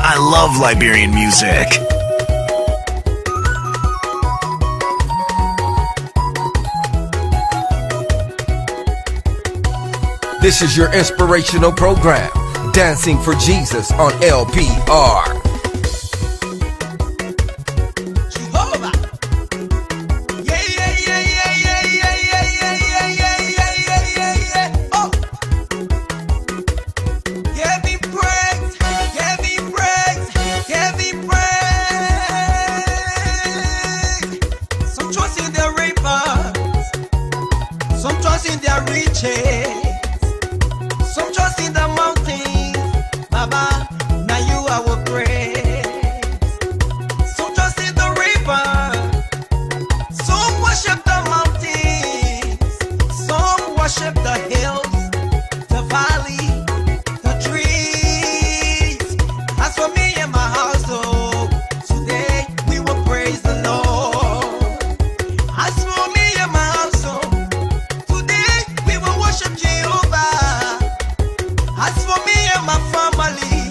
I love Liberian music. This is your inspirational program, Dancing for Jesus on LPR. Some trust in their riches, some trust in the mountains. Baba, now you are our praise. Some trust in the river, some worship the mountains, some worship the hills, the valley, the trees. As for me and my household, today we will praise the Lord. As for me and my household, as for me and my family,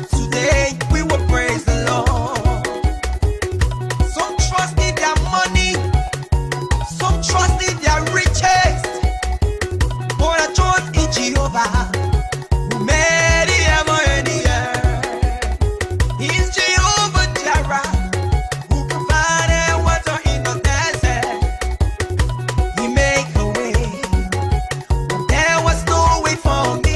today we will praise the Lord. Some trust in their money, some trust in their riches, but I trust in Jehovah, who made the heaven and the earth. He's Jehovah Jireh, who provided water in the desert. He made a way when there was no way for me.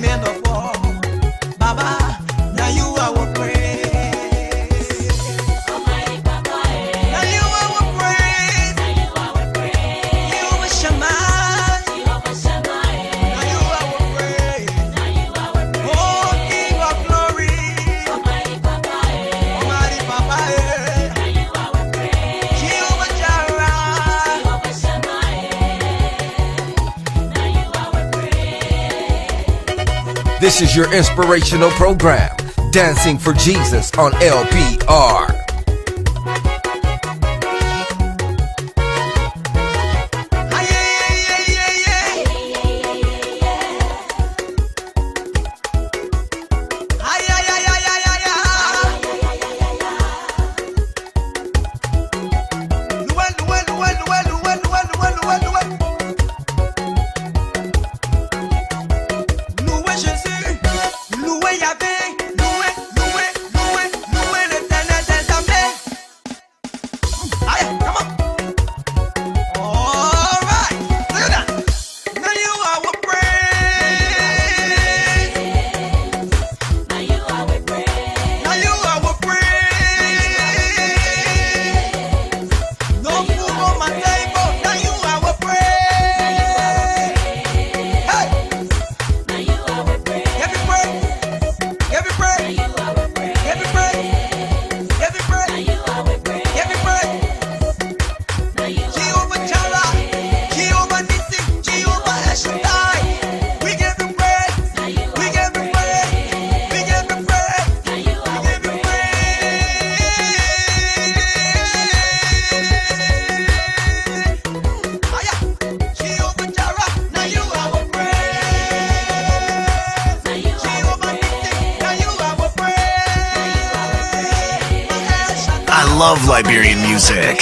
Man of war, Baba, now you are our praise. Almighty Papa, now you are our praise. Now you are our praise. Jehovah Shammah, Jehovah Shammah, now you are our praise. Now you are our praise. Oh, King of glory, Almighty Papa, Almighty Papa, now you are our praise. Jehovah Jireh, Jehovah Shammah, now you are our praise. This is your inspirational program, Dancing for Jesus on LPR. I love Liberian music.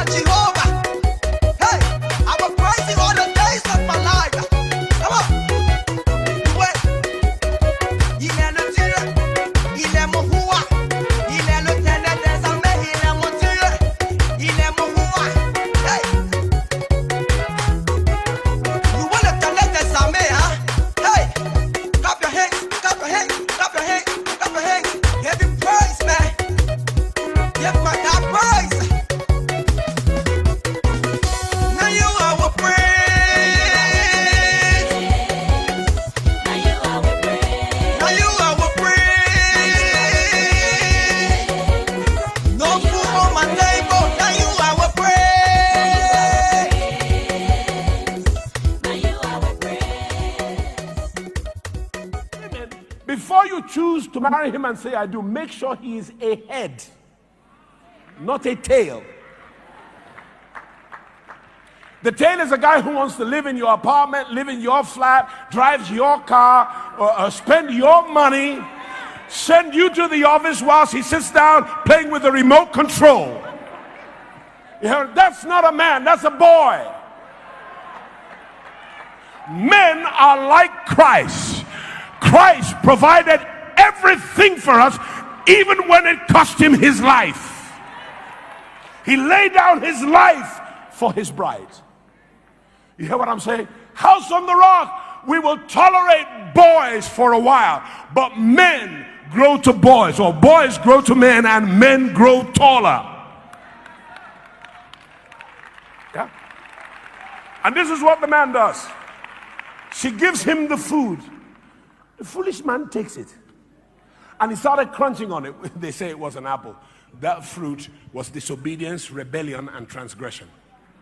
Jehovah, hey, I will praise you all the days of my life. Come on. Before you choose to marry him and say, I do, make sure he is a head, not a tail. The tail is a guy who wants to live in your apartment, live in your flat, drives your car, or spend your money, send you to the office whilst he sits down playing with the remote control. You heard? That's not a man, that's a boy. Men are like Christ. Christ provided everything for us, even when it cost him his life. He laid down his life for his bride. You hear what I'm saying? House on the rock, we will tolerate boys for a while, but men grow to boys, or boys grow to men, and men grow taller. Yeah? And this is what the man does. She gives him the food. The foolish man takes it. And he started crunching on it. They say it was an apple. That fruit was disobedience, rebellion, and transgression.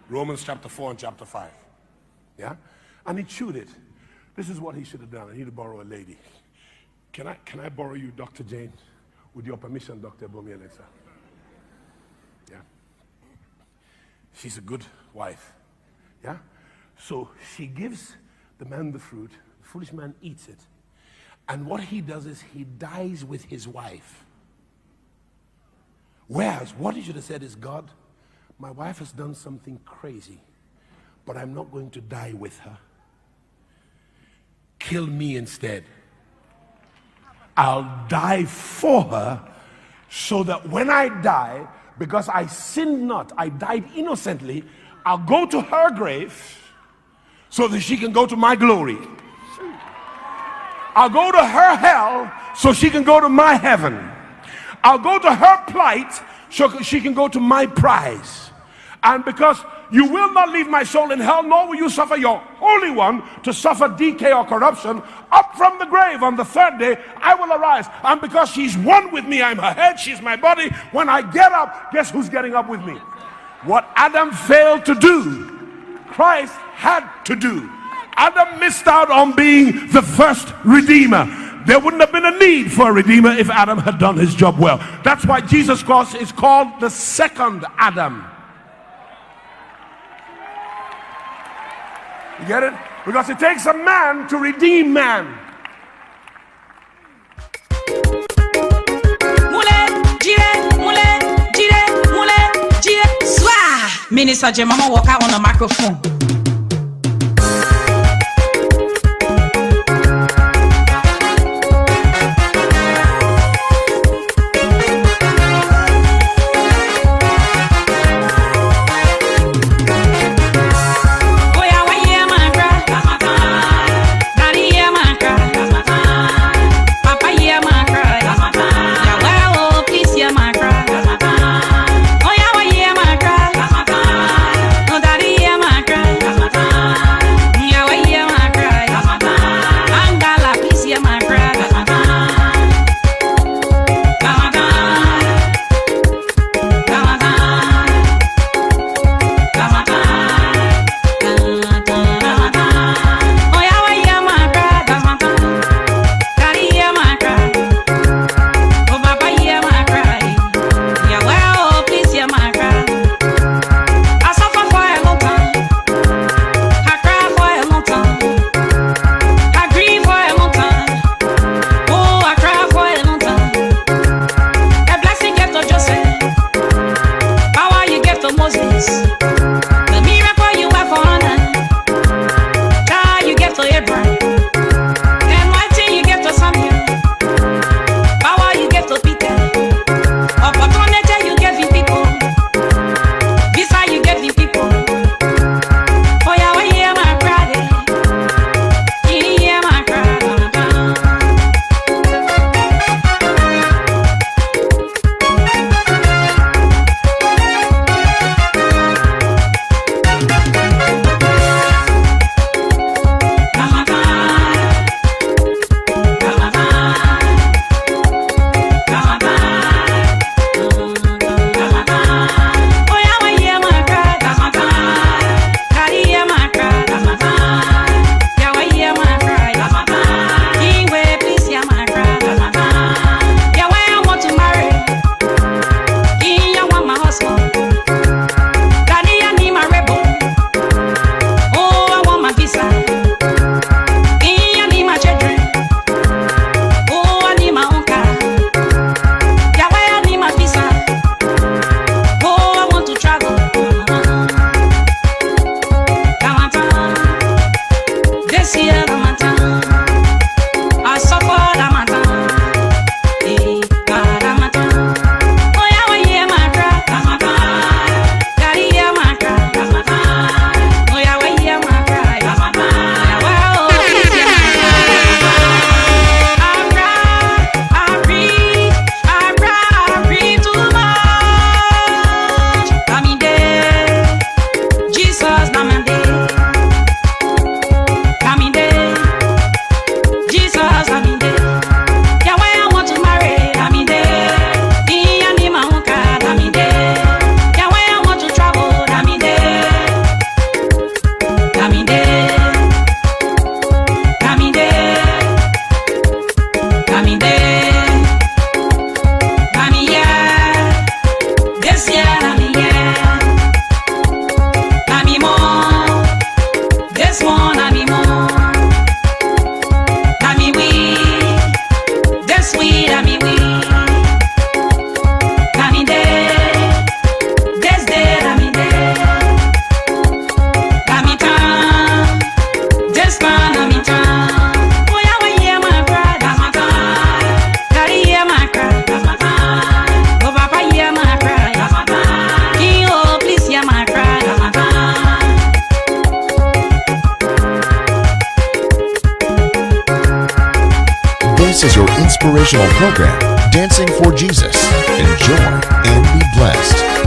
Romans chapter 4 and chapter 5. Yeah? And he chewed it. This is what he should have done. I need to borrow a lady. Can I borrow you, Dr. Jane? With your permission, Dr. Bomieleza. Yeah? She's a good wife. Yeah? So she gives the man the fruit. The foolish man eats it. And what he does is he dies with his wife. Whereas what he should have said is, God, my wife has done something crazy, but I'm not going to die with her. Kill me instead. I'll die for her, so that when I die, because I sinned not, I died innocently, I'll go to her grave so that she can go to my glory. I'll go to her hell so she can go to my heaven. I'll go to her plight so she can go to my prize. And because you will not leave my soul in hell, nor will you suffer your Holy One to suffer decay or corruption, up from the grave on the third day I will arise. And because she's one with me, I'm her head, she's my body. When I get up, guess who's getting up with me? What Adam failed to do, Christ had to do. Adam missed out on being the first redeemer. There wouldn't have been a need for a redeemer if Adam had done his job well. That's why Jesus Christ is called the second Adam. You get it? Because it takes a man to redeem man. Minister Jemama walk out on the microphone. inspirational program, Dancing for Jesus. Enjoy and be blessed.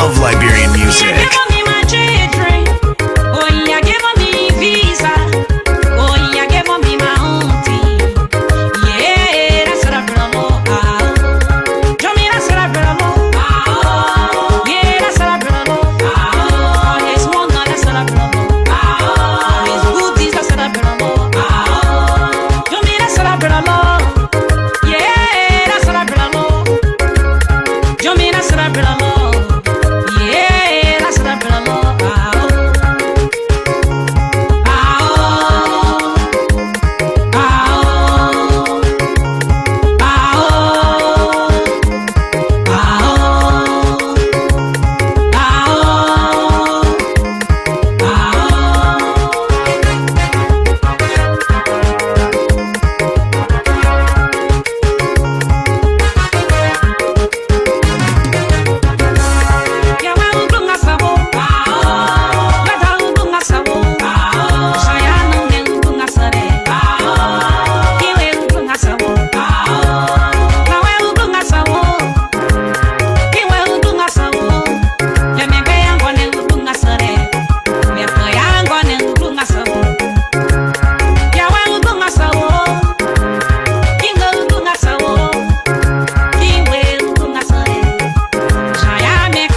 love Liberian music. Yeah, that's what I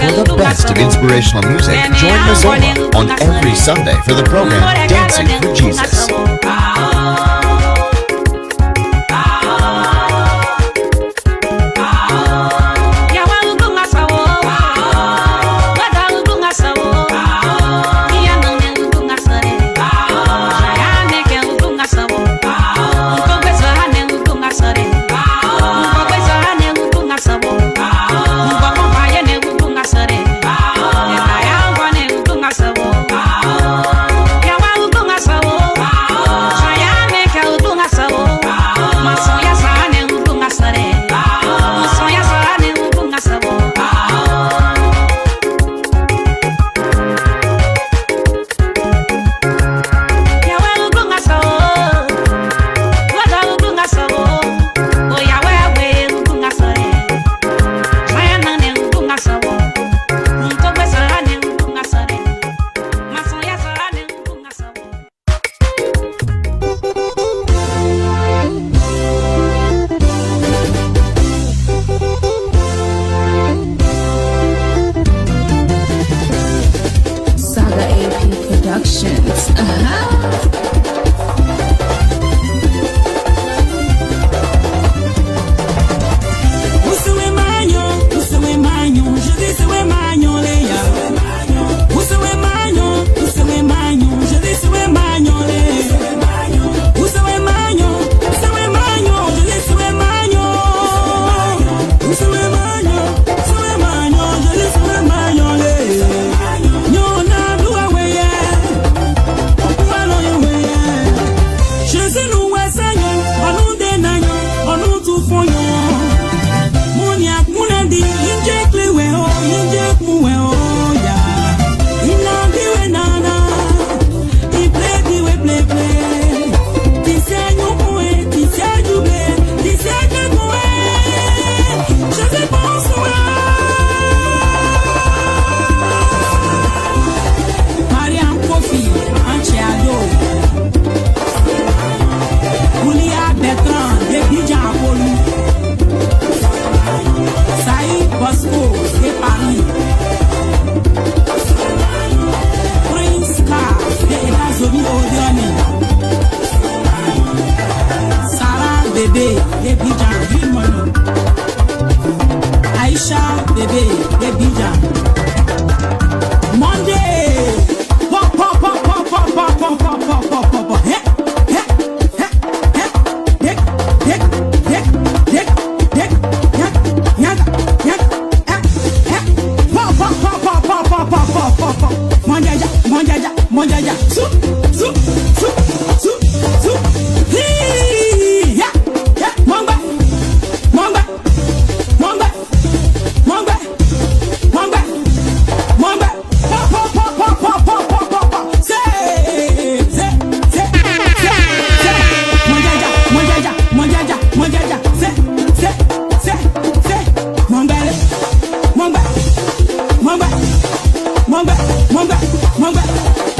For the best of inspirational music, join Mazola on every Sunday for the program Dancing for Jesus.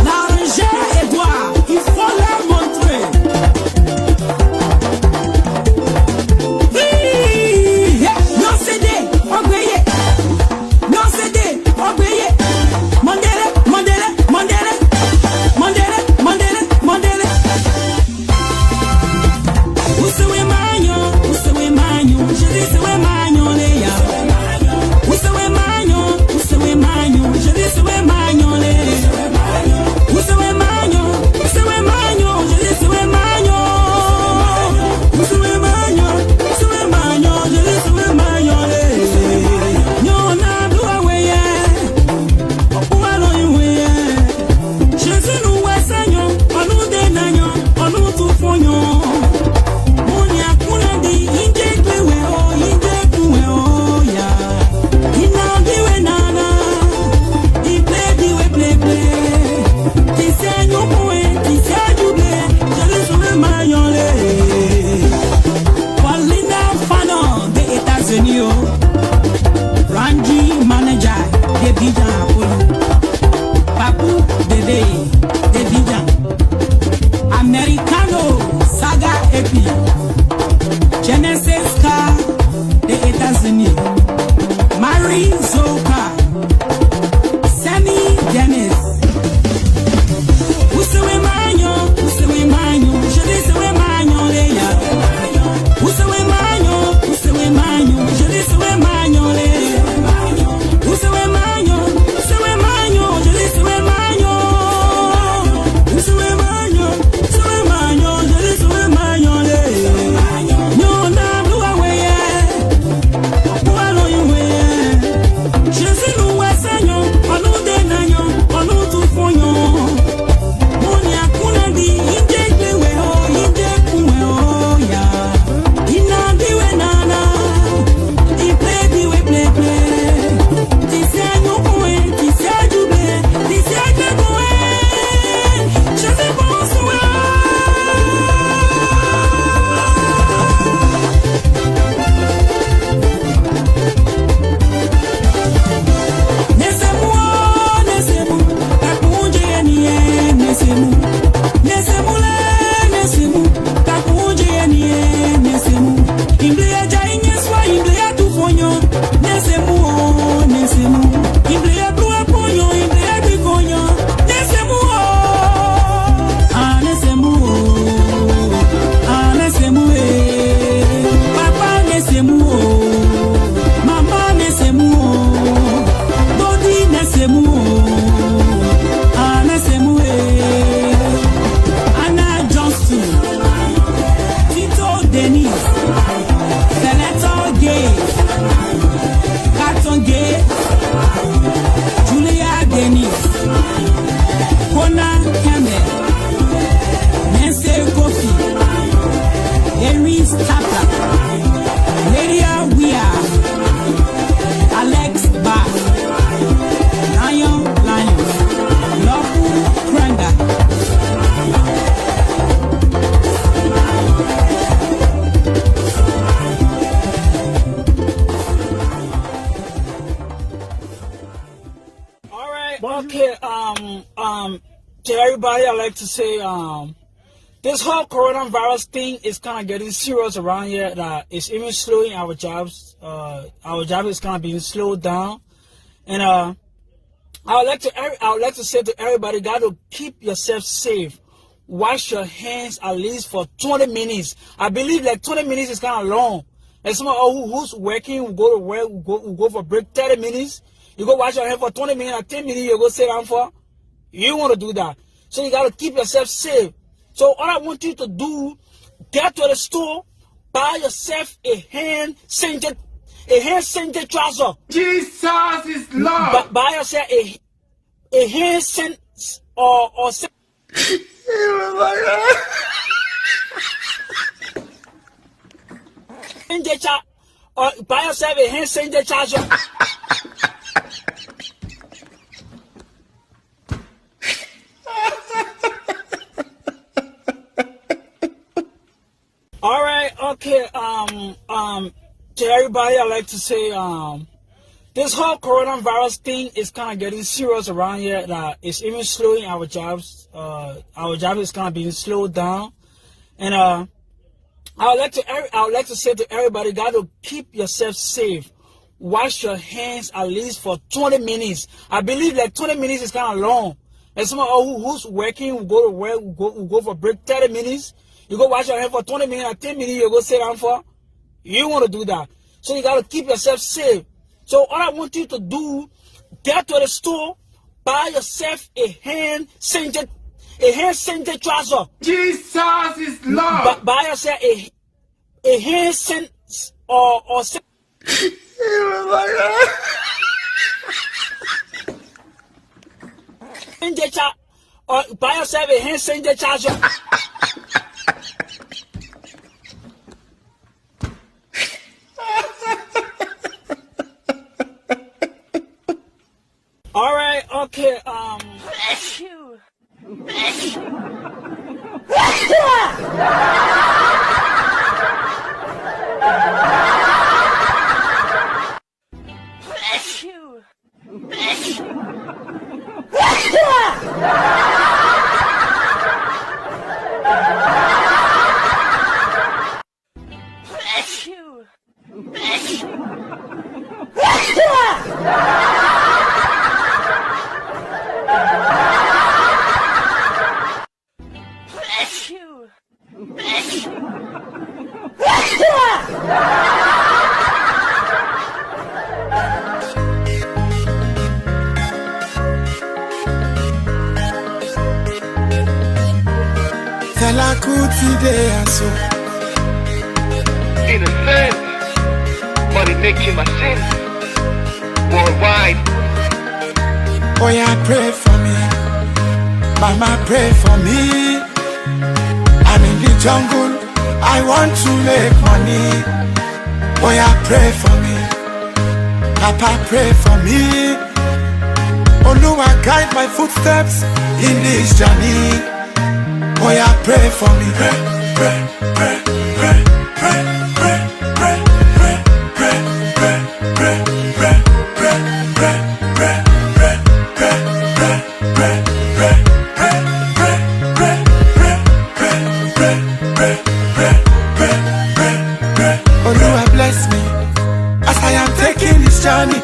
L'argent et toi. Okay, to everybody, I like to say, this whole coronavirus thing is kind of getting serious around here. That it's even slowing our jobs. Our job is kind of being slowed down, and I would like to say to everybody, got to keep yourself safe. Wash your hands at least for 20 minutes. I believe like 20 minutes is kind of long. And someone who's working will go to work, will go for break 30 minutes. You go wash your hands for 20 minutes, and 10 minutes you go sit down for. You want to do that. So you got to keep yourself safe. So all I want you to do, get to the store, buy yourself a hand scented trouser. Jesus is Lord. Buy yourself a hand scent or buy yourself a hand scented trouser. All right, okay, to everybody, I like to say, this whole coronavirus thing is kind of getting serious around here. That it's even slowing our jobs. Our job is kind of being slowed down, and I would like to say to everybody, got to keep yourself safe. Wash your hands at least for 20 minutes. I believe like 20 minutes is kind of long. And someone who's working will go to work, will go for break 30 minutes. You go wash your hands for 20 minutes, and 10 minutes you go sit down for. You want to do that. So you got to keep yourself safe. So all I want you to do, get to the store, buy yourself a hand scented trouser. Jesus is Lord. Buy yourself a hand scent or buy yourself a hand scented trouser. All right, okay, bless you. Bless you. Bless you. Bless you. Bless you. Bless you. Bless you. Bless you. Fela Kuti dey aso. Innocent, money making machine. Worldwide. Oh yeah, pray for me. Mama, pray for me. I'm in the jungle, I want to make money. Oh yeah, pray for me. Papa, pray for me. Oluwa, guide my footsteps in this journey. Oh yeah, pray for me. Pray, pray, pray, pray, pray, pray, pray, pray, pray, pray, pray, pray, pray. Oluwa, bless me as I am taking this journey.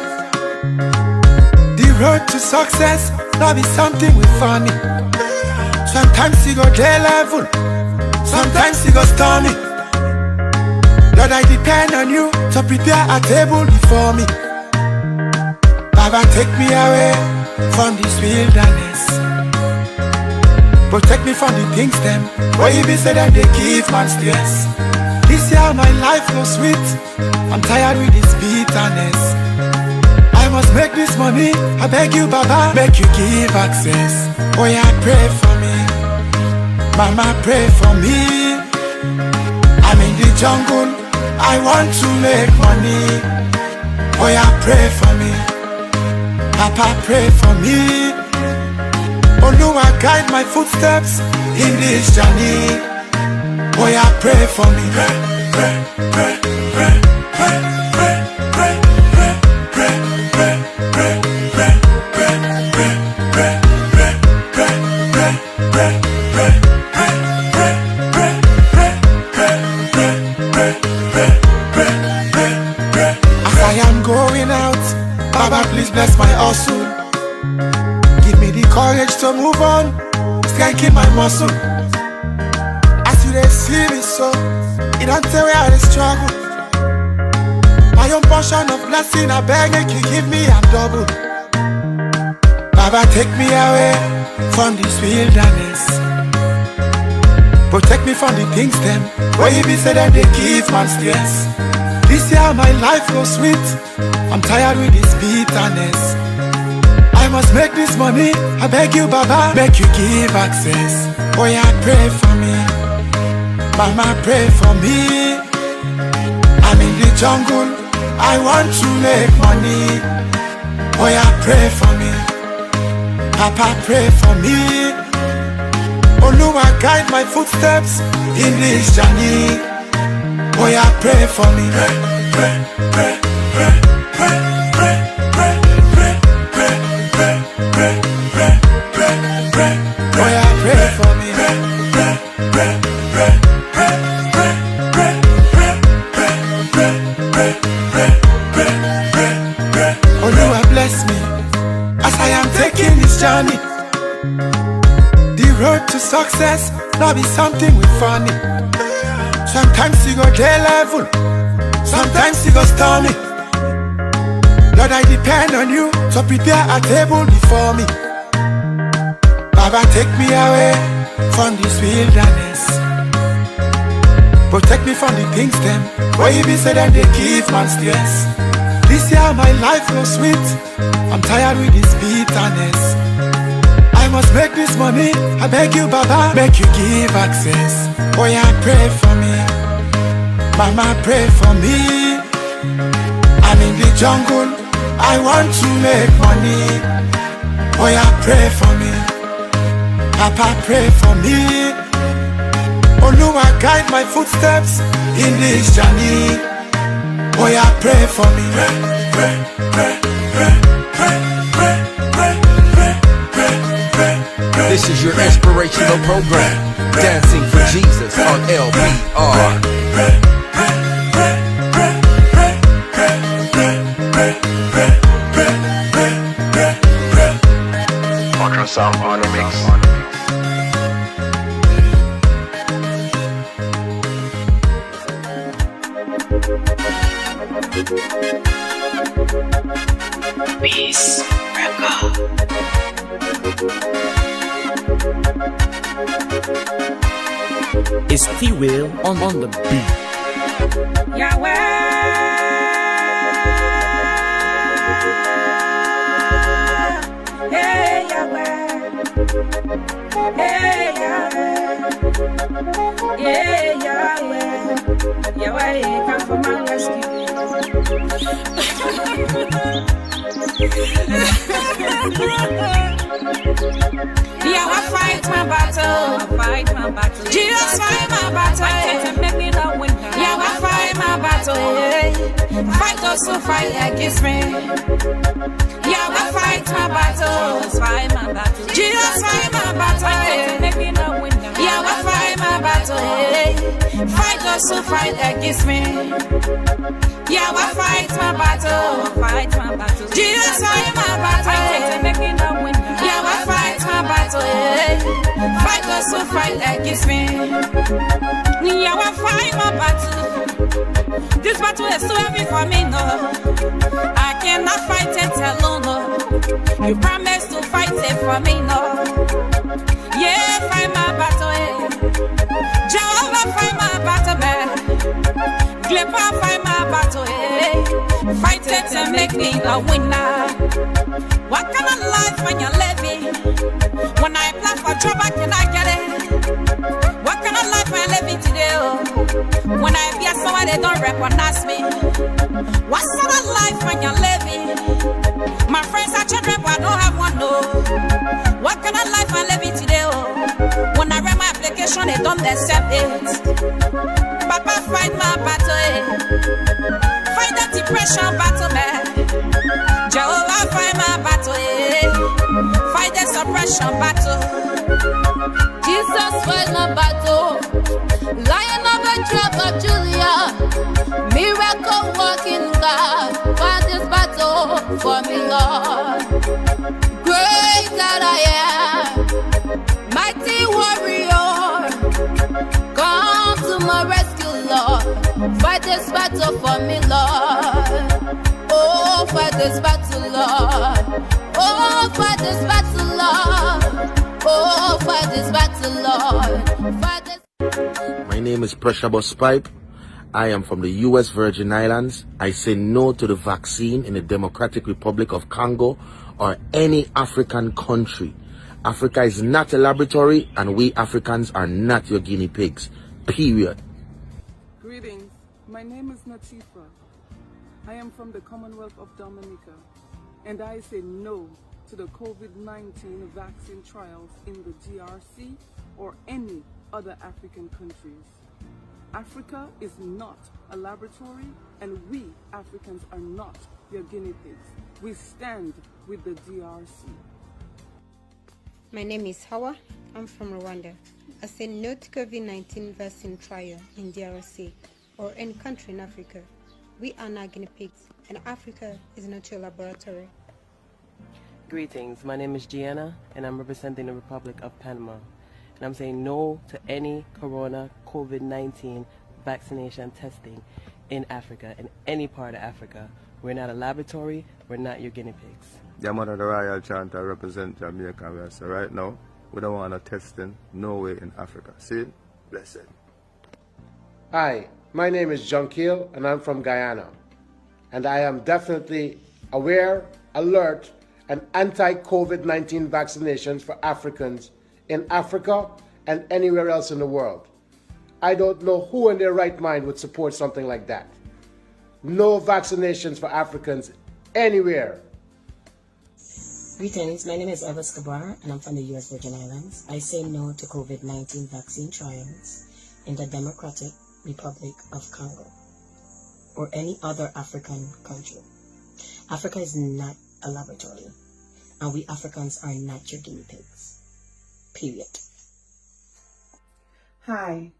The road to success, not be something we funny. Sometimes you go day level, sometimes you go stormy. Lord, I depend on you to prepare a table before me. Baba, take me away from this wilderness. Protect me from the things them where you be said that they give man stress. This year my life goes sweet, I'm tired with this bitterness. I must make this money, I beg you Baba, make you give access. Oh yeah, pray for me. Mama, pray for me. I'm in the jungle, I want to make money. Oh yeah, pray for me. Papa, pray for me. Oluwa, guide my footsteps in this journey. Oh yeah, pray for me. Pray, pray, pray, pray, pray, pray, pray, pray, pray, pray, pray, pray, pray, pray. bless my hustle. Give me the courage to move on, strengthen my muscle. As you dey see me so, you don't tell where I dey struggle. My own portion of blessing, I beg make you give me a double. Baba, take me away from this wilderness. Protect me from the things them where you be said that they give man stress. This year my life goes sweet. I'm tired with this bitterness. I must make this money. I beg you, Baba, make you give access. Oh yeah, pray for me. Mama, pray for me. I'm in the jungle. I want to make money. Oh yeah, pray for me. Papa, pray for me. Oluwa, guide my footsteps in this journey. Oh yeah, pray for me. Pray, pray, pray, pray, pray, pray, pray, pray, pray, pray, pray, pray, pray, pray. Oh yeah, pray for me. Pray, pray, pray, pray, pray, pray, pray, pray, pray, pray, pray, pray, pray, pray. Oluwa, bless me as I am taking this journey. The road to success not be something we funny. Sometimes you go day level, sometimes you go stormy. Lord, I depend on you to prepare a table before me. Baba, take me away from this wilderness. Protect me from the things them where you be said that they give man stress. This year my life goes sweet. I'm tired with this bitterness. I must make this money. I beg you, Baba, make you give access. Oh yeah, pray for me. Mama, pray for me. I'm in the jungle. I want to make money. Oh yeah, pray for me. Papa, pray for me. Oluwa, guide my footsteps in this journey. Oh yeah, pray for me. Pray, pray, pray, pray, pray, pray, pray, pray, pray, pray, pray. This is your inspirational program, Dancing for Jesus on LPR. Ultrasound on the mix. Peace, record. It's T-Will on the beat. Yahweh, hey Yahweh, hey Yahweh, yeah Yahweh, Yahweh, come for my rescue. Yahweh, fight my battle, fight my battle. Jesus, fight my battle, make me the winner. Yahweh, fight my battle, fight those who fight against me. Yahweh, fight my battle, fight my battle. Jesus, fight my battle, make me the winner. Yahweh, fight my battle, fight those who fight against me. Yahweh, fight my battle, fight my battle. Jesus, fight my battle, make me the winner. Yahweh, fight my battle, fight those who fight against me. Yahweh, fight my battle. This battle is too heavy for me, no. I cannot fight it alone, no. You promised to fight it for me, no. Yeah, fight my battle, Jehovah, fight my battle, man. Glipper, fight my battle, fight it and make me the winner. What kind of life when you're living? When I apply for trouble, can I get it? What kind of life I'm living today? Oh? When I appear somewhere they don't recognize me. What sort of life when you're living? My friends are children, but I don't have one, no. What kind of life I'm living today? Oh? When I read my application, they don't accept it. Papa, fight my battle, fight that depression battle, man. Jehovah, fight my battle, fight the suppression battle. Jesus, fight my battle. Lion of the tribe of Julia, miracle working God, fight this battle. for me, Lord. Great that I am, mighty warrior, come to my rescue, Lord. Fight this battle for me, Lord. Oh, fight this battle, Lord. Oh, fight this battle, Lord. Oh, fight this battle, Lord. Fight this. My name is Pressure Bus Pipe. I am from the U.S. Virgin Islands. I say no to the vaccine in the Democratic Republic of Congo or any African country. Africa is not a laboratory, and we Africans are not your guinea pigs. Period. Greetings. My name is Natifa. I am from the Commonwealth of Dominica, and I say no to the COVID-19 vaccine trials in the DRC or any other African countries. Africa is not a laboratory, and we Africans are not your guinea pigs. We stand with the DRC. My name is Hawa. I'm from Rwanda. I say no to COVID-19 vaccine trial in DRC or any country in Africa. We are not guinea pigs, and Africa is not your laboratory. Greetings, my name is Gianna, and I'm representing the Republic of Panama. And I'm saying no to any corona COVID-19 vaccination testing in Africa, in any part of Africa. We're not a laboratory, we're not your guinea pigs. The mother of the royal chanter represent Jamaica West. So right now, we don't want a testing, no way in Africa. See? Blessed. Hi, my name is John Keel, and I'm from Guyana. And I am definitely aware, alert, and anti-COVID-19 vaccinations for Africans in Africa and anywhere else in the world. I don't know who in their right mind would support something like that. No vaccinations for Africans anywhere. Greetings, my name is Eva Escobar, and I'm from the U.S. Virgin Islands. I say no to COVID-19 vaccine trials in the Democratic Republic of Congo or any other African country. Africa is not a laboratory, and we Africans are not your guinea pigs. Period. Hi,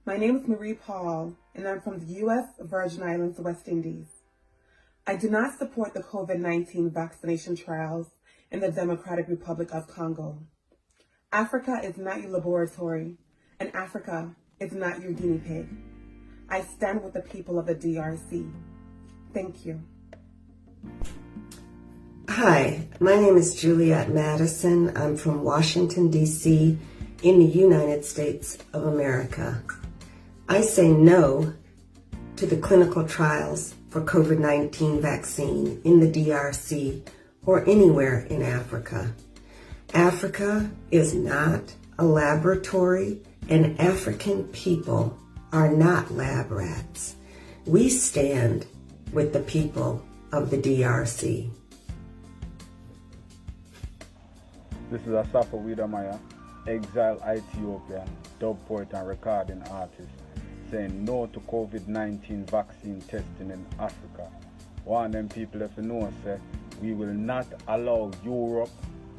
my name is Marie Paul, and I'm from the U.S. Virgin Islands, West Indies. I do not support the COVID-19 vaccination trials in the Democratic Republic of Congo. Africa is not your laboratory, and Africa is not your guinea pig. I stand with the people of the DRC. Thank you. Hi, my name is Juliet Madison. I'm from Washington, D.C., in the United States of America. I say no to the clinical trials for COVID-19 vaccine in the DRC or anywhere in Africa. Africa is not a laboratory, and African people are not lab rats. We stand with the people of the DRC. This is Asafa Widamaya, exiled Ethiopian, dub poet and recording artist, saying no to COVID-19 vaccine testing in Africa. One of them people, if you know, say, we will not allow Europe,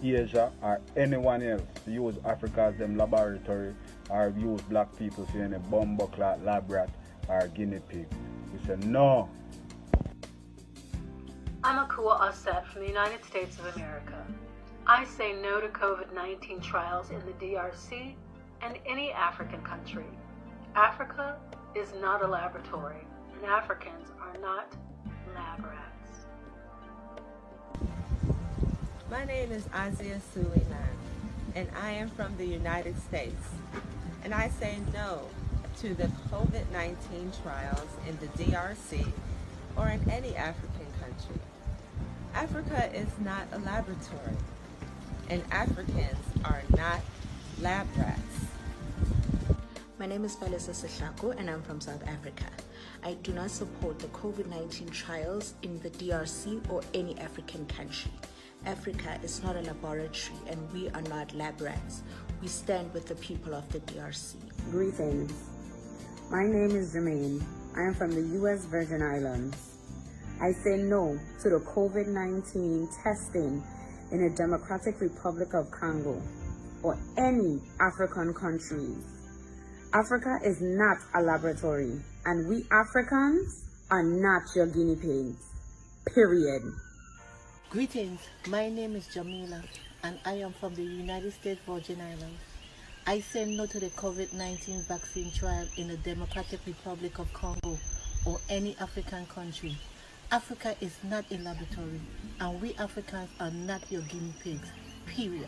Asia, or anyone else to use Africa as them laboratory or use black people for any bumbuckler, lab rat, or guinea pig. We say no. I'm Akua Osset from the United States of America. I say no to COVID-19 trials in the DRC and any African country. Africa is not a laboratory, and Africans are not lab rats. My name is Azia Suleiman, and I am from the United States. And I say no to the COVID-19 trials in the DRC or in any African country. Africa is not a laboratory, and Africans are not lab rats. My name is Melissa Sashako, and I'm from South Africa. I do not support the COVID-19 trials in the DRC or any African country. Africa is not a laboratory, and we are not lab rats. We stand with the people of the DRC. Greetings. My name is Jermaine. I am from the U.S. Virgin Islands. I say no to the COVID-19 testing in the Democratic Republic of Congo or any African countries. Africa is not a laboratory, and we Africans are not your guinea pigs. Period. Greetings, my name is Jamila and I am from the United States Virgin Islands. I say no to the COVID-19 vaccine trial in the Democratic Republic of Congo or any African country. Africa is not a laboratory and we Africans are not your guinea pigs, period.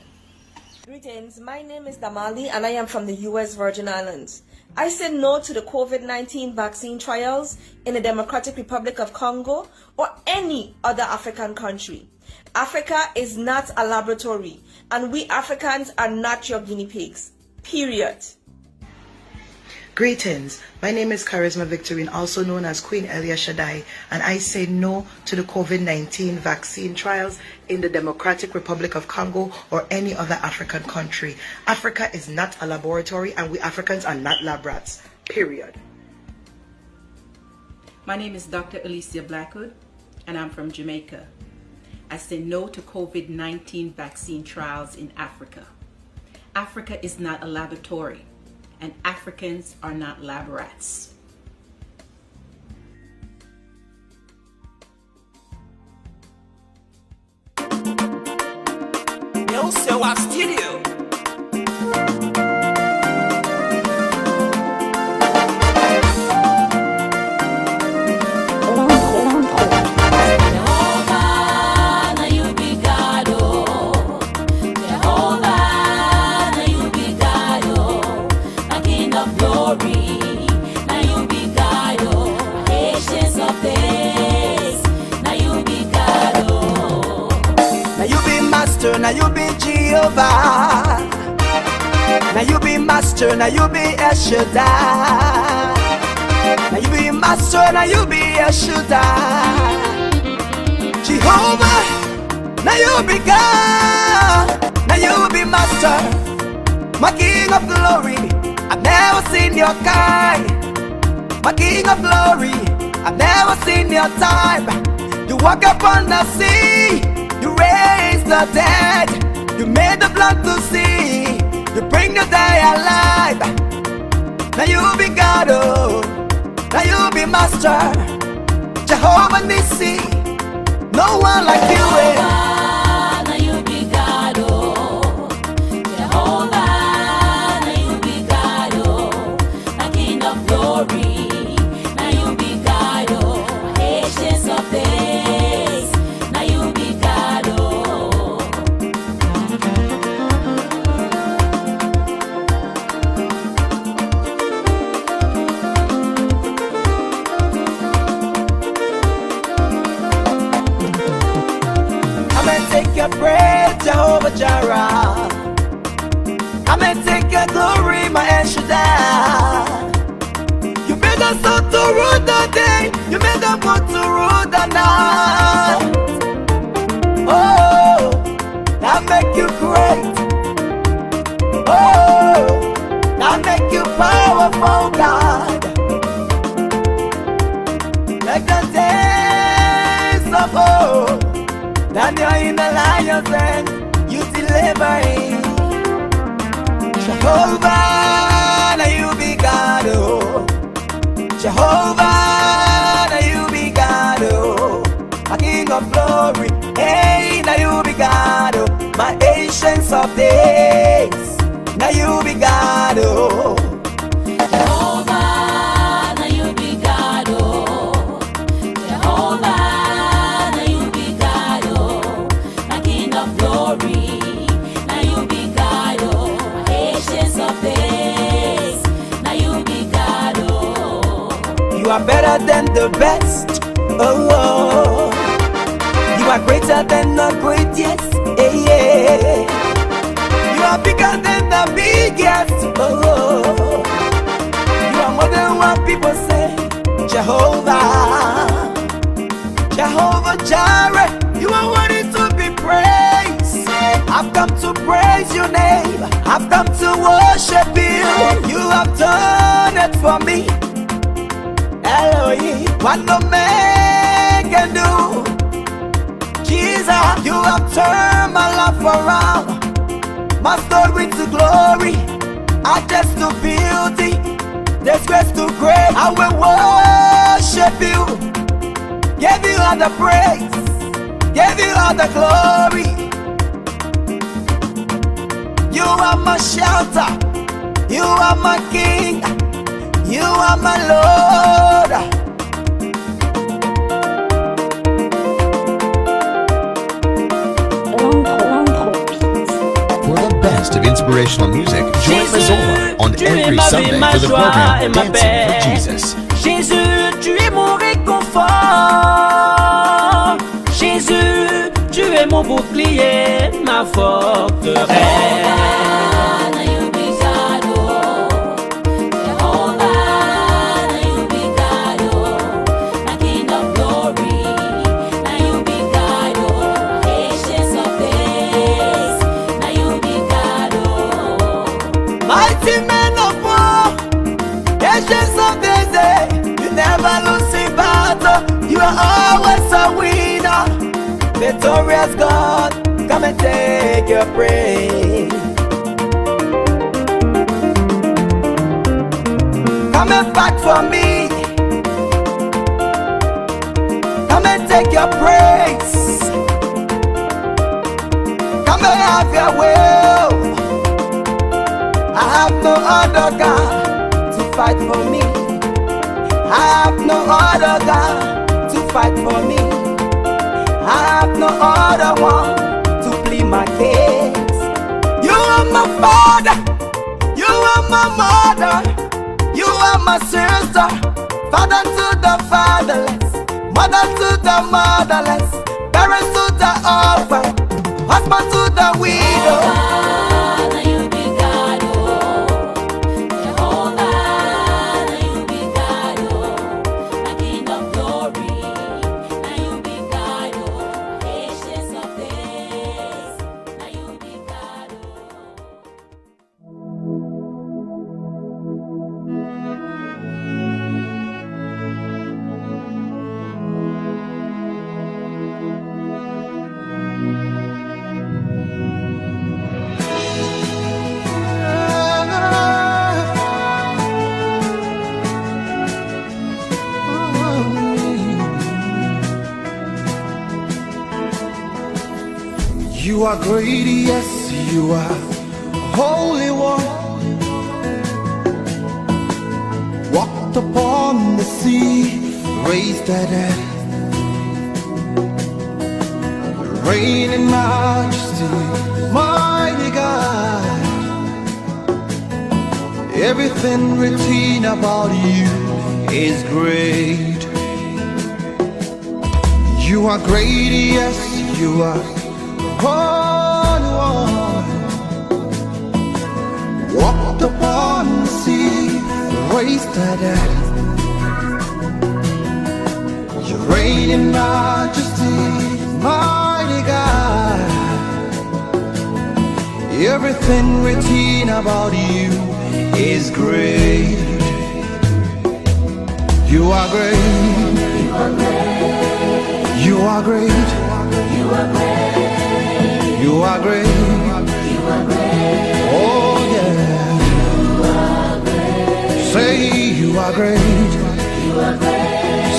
Greetings, my name is Damali and I am from the U.S. Virgin Islands. I say no to the COVID-19 vaccine trials in the Democratic Republic of Congo or any other African country. Africa is not a laboratory and we Africans are not your guinea pigs, period. Greetings, my name is Charisma Victorine, also known as Queen Elia Shaddai, and I say no to the COVID-19 vaccine trials in the Democratic Republic of Congo or any other African country. Africa is not a laboratory and we Africans are not lab rats, period. My name is Dr. Alicia Blackwood and I'm from Jamaica. I say no to COVID-19 vaccine trials in Africa. Africa is not a laboratory and Africans are not lab rats. Eu seu Astírio. Now you be Jehovah. Now you be master. Now you be El Shaddai. Now you be master. Now you be El Shaddai. Jehovah. Now you be God. Now you be master. My King of glory. I've never seen your kind. My King of glory. I've never seen your type. You walk upon the sea. You raise the dead, you made the blood to see, you bring the day alive. Now you be God, oh, now you be master, Jehovah Nissi, no one like you. Now you be God, oh, Jehovah, now you be God, oh, my King of glory, now you be God, oh, Ancients of days, now you be God. Take your praise, Jehovah Jireh. I'ma take your glory, my El Shaddai. You made us all to rule the day, you made us all to rule the night. Oh, that make you great. Oh, that make you powerful, God. Like the days of old. Then you're in the lion's den, you delivering. Jehovah, now you be God, oh. Jehovah, now you be God, oh. My King of glory, hey, now you be God, oh. My Ancients of days, now you be God, oh. Jehovah, now you be God, oh. Jehovah. Now you be God, oh, Ancients of days. Now you be God, oh. You are better than the best, oh. You are greater than the greatest, yeah. You are bigger than the biggest, oh. You are more than what people say, Jehovah. Jehovah Jireh, you are worthy to be praised. I've come to praise your name. I've come to worship you. You have done it for me. Elohim, what no man can do. Jesus, you have turned my life around. My story to glory, I just to beauty, disgrace to grace. I will worship you, give you all the praise. give you all the glory. You are my shelter, you are my king, you are my Lord. For the best of inspirational music, join Mazola on every Sunday for the program Dancing for Jesus. Jésus, tu es mon réconfort. Jésus, tu es mon bouclier, ma forteresse. Mighty man of war, patience of days, you never lose in battle, you are always a winner. Victorious God, come and take your praise. Come and fight for me, come and take your praise. Come and have your will. I have no other God to fight for me. I have no other God to fight for me. I have no other one to plead my case. You are my father, you are my mother, you are my sister, father to the fatherless, mother to the motherless, parents to the orphan, husband to the widow. You are great, yes, you are Holy One. Walked upon the sea, raised the dead, reign in majesty, mighty God. Everything written about you is great. You are great, yes, you are Holy One. Walked upon the sea, raised the dead. You reign in majesty, mighty God. Everything written about you is great. You are great. You are great. You are great. You are great. You are great. Oh yeah. You are great. Say you are great. You are great.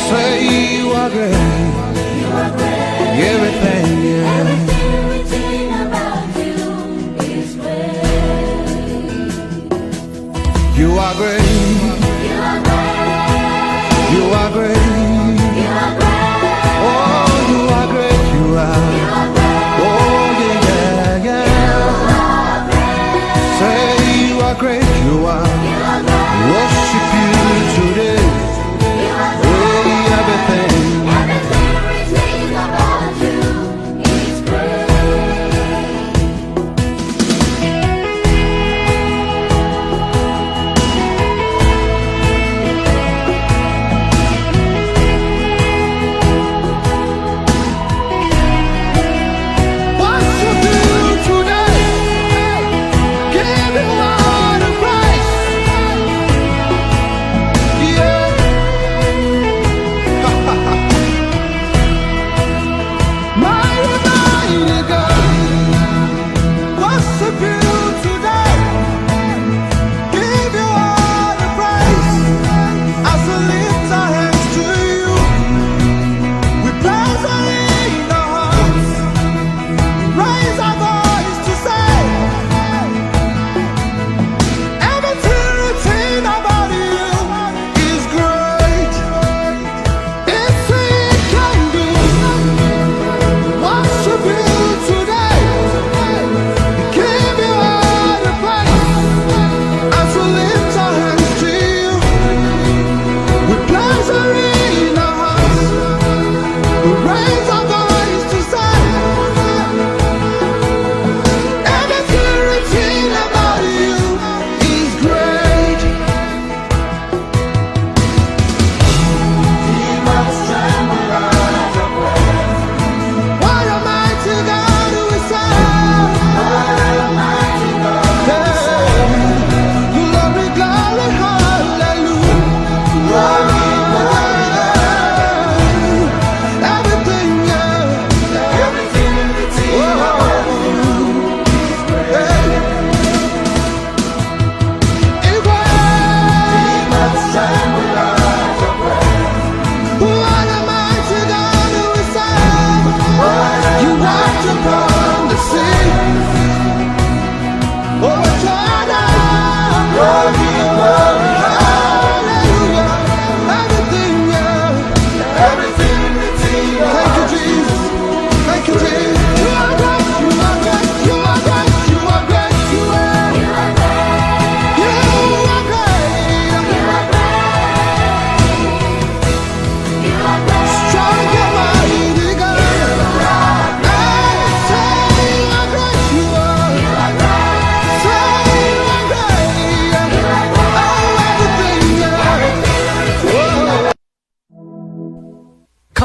Say you are great. You are great. Everything, yeah. Everything about you is great. You are great. You are great. You are great. You are great. Oh, you are great. You are. You are great. Great you are, worship you today. Everything about you is great.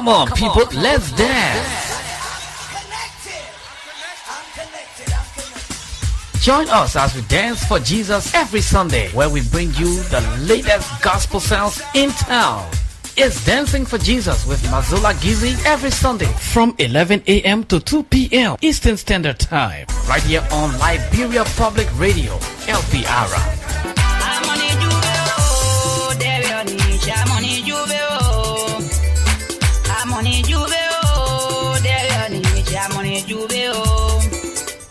on, people, let's dance. Join us as we dance for Jesus every Sunday, where we bring you the latest gospel sounds in town. It's Dancing for Jesus with Mazola Gizzie every Sunday from 11 a.m. to 2 p.m. Eastern Standard Time, right here on Liberia Public Radio, LPR.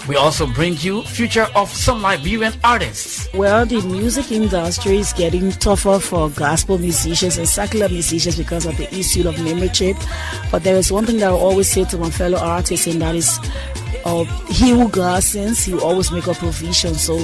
We also bring you future of some Liberian artists. Well, the music industry is getting tougher for gospel musicians and secular musicians because of the issue of membership. But there is one thing that I always say to my fellow artists, and that is, he who God sends, he will always make a provision. So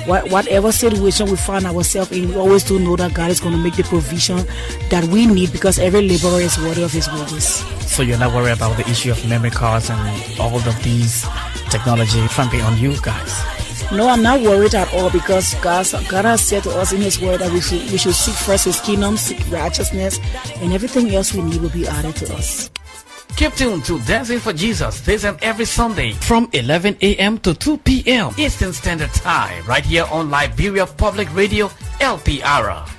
whatever situation we find ourselves in, we always do know that God is going to make the provision that we need, because every laborer is worthy of his wages. So you're not worried about the issue of memory cards and all of these technology trampling on you guys? No, I'm not worried at all, because God has said to us in his word that we should seek first his kingdom, seek righteousness, and everything else we need will be added to us. Keep tuned to Dancing for Jesus this and every Sunday from 11 a.m. to 2 p.m. Eastern Standard Time, right here on Liberia Public Radio, LPR.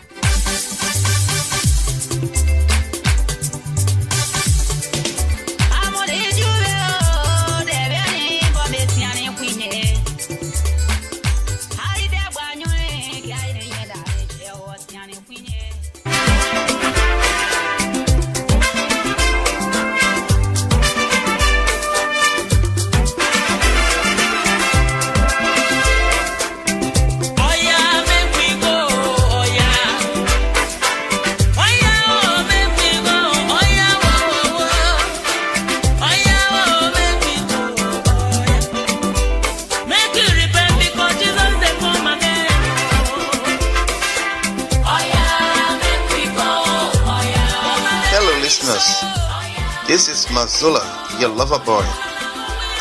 This is Mazola, your lover boy.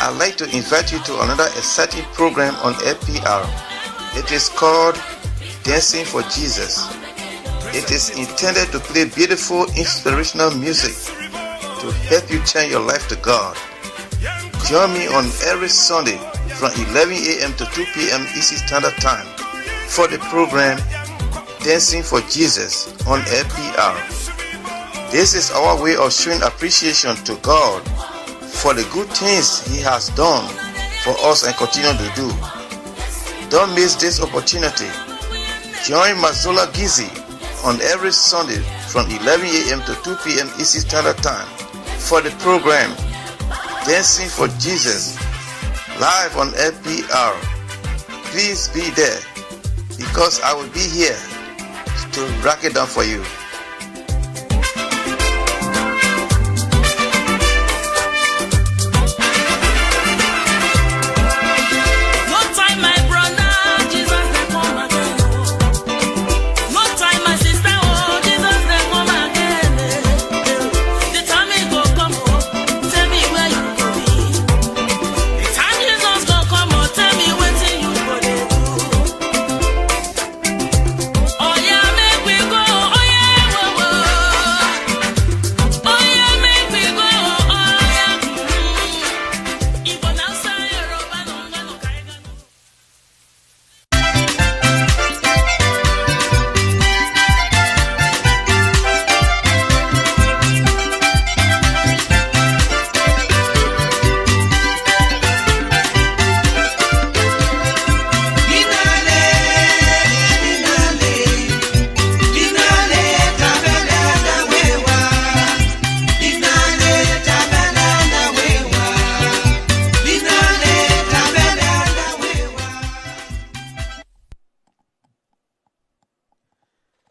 I'd like to invite you to another exciting program on LPR. It is called Dancing for Jesus. It is intended to play beautiful, inspirational music to help you turn your life to God. Join me on every Sunday from 11 a.m. to 2 p.m. Eastern Standard Time for the program Dancing for Jesus on LPR. This is our way of showing appreciation to God for the good things He has done for us and continue to do. Don't miss this opportunity. Join Mazola Gizzie on every Sunday from 11 a.m. to 2 p.m. Eastern Standard Time for the program Dancing for Jesus live on LPR. Please be there, because I will be here to rock it down for you.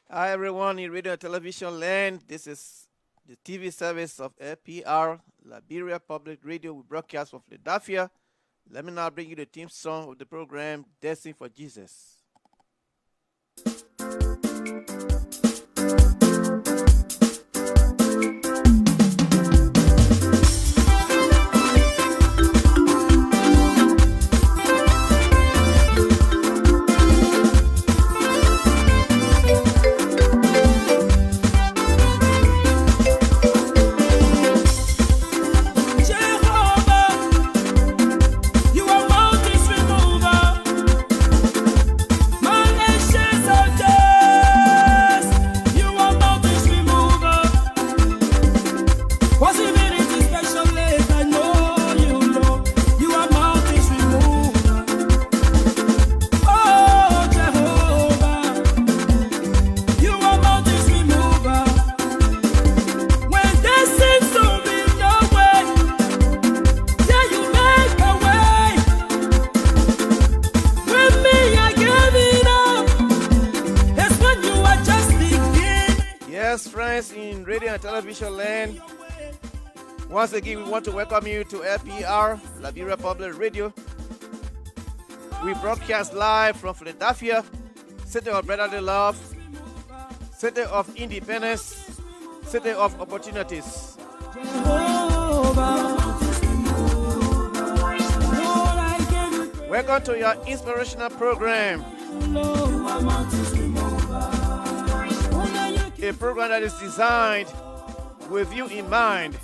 Hi everyone in radio and television land. This is the TV service of LPR, Liberia Public Radio. We broadcast from Philadelphia. Let me now bring you the theme song of the program, Dancing for Jesus. friends in radio and television land, once again, we want to welcome you to LPR, Liberia Public Radio. We broadcast live from Philadelphia, city of brotherly love, city of independence, city of opportunities. Welcome to your inspirational program. A program that is designed with you in mind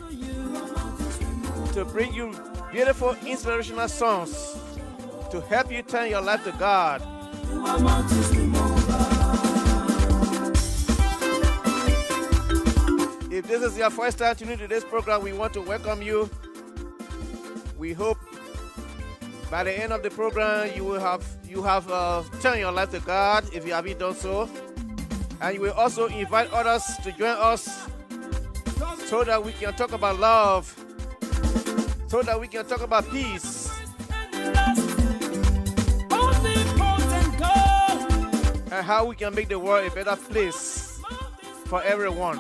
to bring you beautiful inspirational songs to help you turn your life to God. If this is your first time tuning to this program, we want to welcome you. We hope by the end of the program you have turned your life to God if you haven't done so. And you will also invite others to join us so that we can talk about love, so that we can talk about peace, and how we can make the world a better place for everyone.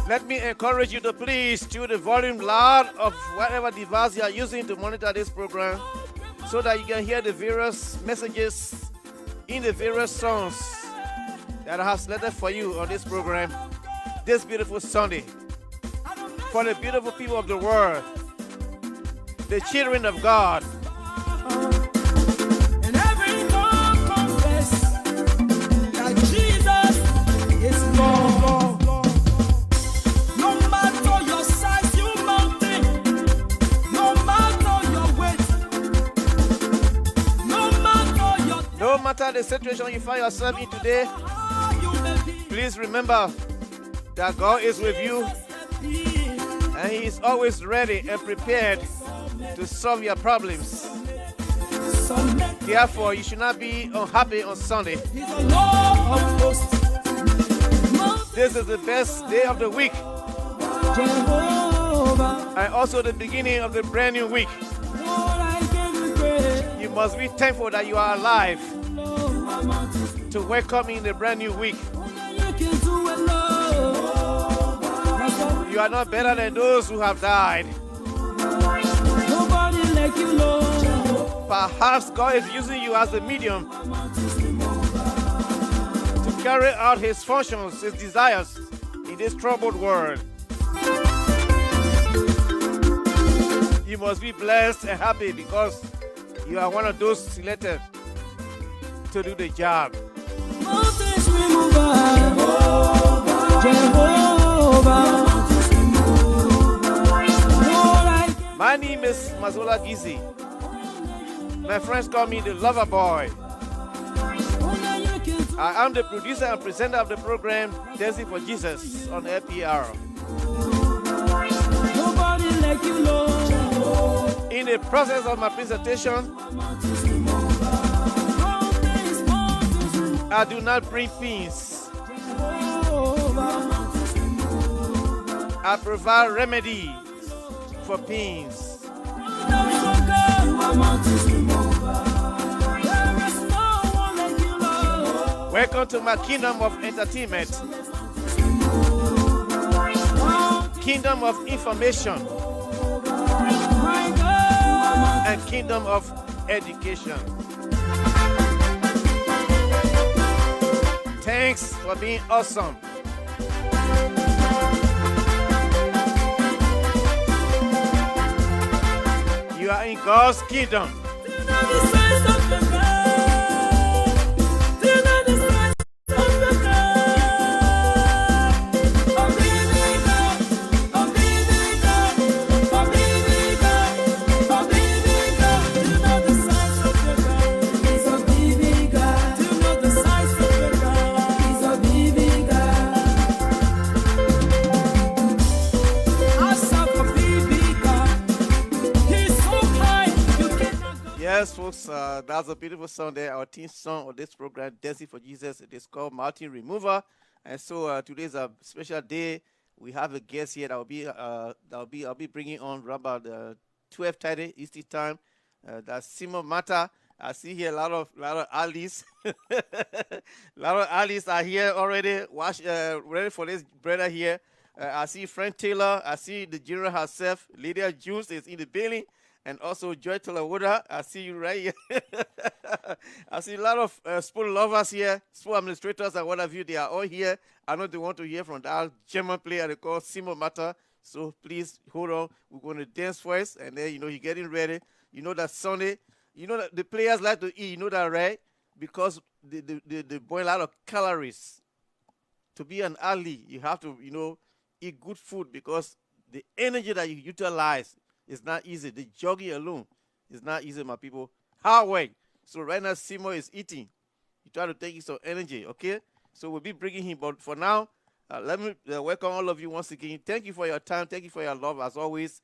Let me encourage you to please tune the volume loud of whatever device you are using to monitor this program so that you can hear the various messages in the various songs that I have selected for you on this program this beautiful Sunday. For the beautiful people of the world, the children of God. And every tongue confess that Jesus is Lord. No matter your size, you mountain. No matter your weight. No matter the situation you find yourself in today, please remember that God is with you and He is always ready and prepared to solve your problems. Therefore, you should not be unhappy on Sunday. This is the best day of the week and also the beginning of the brand new week. You must be thankful that you are alive to welcome in the brand new week. You are not better than those who have died. Perhaps God is using you as a medium to carry out His functions, His desires in this troubled world. You must be blessed and happy because you are one of those selected to do the job. My name is Mazola Gizzie. My friends call me the lover boy. I am the producer and presenter of the program Dancing for Jesus on LPR. In the process of my presentation, I do not bring peace. I provide remedy for pains. Welcome to my kingdom of entertainment, kingdom of information, and kingdom of education. Thanks for being awesome. You are in God's kingdom. Yes, folks, that's a beautiful song there. Our team song of this program, Dancing for Jesus. It is called Mountain Remover. And so today's a special day. We have a guest here that will be I'll be bringing on around about 12:30 Eastern time. That's Simo Mata. I see here a lot of allies. A lot of allies are here already. Ready for this brother here. I see Frank Taylor. I see the general herself. Lydia Juice is in the building. And also Joy Talawoda. I see you right here. I see a lot of sport lovers here, sport administrators and what have you. They are all here. I know they want to hear from that German player they call Simo Mata. So please hold on. We're going to dance first. And then, you're getting ready. You know that Sunday, that the players like to eat. You know that, right? Because they burn a lot of calories. To be an athlete, you have to, eat good food because the energy that you utilize is not easy. The jogging alone is not easy, my people. Hard work. So right now, Simo is eating. He try to take some energy, okay? So we'll be bringing him. But for now, let me welcome all of you once again. Thank you for your time. Thank you for your love, as always.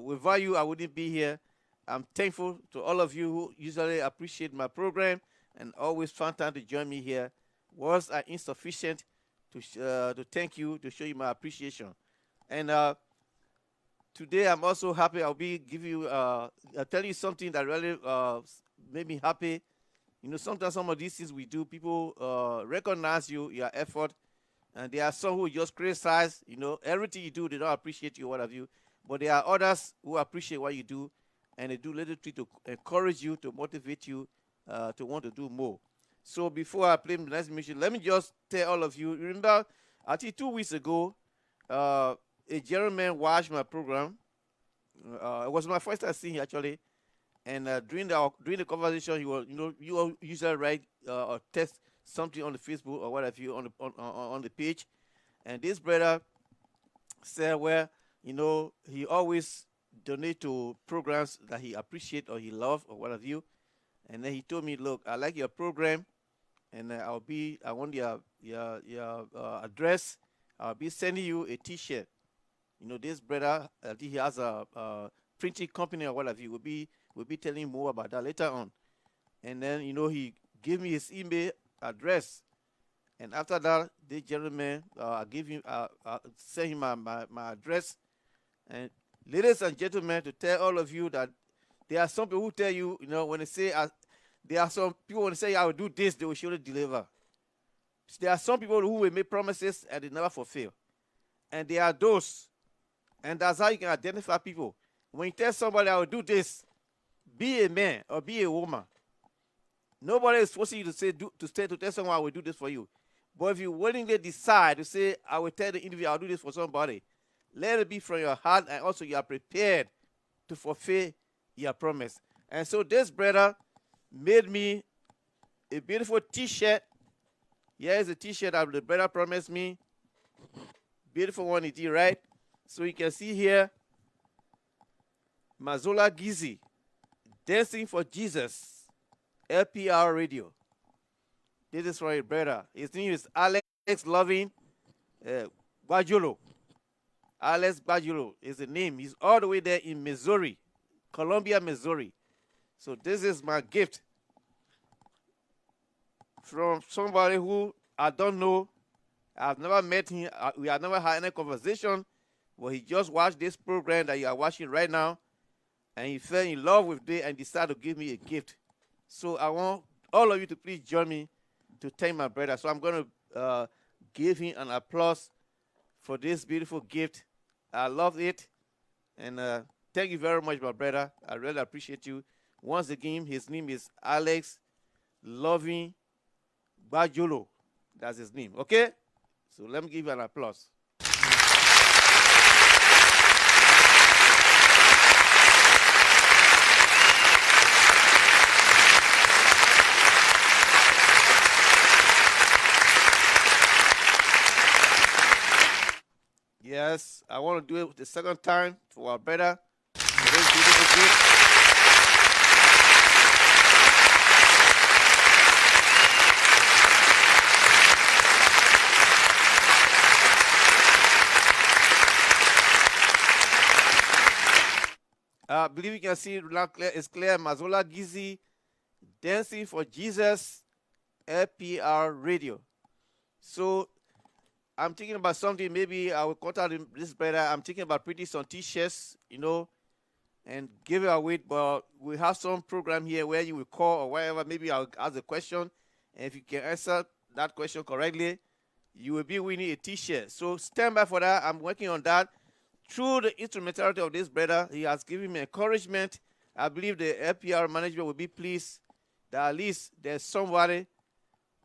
Without you, I wouldn't be here. I'm thankful to all of you who usually appreciate my program and always find time to join me here. Words are insufficient to thank you, to show you my appreciation. And today I'm also happy. I'll be giving you, I'll tell you something that really made me happy. Sometimes some of these things we do, people recognize your effort, and there are some who just criticize. Everything you do, they don't appreciate you, what have you. But there are others who appreciate what you do, and they do little things to encourage you, to motivate you to want to do more. So before I play the next mission, let me just tell all of you, remember, I think 2 weeks ago, a gentleman watched my program. It was my first time seeing him, actually. And during the conversation, he was, you usually write or text something on the Facebook or whatever you on the page. And this brother said, well, he always donate to programs that he appreciate or he love or whatever you. And then he told me, look, I like your program, and I want your address. I'll be sending you a T-shirt. This brother, I think he has a printing company or whatever. We'll be telling you more about that later on. And then, he gave me his email address. And after that, this gentleman, I sent him my address. And ladies and gentlemen, to tell all of you that there are some people who tell you, when they say, there are some people when they say, I will do this, they will surely deliver. There are some people who will make promises and they never fulfill. And there are those, and that's how you can identify people. When you tell somebody, I will do this, be a man or be a woman. Nobody is forcing you to tell someone, I will do this for you. But if you willingly decide to say, I will tell the individual, I'll do this for somebody, let it be from your heart, and also you are prepared to fulfill your promise. And so this brother made me a beautiful T-shirt. Here's a T-shirt that the brother promised me. Beautiful one it is, right? So you can see here, Mazola Gizzie, Dancing for Jesus, LPR Radio. This is for a brother. His name is Alex Loving Bajulo. Alex Bajulo is the name. He's all the way there in Missouri, Columbia, Missouri. So this is my gift from somebody who I don't know. I've never met him. We have never had any conversation. But he just watched this program that you are watching right now, and he fell in love with it and decided to give me a gift. So I want all of you to please join me to thank my brother. So I'm going to give him an applause for this beautiful gift. I love it. And thank you very much, my brother. I really appreciate you. Once again, his name is Alex Loving Bajulo. That's his name. Okay? So let me give you an applause. Yes, I want to do it the second time for our brother. For this beautiful gift. I believe you can see it now clear. It's clear. Mazola Gizzie, Dancing for Jesus, LPR Radio. So I'm thinking about something. Maybe I will contact this brother. I'm thinking about printing some T-shirts, and give it away, but we have some program here where you will call or whatever. Maybe I'll ask a question, and if you can answer that question correctly, you will be winning a t-shirt. So stand by for that. I'm working on that. Through the instrumentality of this brother, he has given me encouragement. I believe the FPR management will be pleased that at least there's somebody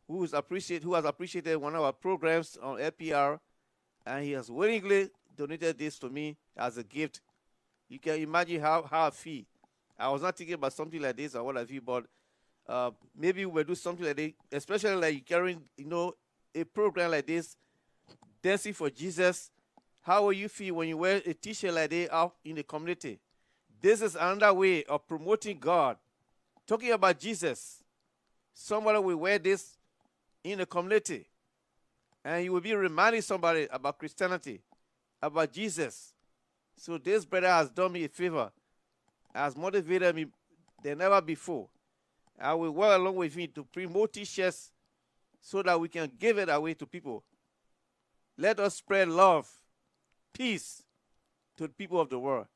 who has appreciated one of our programs on FPR, and he has willingly donated this to me as a gift. You can imagine how I feel. I was not thinking about something like this or what I feel, but maybe we'll do something like this, especially like carrying, a program like this, Dancing for Jesus. How will you feel when you wear a t-shirt like this out in the community? This is another way of promoting God, talking about Jesus. Somebody will wear this in the community, and you will be reminding somebody about Christianity, about Jesus. So this brother has done me a favor, has motivated me than ever before. I will work along with him to print more t-shirts so that we can give it away to people. Let us spread love, peace to the people of the world.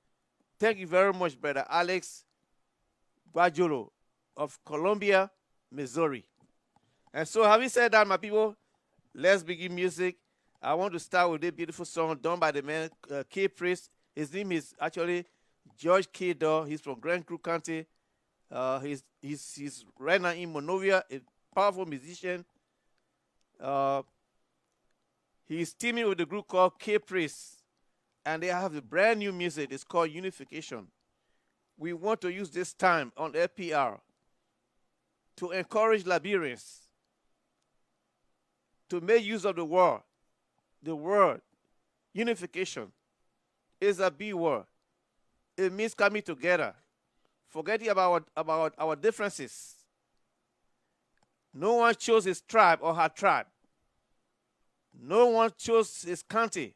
Thank you very much, Brother Alex Guajolo of Columbia, Missouri. And so having said that, my people, let's begin music. I want to start with a beautiful song done by the man K Priest. His name is actually George K. Daw. He's from Grand Creek County. He's right now in Monrovia, a powerful musician. He's teaming with a group called K Priest, and they have a brand new music. It's called Unification. We want to use this time on FPR to encourage Liberians to make use of the word. The word unification is a big word. It means coming together, forgetting about our differences. No one chose his tribe or her tribe. No one chose his county.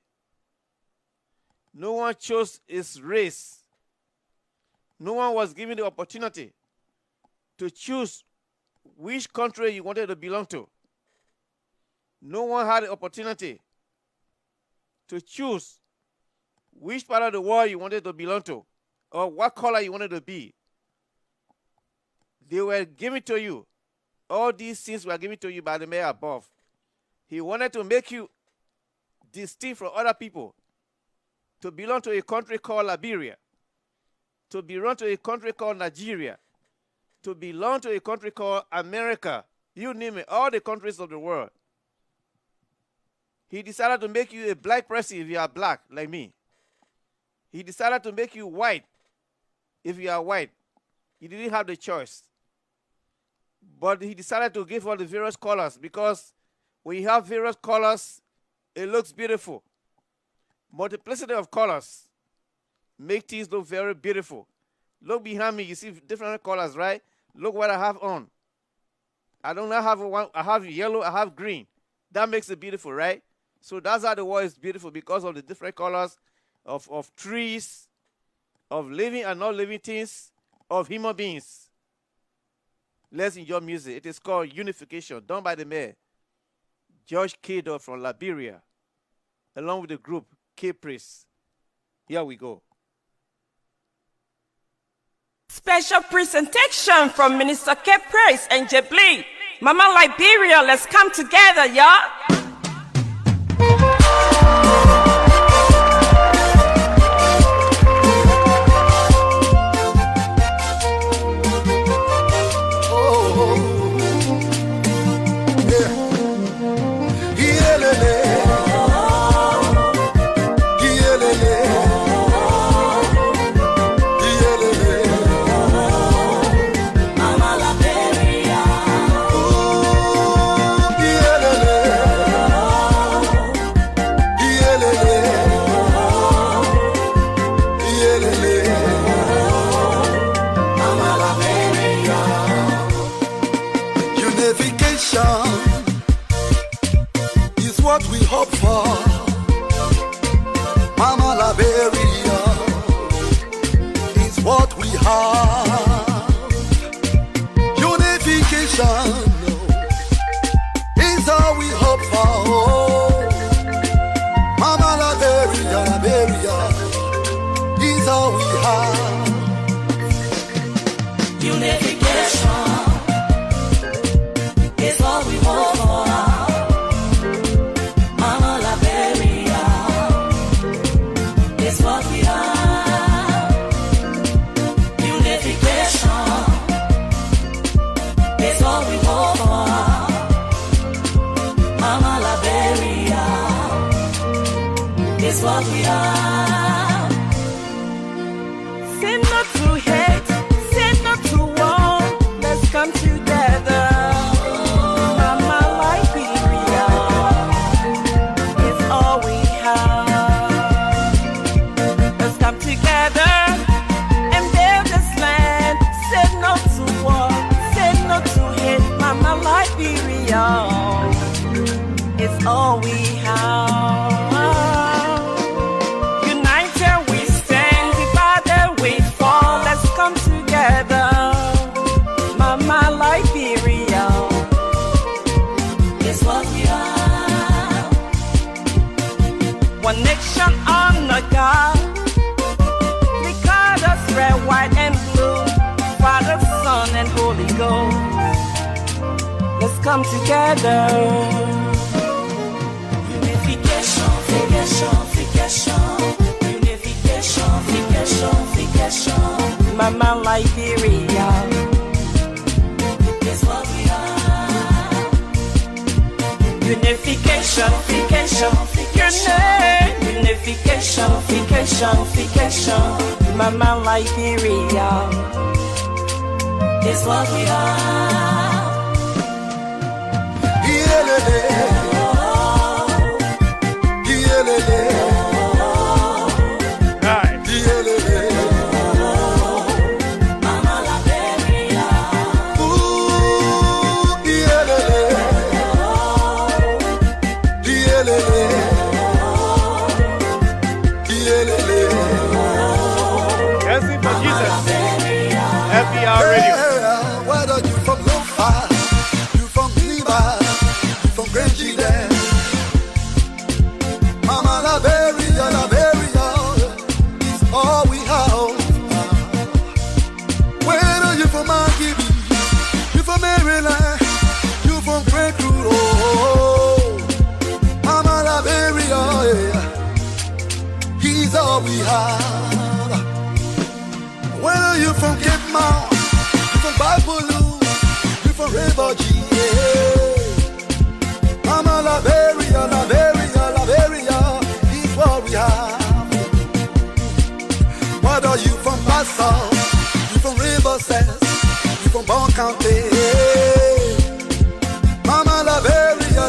No one chose his race. No one was given the opportunity to choose which country you wanted to belong to. No one had the opportunity to choose which part of the world you wanted to belong to or what color you wanted to be. They were given to you. All these things were given to you by the mayor above. He wanted to make you distinct from other people, to belong to a country called Liberia, to belong to a country called Nigeria, to belong to a country called America. You name it, all the countries of the world. He decided to make you a black person if you are black, like me. He decided to make you white if you are white. He didn't have the choice. But he decided to give all the various colors, because when you have various colors, it looks beautiful. Multiplicity of colors make things look very beautiful. Look behind me, you see different colors, right? Look what I have on. I don't have one. I have yellow, I have green. That makes it beautiful, right? So that's how the world is beautiful, because of the different colors of trees, of living and not living things, of human beings. Let's enjoy music. It is called Unification, done by the mayor, George K. Daw from Liberia, along with the group K Priest. Here we go. Special presentation from Minister K Priest and Jebli. Mama Liberia, let's come together, y'all. What we hope for, Mama Liberia, is what we have. Unification is all we hope for. Mama Liberia, Liberia is all we have. is what we are. Say no to hate, say no to war. Let's come together. Mama Liberia is all we have. Let's come together and build this land. Say no to war, say no to hate. Mama Liberia is all we have. United we stand, divided we fall. Let's come together. Mama Liberia is what we are. One nation under God. The colors red, white, and blue. Father, Son, and Holy Ghost. Let's come together. Unification, unification. Mama Liberia is what we are. Unification, unification. Mama Liberia is what we are. Dancing for Jesus. FBR Radio. Whether you from Lofa, you from Liba, you from Grangy there. Mama Liberia is all we have. Whether you from Akibi, you from Maryland, you from Great Root, oh, Mama Liberia, he's all we have. Whether you from Cape Mount, you from Babulu, you from River G, Mama Liberia is what we have. Whether you from Passau, you from River Cess, you from Bon County, Mama Liberia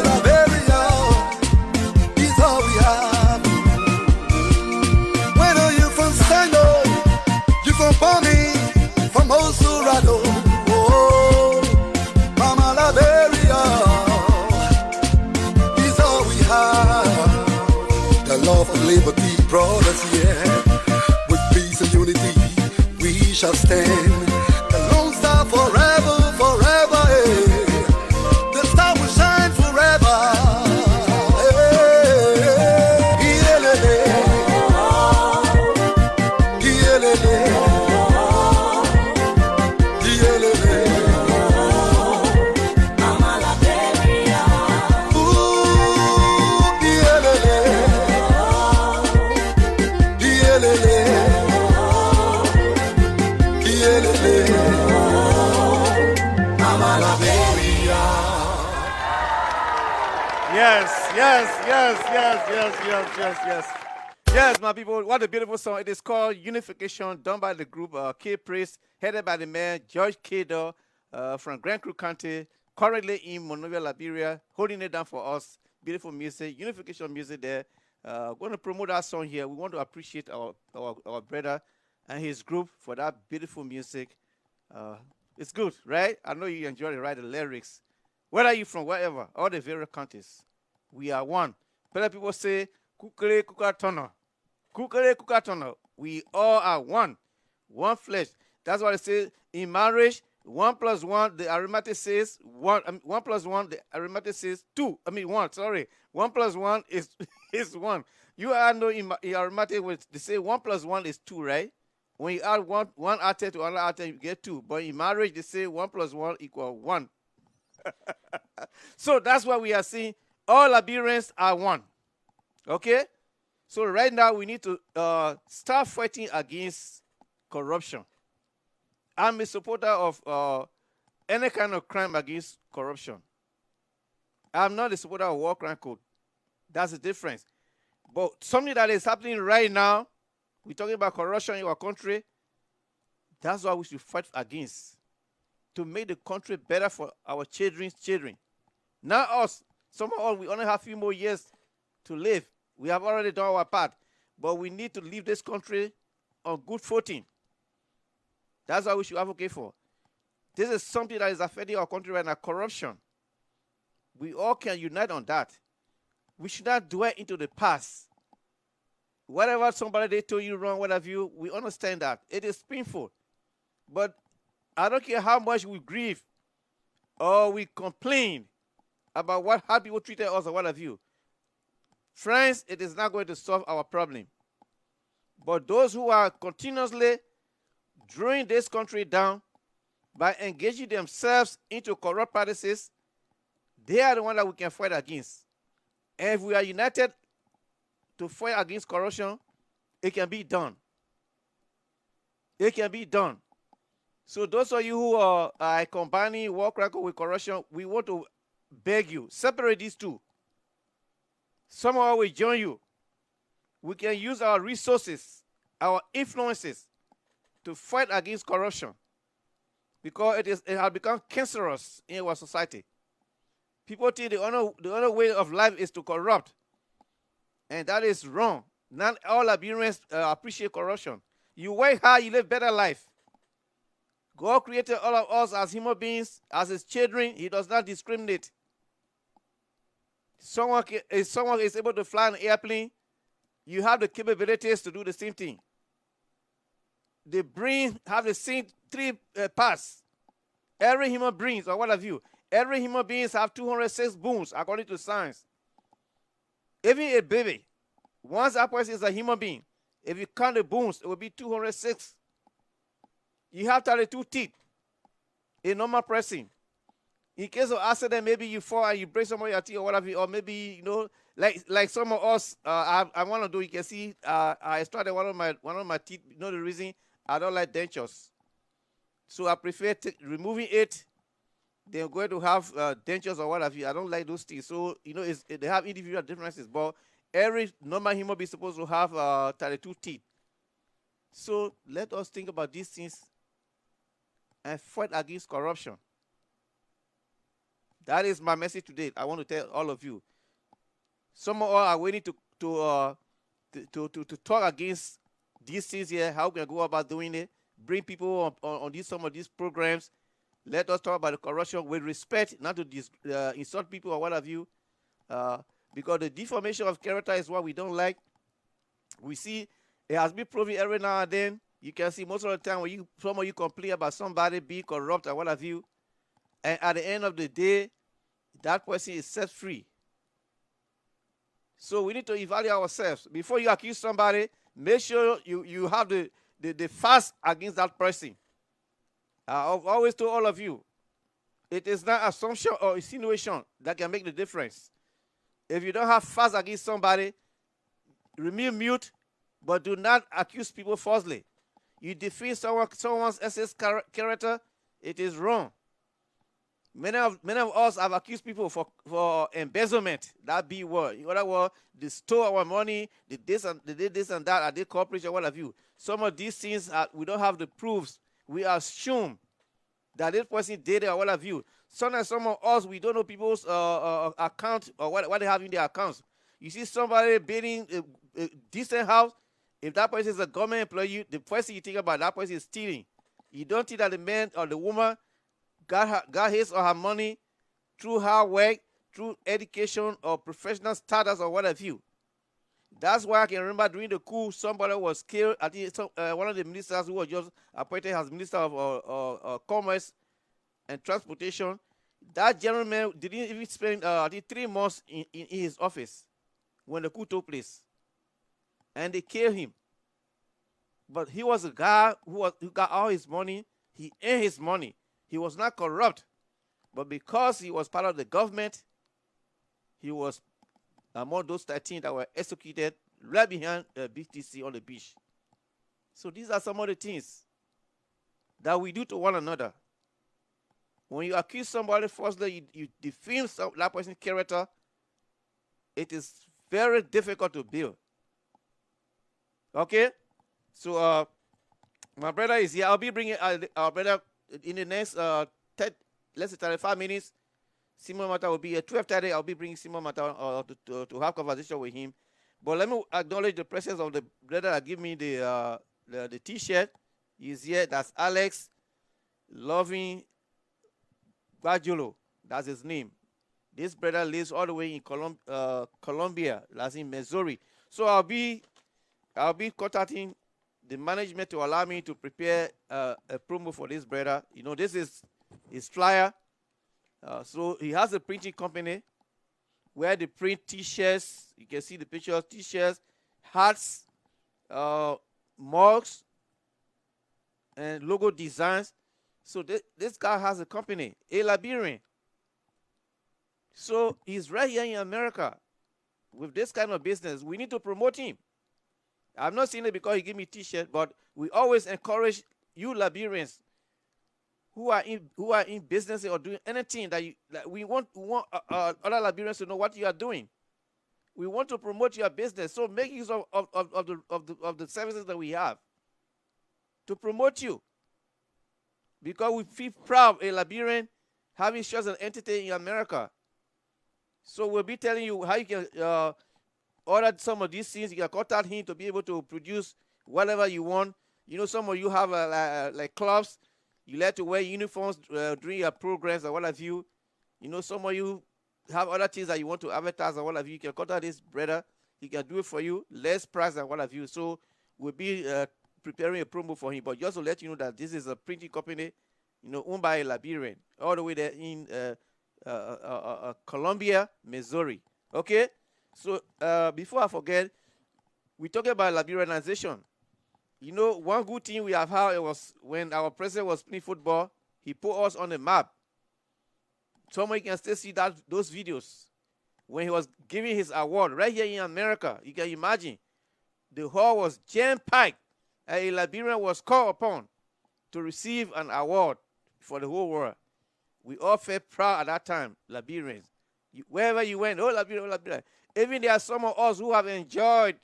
is all we have. Whether you from Sando, you from Bomi, from Osurado, oh, Mama Liberia is all we have. The love and liberty brought us here. With peace and unity, we shall stand. The Lone Star forever, eh. The star will shine forever. Yes, my people, what a beautiful song. It is called Unification, done by the group K Praise, headed by the mayor, George Kado, from Grand Crew County, currently in Monrovia, Liberia, holding it down for us. Beautiful music, unification music there. Going to promote our song here. We want to appreciate our brother and his group for that beautiful music. It's good, right? I know you enjoy it, right? The lyrics. Where are you from? Wherever, all the various countries. We are one. Better people say, Kukere Kukatono. Kukere Kukatono. We all are one. One flesh. That's what it says in marriage. 1 + 1, the arithmetic says 1. 1 + 1, the arithmetic says 2. 1. Sorry, 1 + 1 is 1. You all know in arithmetic, they say 1 + 1 is 2, right? When you add one item to another item, you get 2. But in marriage, they say 1 + 1 = 1. So that's why we are saying all Liberians are one. Okay? So right now we need to start fighting against corruption. I'm a supporter of any kind of crime against corruption. I'm not a supporter of war crime code. That's the difference. But something that is happening right now, we're talking about corruption in our country. That's what we should fight against, to make the country better for our children's children. Not us. Some of us, we only have a few more years to live. We have already done our part. But we need to leave this country on good footing. That's what we should advocate for. This is something that is affecting our country right now, corruption. We all can unite on that. We should not dwell into the past. Whatever somebody they told you wrong, whatever you, we understand that. It is painful. But I don't care how much we grieve or we complain about how people treated us or what have you. Friends, it is not going to solve our problem. But those who are continuously drawing this country down by engaging themselves into corrupt practices, they are the ones that we can fight against. And if we are united to fight against corruption, it can be done. It can be done. So those of you who are combining work record with corruption, we want to beg you, separate these two. Somehow we join you. We can use our resources, our influences to fight against corruption, because it has become cancerous in our society. People think the only way of life is to corrupt, and that is wrong. Not all Liberians appreciate corruption. You work hard, you live better life. God created all of us as human beings, as his children. He does not discriminate. If someone is able to fly an airplane, you have the capabilities to do the same thing. The brain have the same three parts. Every human being, or what have you, every human being have 206 bones according to science. Even a baby, once that person is a human being, if you count the bones, it will be 206. You have 32 teeth, a normal person. In case of accident, maybe you fall and you break some of your teeth or whatever, or maybe, like some of us, I want to do, you can see, I extracted one of my teeth. You know the reason? I don't like dentures. So I prefer removing it. They're going to have dentures or whatever. I don't like those teeth. So, they have individual differences, but every normal human being is supposed to have 32 teeth. So let us think about these things and fight against corruption. That is my message today. I want to tell all of you. Some of us are waiting to talk against these things here. How we can go about doing it? Bring people on some of these programs. Let us talk about the corruption with respect, not to insult people or what have you. Because the deformation of character is what we don't like. We see it has been proven every now and then. You can see most of the time when some of you complain about somebody being corrupt or what have you, and at the end of the day, that person is set free. So we need to evaluate ourselves. Before you accuse somebody, make sure you have the facts against that person. I've always told all of you, it is not assumption or insinuation that can make the difference. If you don't have facts against somebody, remain mute, but do not accuse people falsely. You defend someone's else's character, it is wrong. Many of us have accused people for embezzlement, that B word. In other words, they stole our money, they did this and that, and they corporation, what have you. Some of these things, we don't have the proofs. We assume that this person did it or what have you. Sometimes some of us, we don't know people's account or what they have in their accounts. You see somebody building a decent house, if that person is a government employee, the first thing you think about, that person is stealing. You don't think that the man or the woman got his or her money through hard work, through education or professional status or what have you. That's why I can remember during the coup, somebody was killed. I think one of the ministers who was just appointed as Minister of Commerce and Transportation. That gentleman didn't even spend, I think, 3 months in his office when the coup took place. And they killed him. But he was a guy who got all his money. He earned his money. He was not corrupt. But because he was part of the government, he was among those 13 that were executed right behind BTC on the beach. So these are some of the things that we do to one another. When you accuse somebody falsely, you defame that person's character, it is very difficult to build. Okay? So my brother is here. I'll be bringing our brother in the next let's say 35 minutes. Simon Mata will be here. 12:30. I'll be bringing Simon Mata to have conversation with him. But let me acknowledge the presence of the brother that give me the T-shirt. He's here. That's Alex Loving Guajolo. That's his name. This brother lives all the way in Colombia. That's in Missouri. So I'll be contacting the management to allow me to prepare a promo for this brother. You know, this is his flyer. So he has a printing company where they print T-shirts. You can see the picture of T-shirts, hats, mugs, and logo designs. So this guy has a company, a Liberian. So he's right here in America with this kind of business. We need to promote him. I'm not saying it because he gave me T-shirt, but we always encourage you Liberians who are in business or doing anything that we want other Liberians to know what you are doing. We want to promote your business, so make use of the services that we have to promote you, because we feel proud a Liberian having such an entity in America. So we'll be telling you how you can order some of these things. You can contact him to be able to produce whatever you want. You know, some of you have like clubs. You like to wear uniforms during your programs or what have you. You know, some of you have other things that you want to advertise or what have you. You can contact this brother. He can do it for you, less price and what have you. So we'll be preparing a promo for him. But just to let you know that this is a printing company, you know, owned by a Liberian, all the way there in Columbia, Missouri. Okay? So before I forget, we talking about Liberianization. You know, one good thing we have had was when our president was playing football, he put us on the map. Some of you can still see those videos when he was giving his award right here in America. You can imagine. The hall was jam-packed, and a Liberian was called upon to receive an award for the whole world. We all felt proud at that time, Liberians. Wherever you went, oh, Liberia, oh, Liberia. Even there are some of us who have enjoyed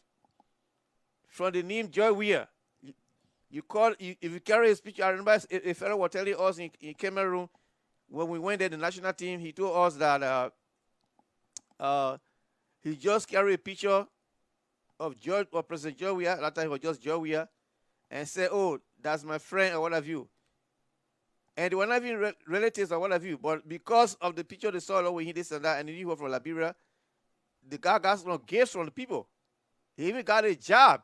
from the name Joy Weir. If you carry his picture, I remember a fellow was telling us in Cameroon when we went there, the national team, he told us that he just carried a picture of President Joy Weir. That time he was just Joy Weir, and said, "Oh, that's my friend," or what have you. And they were not even relatives or what have you, but because of the picture they saw over here, this and that, and he knew he was from Liberia, the guy got some gifts from the people. He even got a job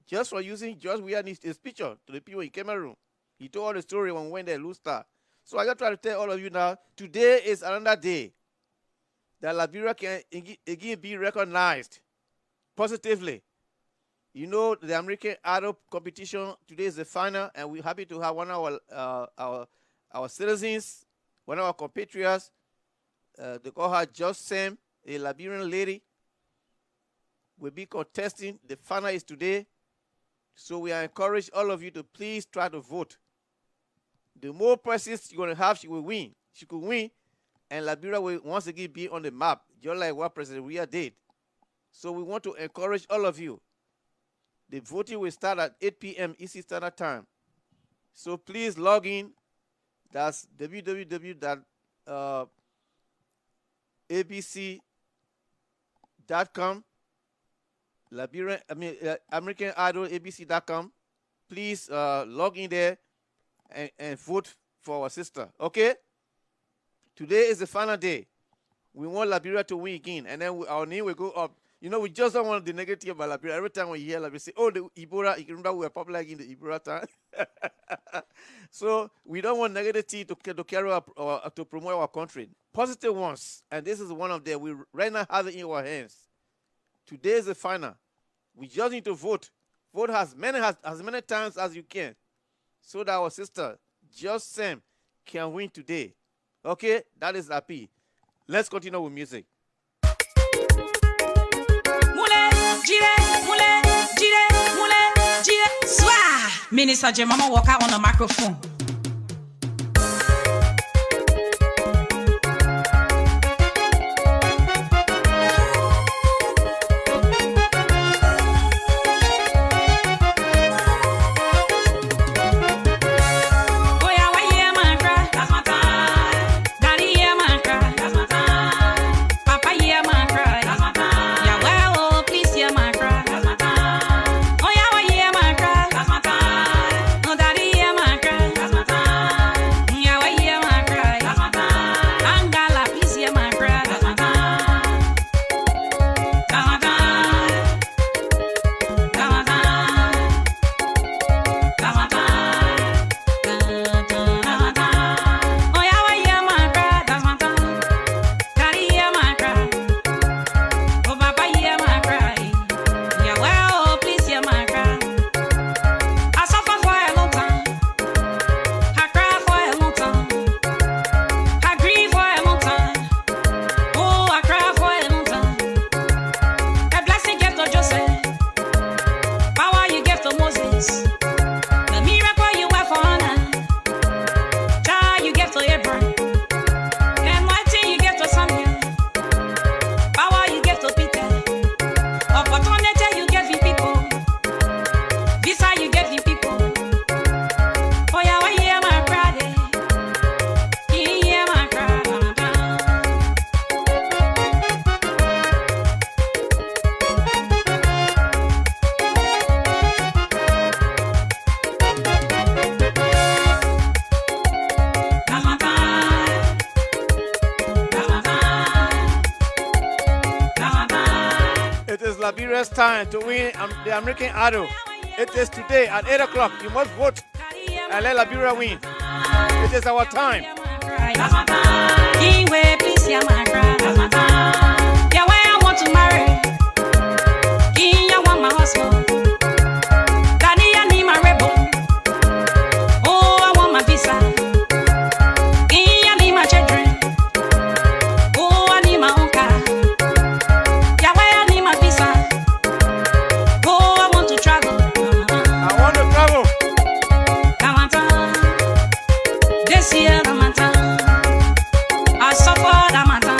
just for using George Weir his picture to the people in Cameroon. He told all the story when we went there, Lustar. So I got to try to tell all of you now, today is another day that Liberia can again be recognized positively. You know, the American Idol competition, today is the final, and we're happy to have one of our citizens, one of our compatriots, they call her Just Sam, a Liberian lady, will be contesting. The final is today. So we encourage all of you to please try to vote. The more persons you're going to have, she will win. She could win, and Liberia will once again be on the map, just like what President Weir did. So we want to encourage all of you. The voting will start at 8 p.m. Eastern Standard Time. So please log in. That's www.abc.com. American Idol ABC.com. Please log in there and vote for our sister. Okay? Today is the final day. We want Liberia to win again, and then our name will go up. You know, we just don't want the negative about Liberia. Every time we hear Liberia, say, oh, the Ebola, you remember we were popular in the Ebola time. So we don't want negativity to carry up or to promote our country. Positive ones, and this is one of them. We right now have it in our hands. Today is the final. We just need to vote. Vote as many times as you can, so that our sister, Just Sam, can win today. Okay? That is happy. Let's continue with music. Minister Jemama Walker on the microphone. Liberia's time to win the American Idol. It is today at 8 o'clock. You must vote and let Liberia win. It is our time. Please hear my cry. Yeah, why I want to marry. King, I want my husband. Daddy, I need my rebel. Oh, I want my visa. King, I need my children. Oh, I need my own car. Yeah, why I need my visa. Oh, I want to travel. I want to travel. This year, I suffer the matter.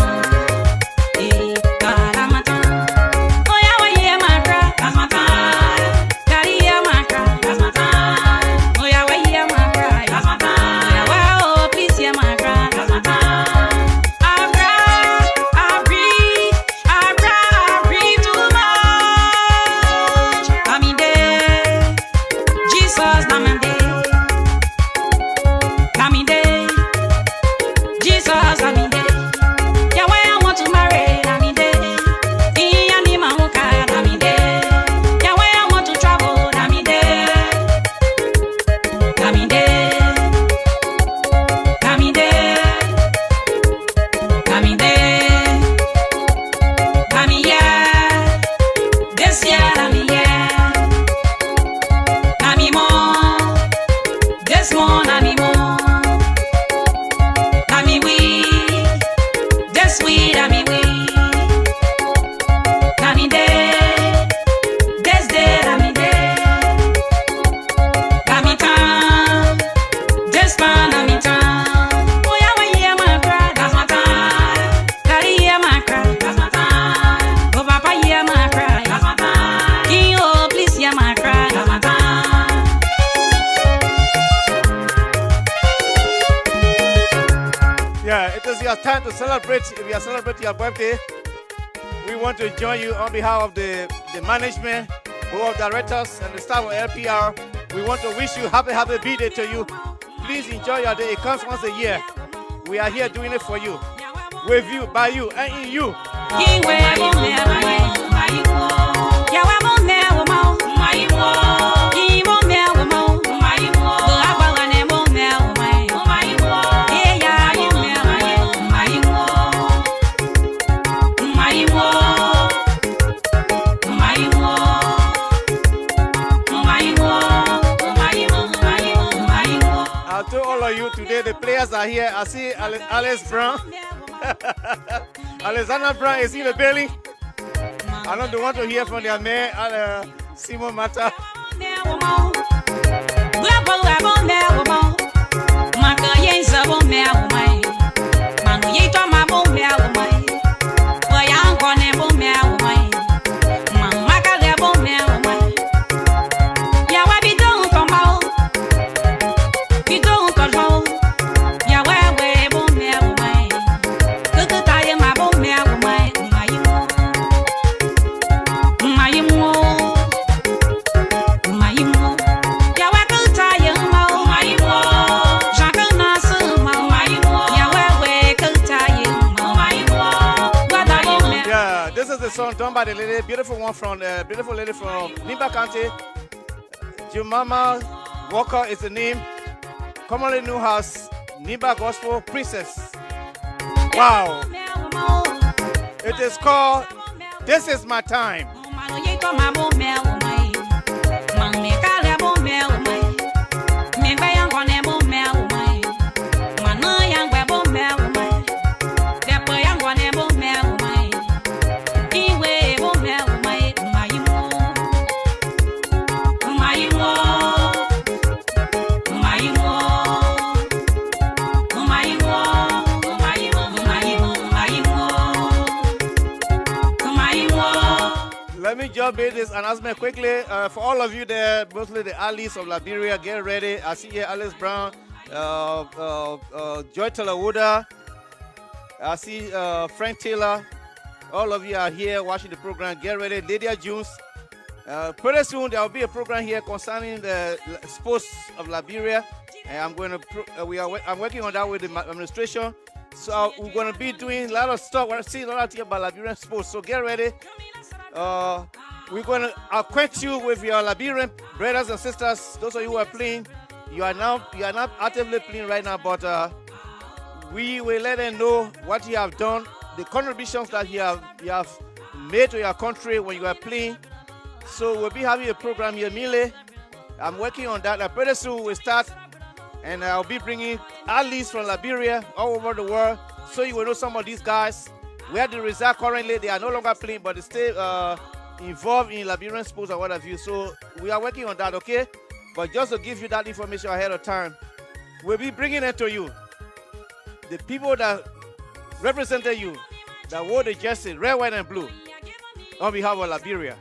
Time to celebrate. If you are celebrating your birthday, we want to join you on behalf of the management, board of directors, and the staff of LPR. We want to wish you happy birthday to you. Please enjoy your day. It comes once a year. We are here doing it for you, with you, by you, and in you. Today the players are here. I see Alice Brown. Alexander Brown is in the building. I know they want to hear from their mayor, Simon Mata. Song done by the lady, beautiful lady from Nimba County. Jumama Walker is the name, commonly known as Nimba Gospel Princess. Wow! It is called This Is My Time. Let me just make this announcement quickly. For all of you there, mostly the allies of Liberia, get ready. I see here Alice Brown, Joy Taylor-Wooder. I see Frank Taylor. All of you are here watching the program. Get ready. Lydia Jones. Pretty soon there will be a program here concerning the sports of Liberia. And I'm going to I'm working on that with the administration. So we're going to be doing a lot of stuff. We're seeing a lot of things about Liberian sports. So get ready. We're going to acquaint you with your Liberian brothers and sisters. Those of you who are playing, you are not actively playing right now, but we will let them know what you have done, the contributions that you have made to your country when you are playing. So we'll be having a program here, Mile. I'm working on that. Pretty soon we'll start, and I'll be bringing athletes from Liberia all over the world, so you will know some of these guys. Where they reside currently, they are no longer playing, but they stay involved in Liberian sports or what have you. So we are working on that, okay? But just to give you that information ahead of time, we'll be bringing it to you. The people that represented you, that wore the jersey, red, white, and blue, on behalf of Liberia.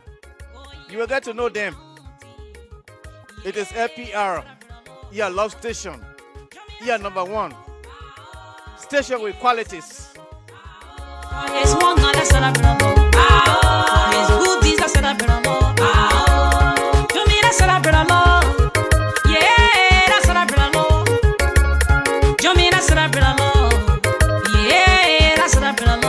You will get to know them. It is LPR, your love station, your #1 station with qualities. It's one that celebrate it's good things that celebrate to me that celebrate yeah, that celebrate to me that celebrate yeah, that celebrate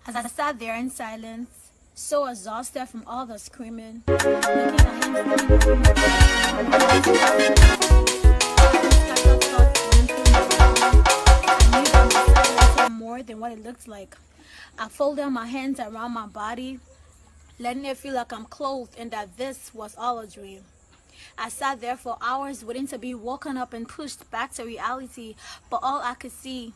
As I sat there in silence, so exhausted from all the screaming, more than what it looked like. I folded my hands around my body, letting it feel like I'm clothed and that this was all a dream. I sat there for hours waiting to be woken up and pushed back to reality, but all I could see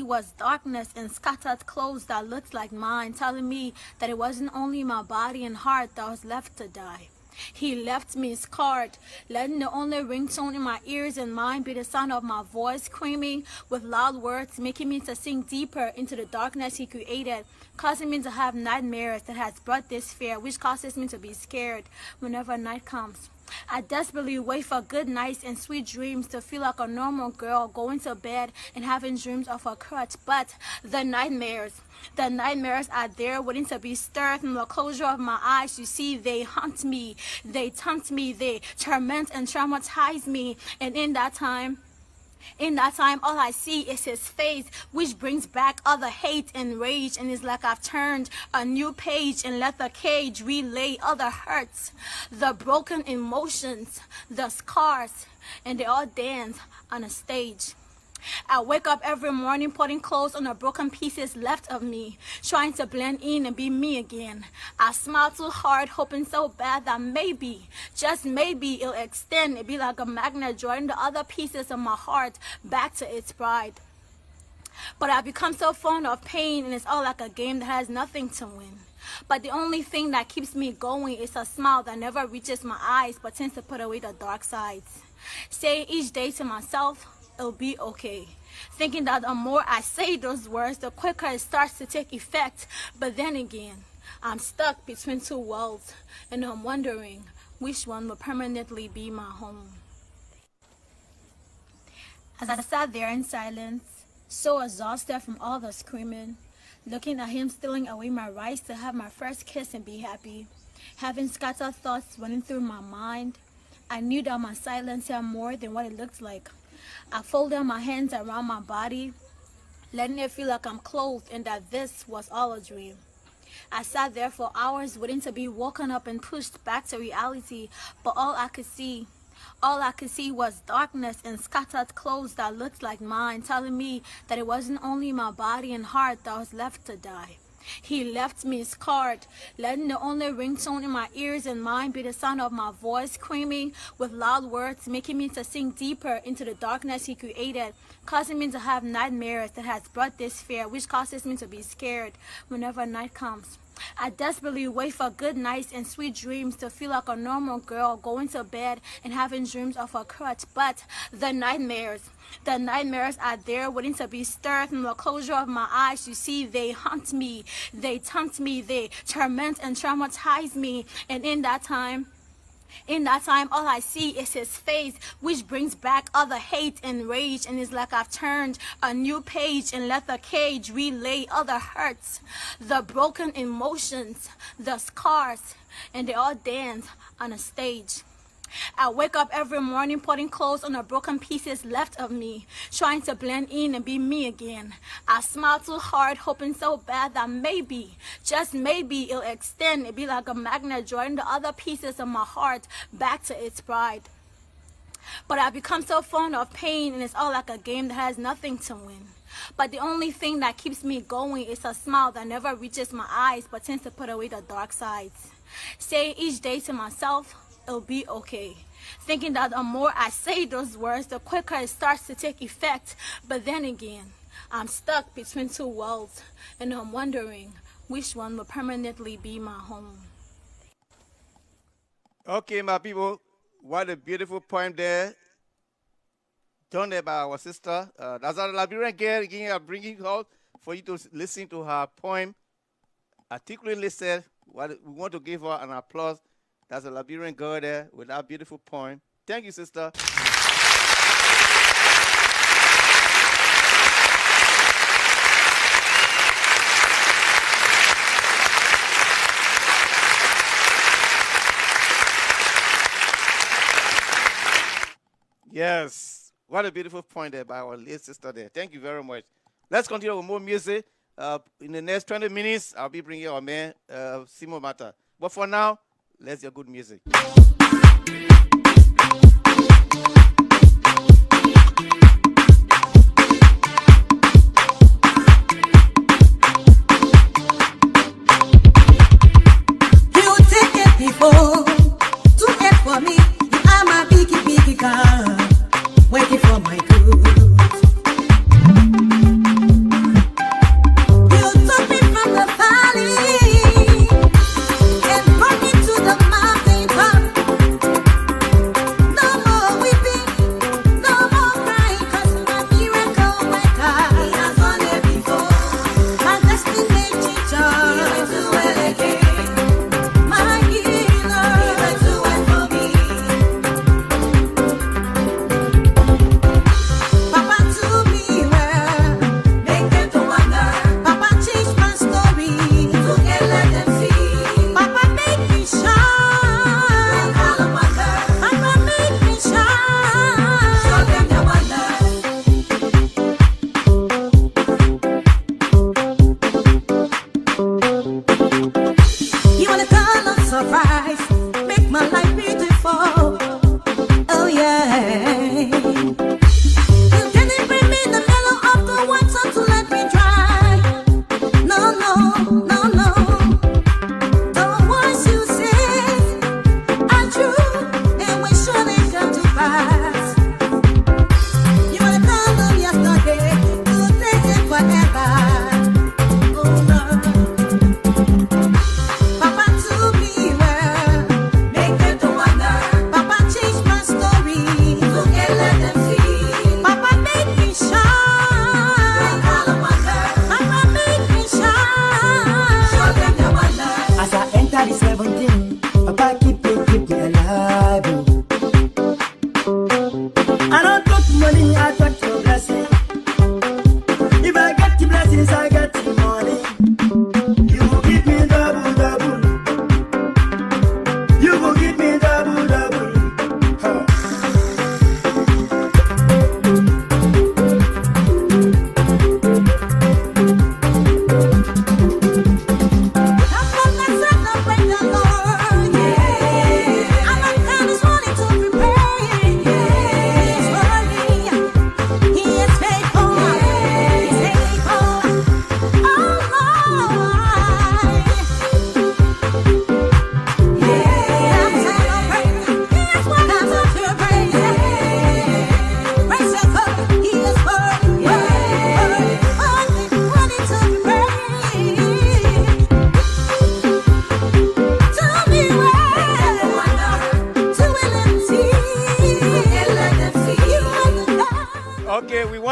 was darkness and scattered clothes that looked like mine, telling me that it wasn't only my body and heart that was left to die. He left me scarred, letting the only ringtone in my ears and mind be the sound of my voice screaming with loud words, making me to sink deeper into the darkness he created, causing me to have nightmares that has brought this fear, which causes me to be scared whenever night comes. I desperately wait for good nights and sweet dreams to feel like a normal girl going to bed and having dreams of a crutch, but the nightmares are there waiting to be stirred from the closure of my eyes. You see, they haunt me, they tempt me, they torment and traumatize me, and in that time, all I see is his face, which brings back all the hate and rage, and it's like I've turned a new page and let the cage relay all the hurts, the broken emotions, the scars, and they all dance on a stage. I wake up every morning putting clothes on the broken pieces left of me, trying to blend in and be me again. I smile too hard, hoping so bad that maybe, just maybe, it'll extend and be like a magnet drawing the other pieces of my heart back to its pride. But I've become so fond of pain, and it's all like a game that has nothing to win. But the only thing that keeps me going is a smile that never reaches my eyes but tends to put away the dark sides. Saying each day to myself, it'll be okay. thinking that the more I say those words, the quicker it starts to take effect. But then again, I'm stuck between two worlds, and I'm wondering which one will permanently be my home. As I sat there in silence, so exhausted from all the screaming, looking at him stealing away my rights to have my first kiss and be happy, having scattered thoughts running through my mind, I knew that my silence had more than what it looked like. I folded my hands around my body, letting it feel like I'm clothed and that this was all a dream. I sat there for hours waiting to be woken up and pushed back to reality, but all I could see was darkness and scattered clothes that looked like mine, telling me that it wasn't only my body and heart that was left to die. He left me scarred, letting the only ringtone in my ears and mind be the sound of my voice screaming with loud words, making me to sink deeper into the darkness he created, causing me to have nightmares that has brought this fear, which causes me to be scared whenever night comes. I desperately wait for good nights and sweet dreams to feel like a normal girl going to bed and having dreams of a crutch, but the nightmares are there waiting to be stirred from the closure of my eyes. You see, they haunt me, they tempt me, they torment and traumatize me, and in that time, all I see is his face, which brings back all the hate and rage, and it's like I've turned a new page and let the cage relay all the hurts, the broken emotions, the scars, and they all dance on a stage. I wake up every morning putting clothes on the broken pieces left of me, trying to blend in and be me again. I smile too hard, hoping so bad that maybe, just maybe, it'll extend and be like a magnet drawing the other pieces of my heart back to its pride. But I've become so fond of pain, and it's all like a game that has nothing to win. But the only thing that keeps me going is a smile that never reaches my eyes but tends to put away the dark sides. Saying each day to myself, it'll be okay. Thinking that the more I say those words, the quicker it starts to take effect. But then again, I'm stuck between two worlds, and I'm wondering which one will permanently be my home. Okay, my people, what a beautiful poem there. Done there by our sister. That's our Liberian girl bringing out for you to listen to her poem. Articulately said, we want to give her an applause. That's a Liberian girl there with that beautiful poem. Thank you, sister. Yes, what a beautiful point there by our late sister there. Thank you very much. Let's continue with more music. In the next 20 minutes, I'll be bringing our man, Simo Mata. But for now, let's hear good music. You take it before, do it for me. You are my biggie girl, waiting for my good. You took me from the valley and brought me to the mountain top.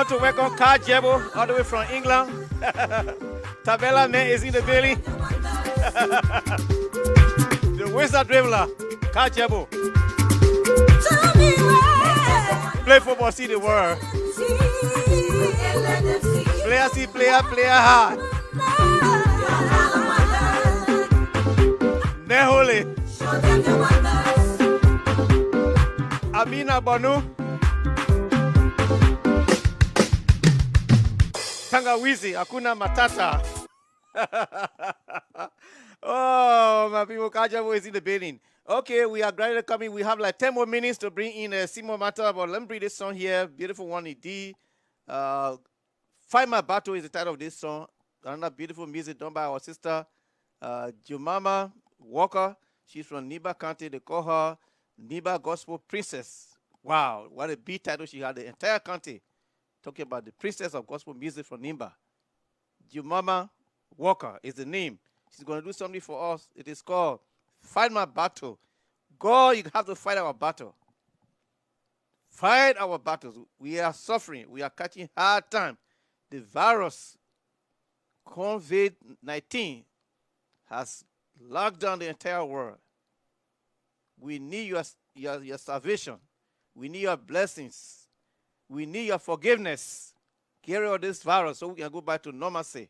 want to welcome Car Jebo all the way from England. Tabella man is in the building. The wizard dribbler, Car Jebo. Play football, see the world. Player see player, player hard. Nehole. Amina Bonu. Tangawizi, Hakuna Matata. Oh, my people, Kajabo is in the building. Okay, we are gradually coming. We have like 10 more minutes to bring in Simo Mata, but let me bring this song here. Beautiful one indeed. Fight My Battle is the title of this song. Another beautiful music done by our sister, Jumama Walker. She's from Niba County. They call her Niba Gospel Princess. Wow, what a big title she had. The entire county talking about the princess of gospel music from Nimba. Jumama Walker is the name. She's going to do something for us. It is called Fight My Battle. God, you have to fight our battle. Fight our battles. We are suffering. We are catching hard time. The virus, COVID-19, has locked down the entire world. We need your salvation. We need your blessings. We need your forgiveness. Get rid of this virus so we can go back to normalcy.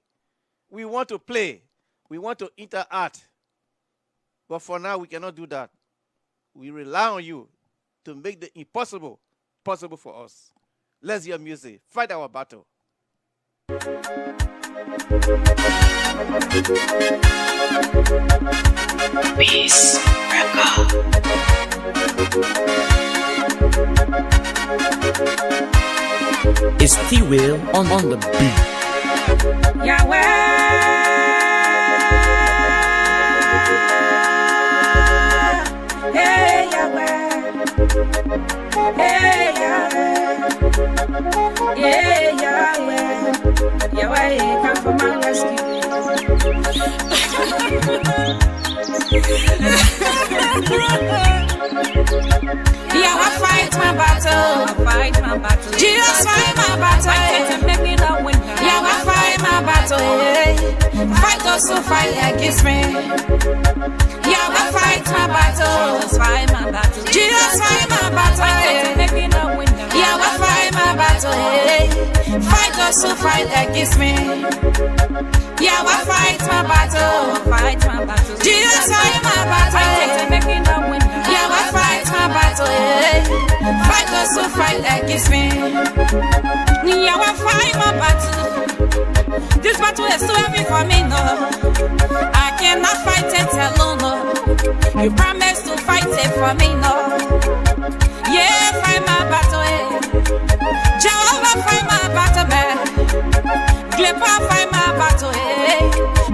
We want to play. We want to interact. But for now, we cannot do that. We rely on you to make the impossible possible for us. Let's hear music. Fight our battle. Peace, It's T-Will on the beat. Yahweh. Hey, Yahweh. Hey, Yahweh. Yeah, Yahweh. Yahweh, come for my rescue. Yahweh, fight my battle. Fight my battle. Jesus, fight my battle. Yahweh, fight my battle. Fight those who fight against me. Yahweh, fight my battle. Jesus, fight my battle. Jesus, fight my battle. Yahweh, fight my battle. Fight those who fight against me. Yahweh, fight my battle. Fight my battle. Jesus, fight my battle. Yahweh, fight my battle. Fight those who fight against me. Yahweh, fight my battle. This battle is too heavy for me, no. I cannot fight it alone, no. You promised to fight it for me, no. Yeah, fight my battle, Jehovah, fight my battle, man. Glipper, fight my battle,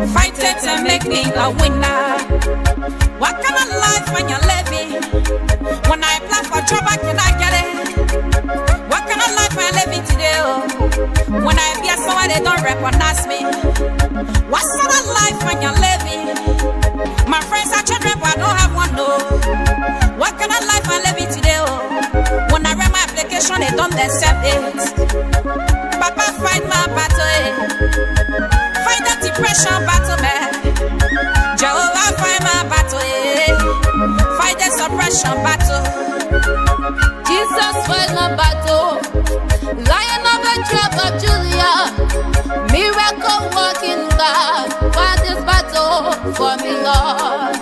Fight it and make me a winner. What kind of life when you're living? When I apply for trouble, can I get it? What kind of life I'm living today? Oh? When I appear someone, they don't recognize me. What sort of life when you're living? My friends are children, but I don't have one, no. What kind of life I'm living today? Oh? When I read my application, they don't accept it. Papa, fight my battle, Fight that depression battle, man. Jehovah, fight my battle, Fight the suppression battle. Jesus, fight my battle. Lion of the tribe of Julia, miracle working God, fight this battle for me, Lord.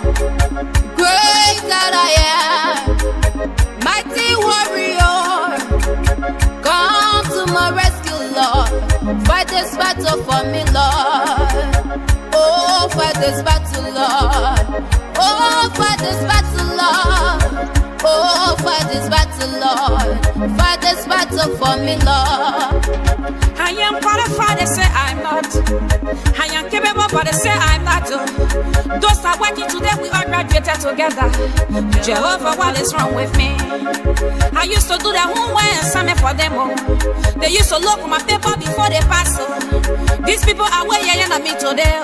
Great that I am, mighty warrior, come to my rescue, Lord. Fight this battle for me, Lord. Oh, fight this battle, Lord. Oh, fight this battle, Lord. Oh, fight this battle, Lord. Fight this battle for me, Lord. I am qualified, they say I'm not. I am capable, but they say I'm not. Those are working today, we all graduated together. Jehovah, what is wrong with me? I used to do their own way and send me for them. They used to look for my paper before they pass. These people are way younger than me today.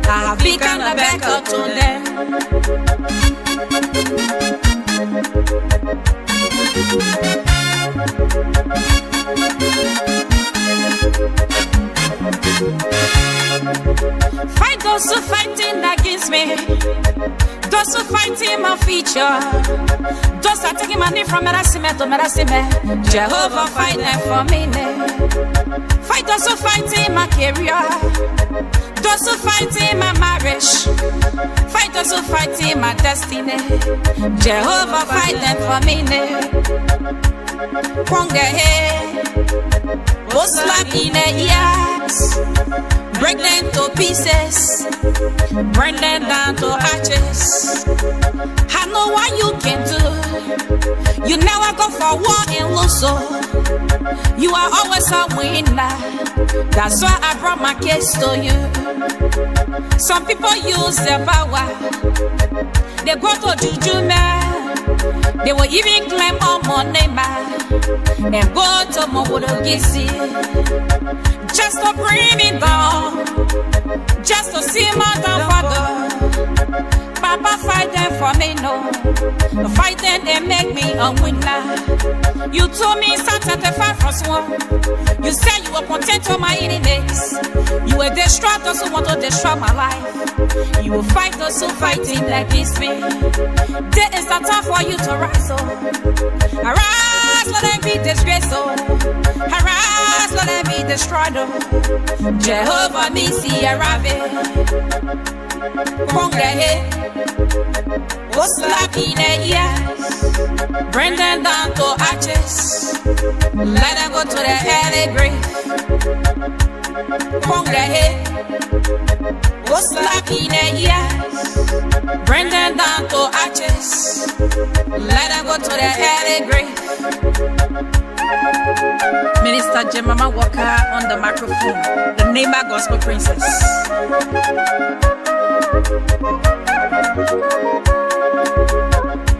I have become a backup to them. Fight those who fighting against me. Those who fighting my future. Those are taking money from Merasime to Merasime. Jehovah fight them for me. Fight those who fighting my career. Those who fighting my marriage. Fight those who fighting my destiny. Jehovah fight them for me. Ponga slap in the ears, break them to pieces, burn them down to ashes. I know what you can do. You never go for war and lose, so you are always a winner. That's why I brought my case to you. Some people use their power. They go to juju man. They will even claim all money man and go to Gizzie just to bring me down, just to see my father. Papa fight them for me, no. Fight them and make me a winner. You told me Psalm 35 verse 1. You said you were content to my enemies. You will destroy those who want to destroy my life. You will fight those who fighting against me. There is a time for you to rise up. Arise, let them be disgraced. Arise, let them be destroyed. Jehovah Nisi arriving. Congress, what's like in the ears? Bring them down to ashes. Let them go to the early grave. Congress, what's like in the ears? Bring them down to ashes. Let them go to the early grave. Minister Jemama Walker on the microphone, the Neighbor Gospel Princess.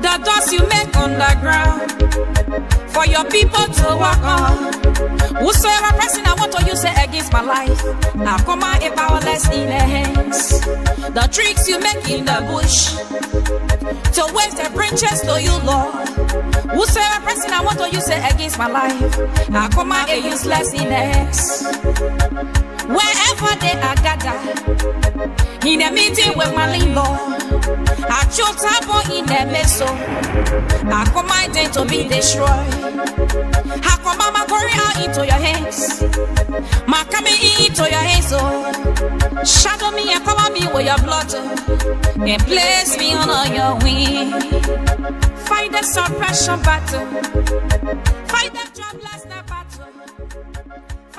The doors you make on the ground for your people to walk on. Whosoever person I want to use it against my life, now come out a powerless in the hands. The tricks you make in the bush to wave the branches to you, Lord. Whosoever person I want to use it against my life, now come out a useless in the hands. Wherever they are gathered, in a meeting with my Lord, I chose up in the meso. I command them to be destroyed. I command my glory out into your hands. My coming into your hands, oh. Shadow me and cover me with your blood, and place me on your wing. Fight the suppression battle. Fight the jobless battle.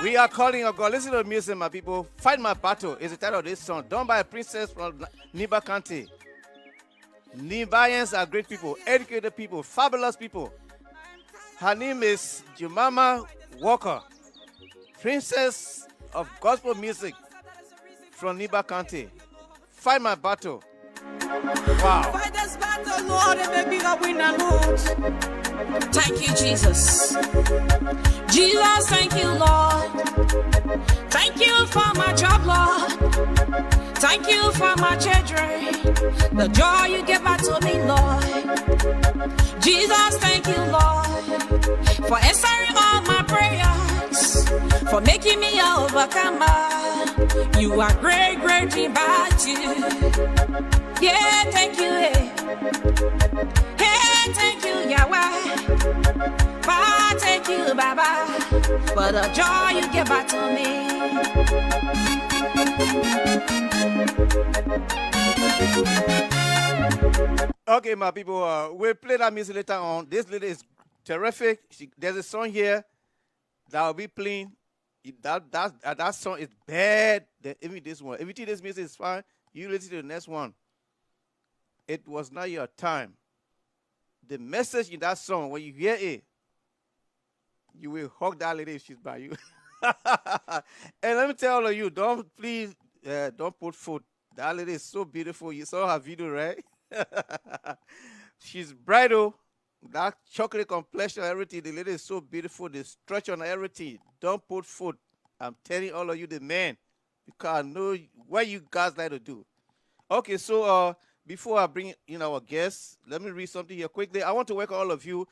We are calling of God. Listen to the music, my people. Fight My Battle is the title of this song, done by a princess from Niba County. Nibayans are great people, educated people, fabulous people. Her name is Jemama Walker, princess of gospel music from Niba County. Fight My Battle. Wow. Fight this battle, Lord, and make me a winner, Lord. Thank you, Jesus. Jesus, thank you, Lord. Thank you for my job, Lord. Thank you for my children. The joy you give back to me, Lord. Jesus, thank you, Lord, for answering all my prayers, for making me an overcomer. You are great, great in battle. Yeah, thank you, hey. Hey, thank you, Yahweh. Bye, thank you, Baba, for the joy you give back to me. Okay, my people, we'll play that music later on. This lady is terrific. There's a song here that will be playing. That song is bad than even this one. If you think this music is fine, you listen to the next one. It was not your time. The message in that song, when you hear it, you will hug that lady if she's by you. And let me tell all of you, don't put food. That lady is so beautiful. You saw her video, right? She's bridal. That chocolate complexion, everything. The lady is so beautiful. The stretch on everything. Don't put food. I'm telling all of you, the men, because I know what you guys like to do. Okay, so before I bring in our guests, let me read something here quickly. I want to welcome all of you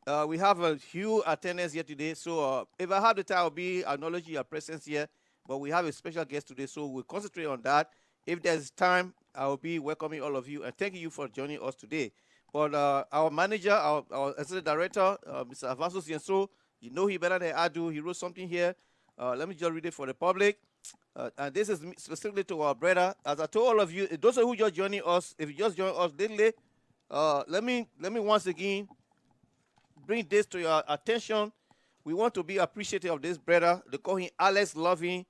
We have a huge attendance here today, so if I have the time, I'll be acknowledging your presence here. But we have a special guest today, so we'll concentrate on that. If there's time, I will be welcoming all of you and thanking you for joining us today. But our manager, our assistant director, Mr. Avaso Sienso, you know he better than I do. He wrote something here. Let me just read it for the public. And this is specifically to our brother. As I told all of you, those who just joining us, if you just joined us lately, let me once again bring this to your attention. We want to be appreciative of this brother. They call him Alex Loving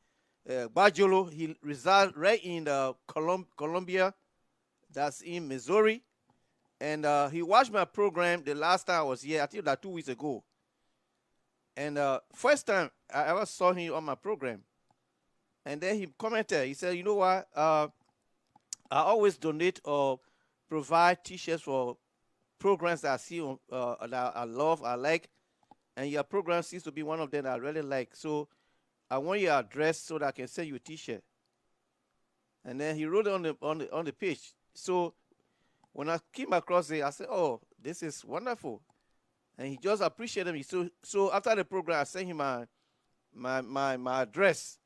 Bajolo. He resides right in Colombia. That's in Missouri. And he watched my program the last time I was here, I think that 2 weeks ago. And first time I ever saw him on my program. And then he commented, he said, you know what, I always donate or provide t-shirts for programs that I see on, that I love, I like. And your program seems to be one of them that I really like. So I want your address so that I can send you a t-shirt. And then he wrote it on the page. So when I came across it, I said, oh, this is wonderful. And he just appreciated me. So after the program, I sent him my address.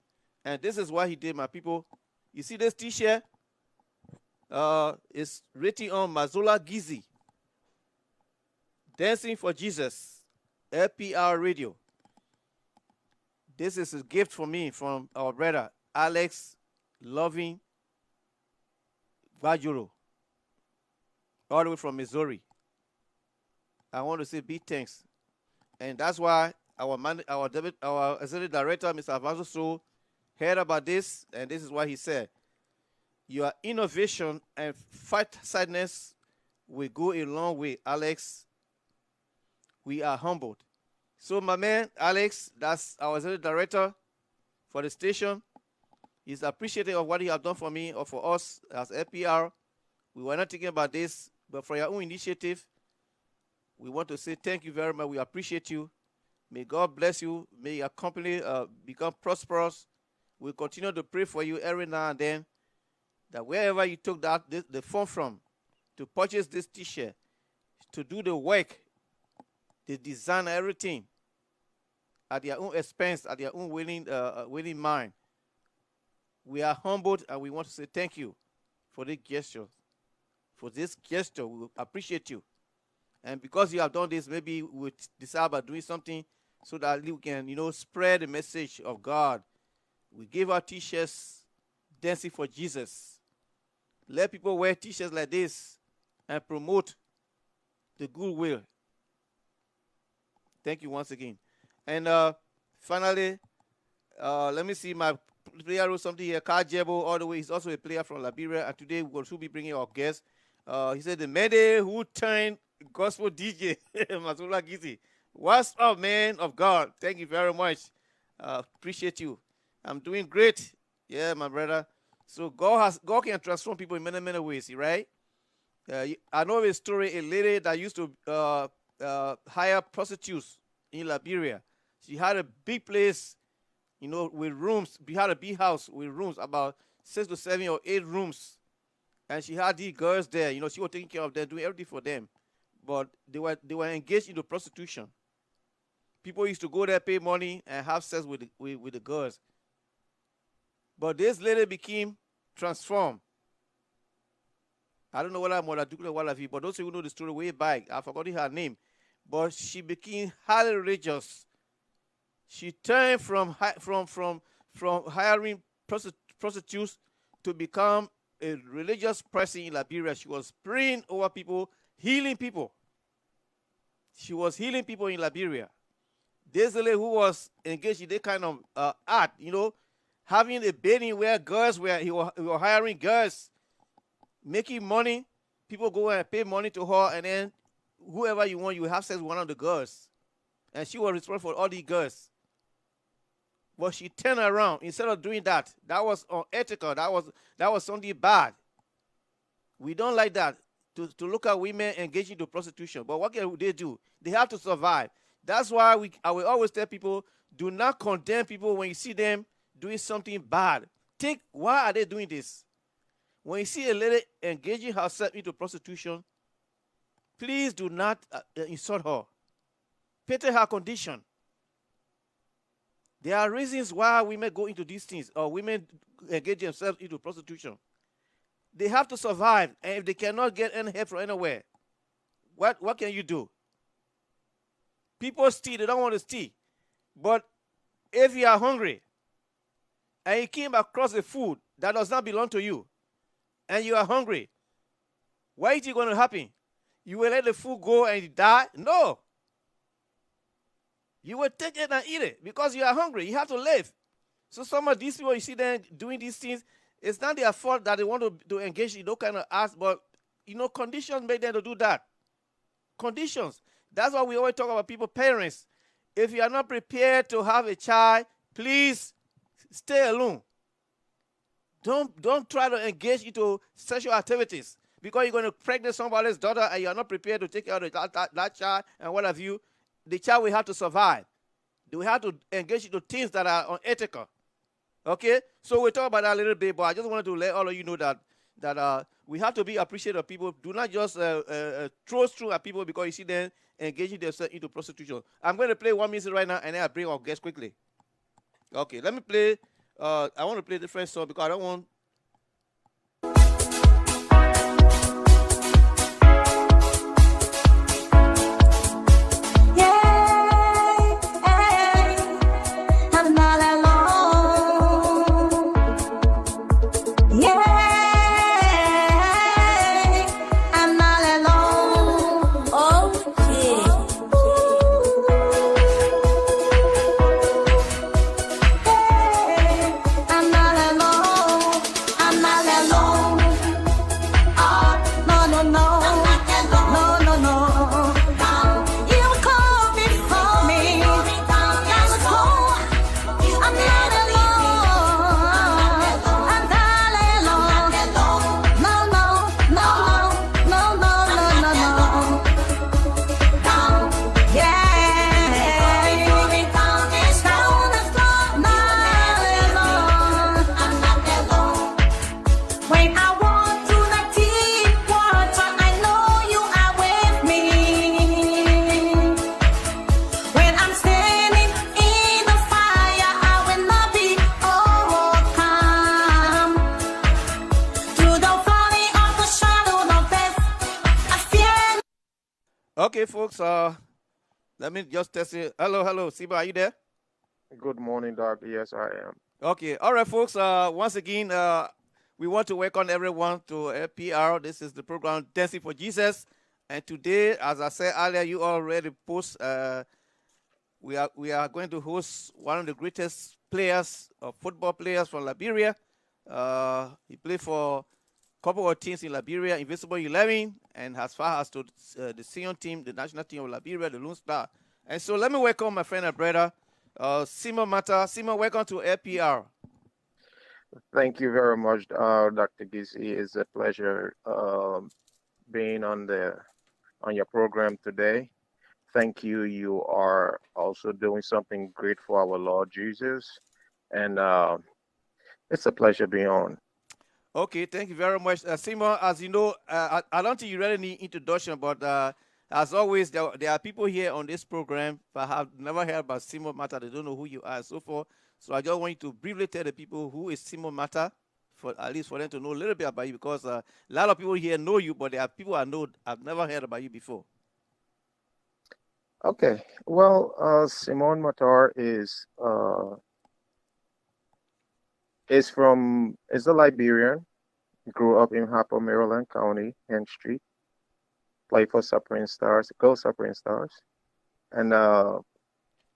And this is what he did, my people. You see this t-shirt? It's written on Mazola Gizzie. Dancing for Jesus. LPR Radio. This is a gift for me from our brother, Alex Loving Vajuro. All the way from Missouri. I want to say big thanks. And that's why our executive director, Mr. Avazo So, heard about this, and this is what he said. Your innovation and fight-sidedness will go a long way, Alex. We are humbled. So my man, Alex, that's our executive director for the station. He's appreciative of what he has done for me or for us as FPR. We were not thinking about this, but for your own initiative, we want to say thank you very much. We appreciate you. May God bless you. May your company become prosperous. We'll continue to pray for you every now and then, that wherever you took the fund from to purchase this t-shirt, to do the work, the design, everything, at their own expense, at their own willing mind. We are humbled and we want to say thank you for this gesture. For this gesture, we appreciate you. And because you have done this, maybe we'll decide about doing something so that we can, spread the message of God. We give our t-shirts, Dancing for Jesus. Let people wear t-shirts like this and promote the goodwill. Thank you once again. And finally, let me see, my player wrote something here. Carl Jebo, all the way. He's also a player from Liberia. And today we will soon be bringing our guest. He said, the man who turned gospel DJ, Mazola Gizzie. What's up, man of God? Thank you very much. Appreciate you. I'm doing great. Yeah, my brother. So God can transform people in many, many ways, right? I know a story, a lady that used to hire prostitutes in Liberia. She had a big place, with rooms. She had a big house with rooms, about 6 to 7 or 8 rooms. And she had these girls there. She was taking care of them, doing everything for them. But they were engaged into prostitution. People used to go there, pay money, and have sex with the girls. But this lady became transformed. I don't know whether I'm going to do what of you, but those who know the story way back, I forgot her name. But she became highly religious. She turned from hiring prostitutes to become a religious person in Liberia. She was praying over people, healing people. She was healing people in Liberia. This lady who was engaged in that kind of art, having a bathing where girls he was hiring girls, making money. People go and pay money to her, and then whoever you want, you have sex with one of the girls. And she was responsible for all these girls. But she turned around. Instead of doing that, that was unethical. That was something bad. We don't like that, to look at women engaging into prostitution. But what can they do? They have to survive. That's why I will always tell people, do not condemn people when you see them doing something bad. Why are they doing this? When you see a lady engaging herself into prostitution, please do not insult her. pity her condition. There are reasons why women go into these things or women engage themselves into prostitution. They have to survive, and if they cannot get any help from anywhere, what can you do? People steal, they don't want to steal. But if you are hungry and you came across a food that does not belong to you, and you are hungry, what is going to happen? You will let the food go and die? No. You will take it and eat it because you are hungry. You have to live. So some of these people, you see them doing these things, it's not their fault that they want to engage in those kind of acts, but, conditions make them to do that. Conditions. That's why we always talk about people, parents. If you are not prepared to have a child, please stay alone. Don't try to engage into sexual activities because you're going to pregnant somebody's daughter and you're not prepared to take care of that child and what have you. The child will have to survive. They will have to engage into things that are unethical. Okay? So we'll talk about that a little bit, but I just wanted to let all of you know that we have to be appreciative of people. Do not just throw through at people because you see them engaging themselves into prostitution. I'm going to play one music right now, and then I'll bring our guests quickly. Okay, let me play. I want to play a different song because I don't want. Okay, folks, let me just test it. Hello, Siba, are you there? Good morning, Doc. Yes, I am. Okay, all right, folks. Once again, we want to welcome everyone to FPR. This is the program Dancing for Jesus. And today, as I said earlier, you already post, we are going to host one of the greatest players, football players from Liberia. He played for a couple of teams in Liberia, Invisible 11, and as far as to the senior team, the national team of Liberia, the Lone Star. And so let me welcome my friend and brother, Simon Mata. Simon, welcome to FPR. Thank you very much, Dr. Gizzie. It's a pleasure being on your program today. Thank you. You are also doing something great for our Lord Jesus, and it's a pleasure being on. Okay, thank you very much. Simon, as you know, I don't think you really need introduction, but as always, there are people here on this program that have never heard about Simon Mata. They don't know who you are and so forth. So I just want you to briefly tell the people who is Simon Mata, at least for them to know a little bit about you, because a lot of people here know you, but there are people I've never heard about you before. Okay, well, Simon Matar is a Liberian. Grew up in Harper, Maryland County, Hen Street. Played for Supreme Stars, Go Supreme Stars, and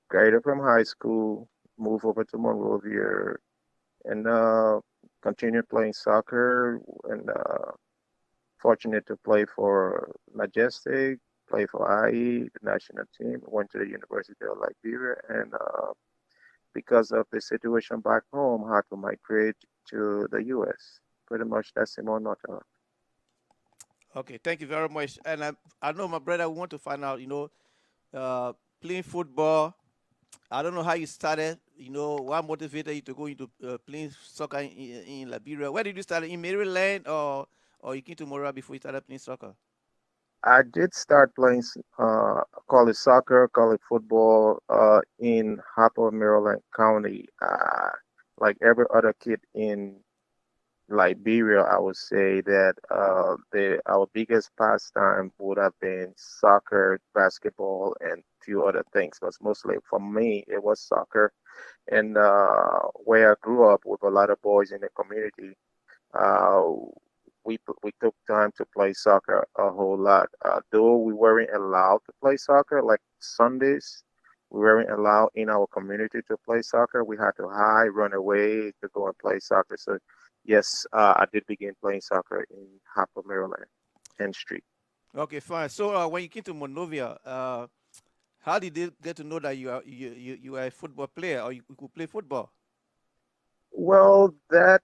graduated from high school. Moved over to Monrovia, and continued playing soccer. And fortunate to play for Majestic, play for IE, the national team. Went to the University of Liberia, and because of the situation back home, had to migrate to the U.S. Pretty much that's Simon Mata. Okay, thank you very much. And I know my brother want to find out, playing football. I don't know how you started. What motivated you to go into playing soccer in Liberia? Where did you start? In Maryland or you came to Mora before you started playing soccer? I did start playing college soccer, college football in Harper, Maryland County. Like every other kid in Liberia, I would say that the our biggest pastime would have been soccer, basketball, and few other things. But mostly for me, it was soccer. And where I grew up with a lot of boys in the community, uh, we took time to play soccer a whole lot. Though we weren't allowed to play soccer, like Sundays, we weren't allowed in our community to play soccer. We had to hide, run away to go and play soccer. So, yes, I did begin playing soccer in Harper, Maryland, 10th Street. Okay, fine. So when you came to Monrovia, how did they get to know that you are a football player or you could play football? Well, that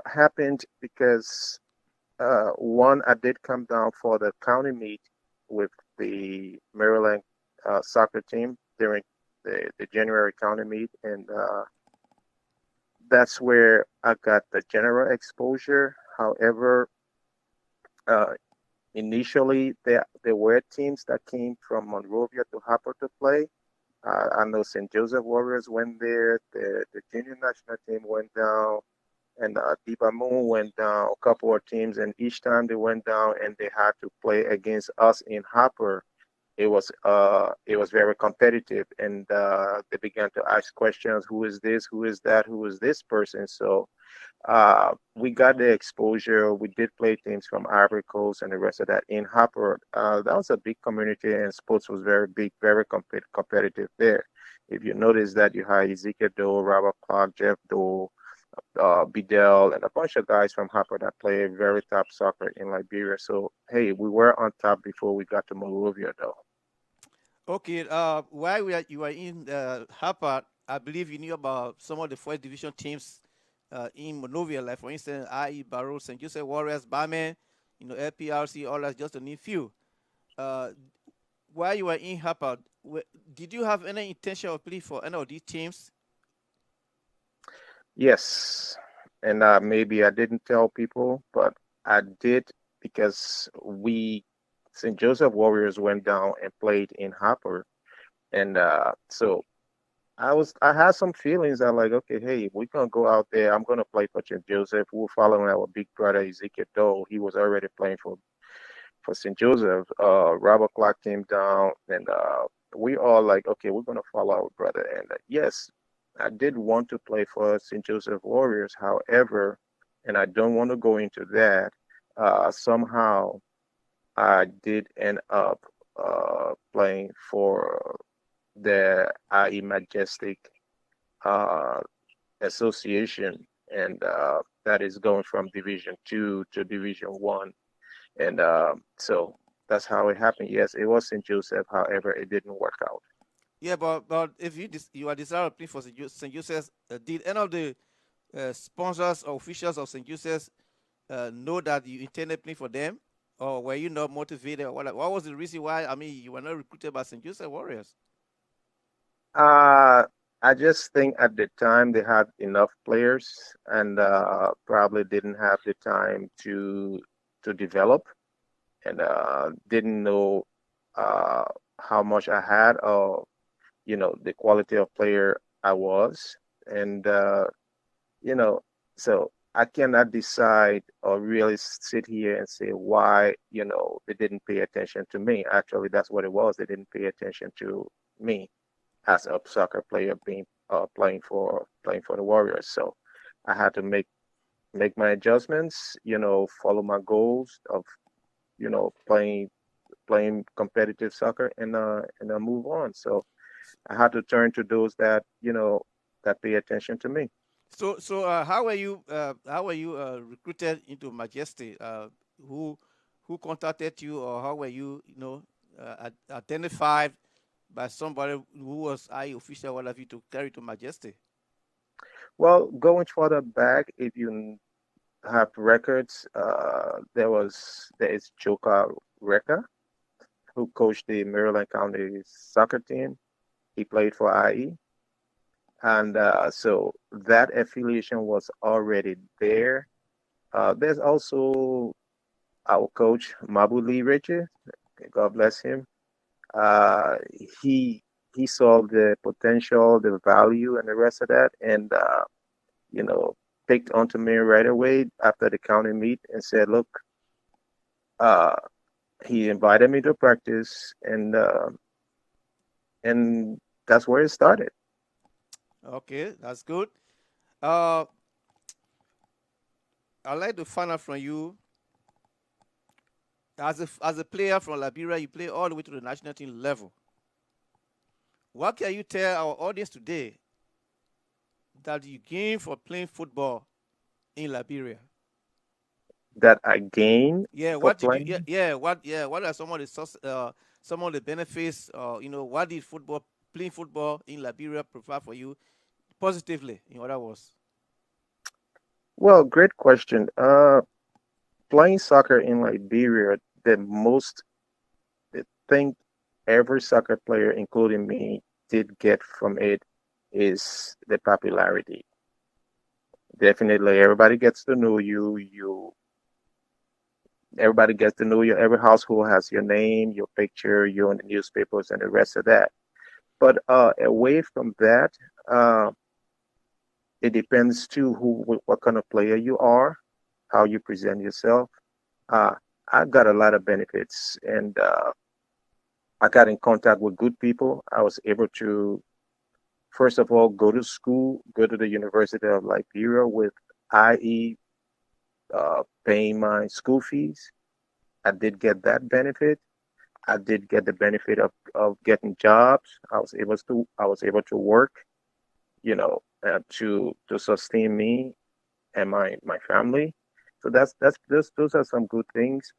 happened because one, I did come down for the county meet with the Maryland soccer team during the January county meet, and that's where I got the general exposure. However, uh, initially there were teams that came from Monrovia to Harper to play. I know St. Joseph Warriors went there. The junior national team went down, and Diba Moon went down. A couple of teams, and each time they went down and they had to play against us in Harper, it was very competitive, and they began to ask questions: Who is this? Who is that? Who is this person? So we got the exposure. We did play teams from Ivory Coast and the rest of that in Harper. That was a big community, and sports was very big, very competitive there. If you notice that you had Ezekiel Doe, Robert Clark, Jeff Doe, Bidell, and a bunch of guys from Harper that play very top soccer in Liberia. So, hey, we were on top before we got to Monrovia, though. Okay, while you were in Harper, I believe you knew about some of the first division teams in Monrovia, like for instance, IE Barrow, St. Joseph Warriors, Barman, LPRC, all that, just to name few. Uh, while you were in Harper, did you have any intention of playing for any of these teams? Yes, and maybe I didn't tell people, but I did because St. Joseph Warriors went down and played in Harper, and so I had some feelings. I like, okay, hey, we're gonna go out there. I'm gonna play for St. Joseph. We're following our big brother Ezekiel Doe. He was already playing for St. Joseph. Robert Clark came down, and we all like, okay, we're gonna follow our brother. And yes, I did want to play for St. Joseph Warriors. However, and I don't want to go into that. Somehow, I did end up playing for the IE Majestic uh, Association, and that is going from Division 2 to Division 1. And so that's how it happened. Yes, it was St. Joseph. However, it didn't work out. Yeah, but if you are desiring to play for St. Joseph's, did any of the sponsors or officials of St. Joseph's know that you intended playing for them, or were you not motivated? Or what was the reason why? I mean, you were not recruited by St. Joseph Warriors. Uh, I just think at the time they had enough players and probably didn't have the time to develop, and didn't know uh, how much I had or the quality of player I was, and you know so I cannot decide or really sit here and say why they didn't pay attention to me. Actually, that's what it was. They didn't pay attention to me as a soccer player being playing for the Warriors. So I had to make my adjustments, follow my goals of playing competitive soccer, and move on. So I had to turn to those that pay attention to me. So how were you recruited into Majesty? Who who contacted you, or how were you identified by somebody who was I official, what have you, to carry to Majesty? Well, going further back, if you have records, there is Joka Reka, who coached the Maryland County soccer team. He played for IE, and so that affiliation was already there. There's also our coach Mabuli Richard, God bless him. Uh, he he saw the potential, the value, and the rest of that, and you know, picked onto me right away after the county meet and said, "Look, uh, he invited me to practice, and that's where it started." Okay, that's good. Uh, I'd like to find out from you, as a player from Liberia, you play all the way to the national team level. What can you tell our audience today that you gain for playing football in Liberia? That I gained Yeah, for what did you? Yeah, playing. what are some of the some of the benefits? What did playing football in Liberia provide for you positively? In other words. Well, great question. Playing soccer in Liberia, the most the thing every soccer player, including me, did get from it is the popularity. Definitely, everybody gets to know you. Everybody gets to know you. Every household has your name, your picture, you're in the newspapers, and the rest of that. But away from that, uh, it depends too what kind of player you are, how you present yourself. Uh, I got a lot of benefits, and I got in contact with good people. I was able to, first of all, go to school, go to the University of Liberia with IE paying my school fees. I did get that benefit. I did get the benefit of getting jobs. I was able to work, to sustain me and my family. So those are some good things.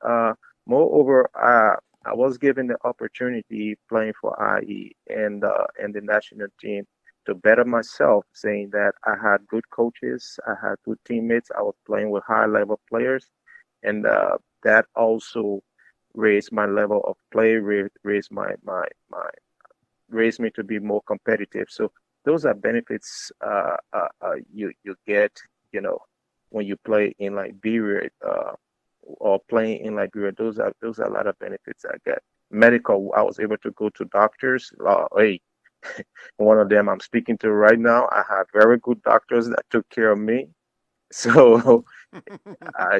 Moreover, I was given the opportunity playing for IE and the national team to better myself, saying that I had good coaches, I had good teammates, I was playing with high level players, and that also raised my level of play, raised my raised me to be more competitive. So those are benefits you get, you know, when you play in Liberia or playing in Liberia. Those are a lot of benefits I get. Medical, I was able to go to doctors. Hey, one of them I'm speaking to right now. I have very good doctors that took care of me. So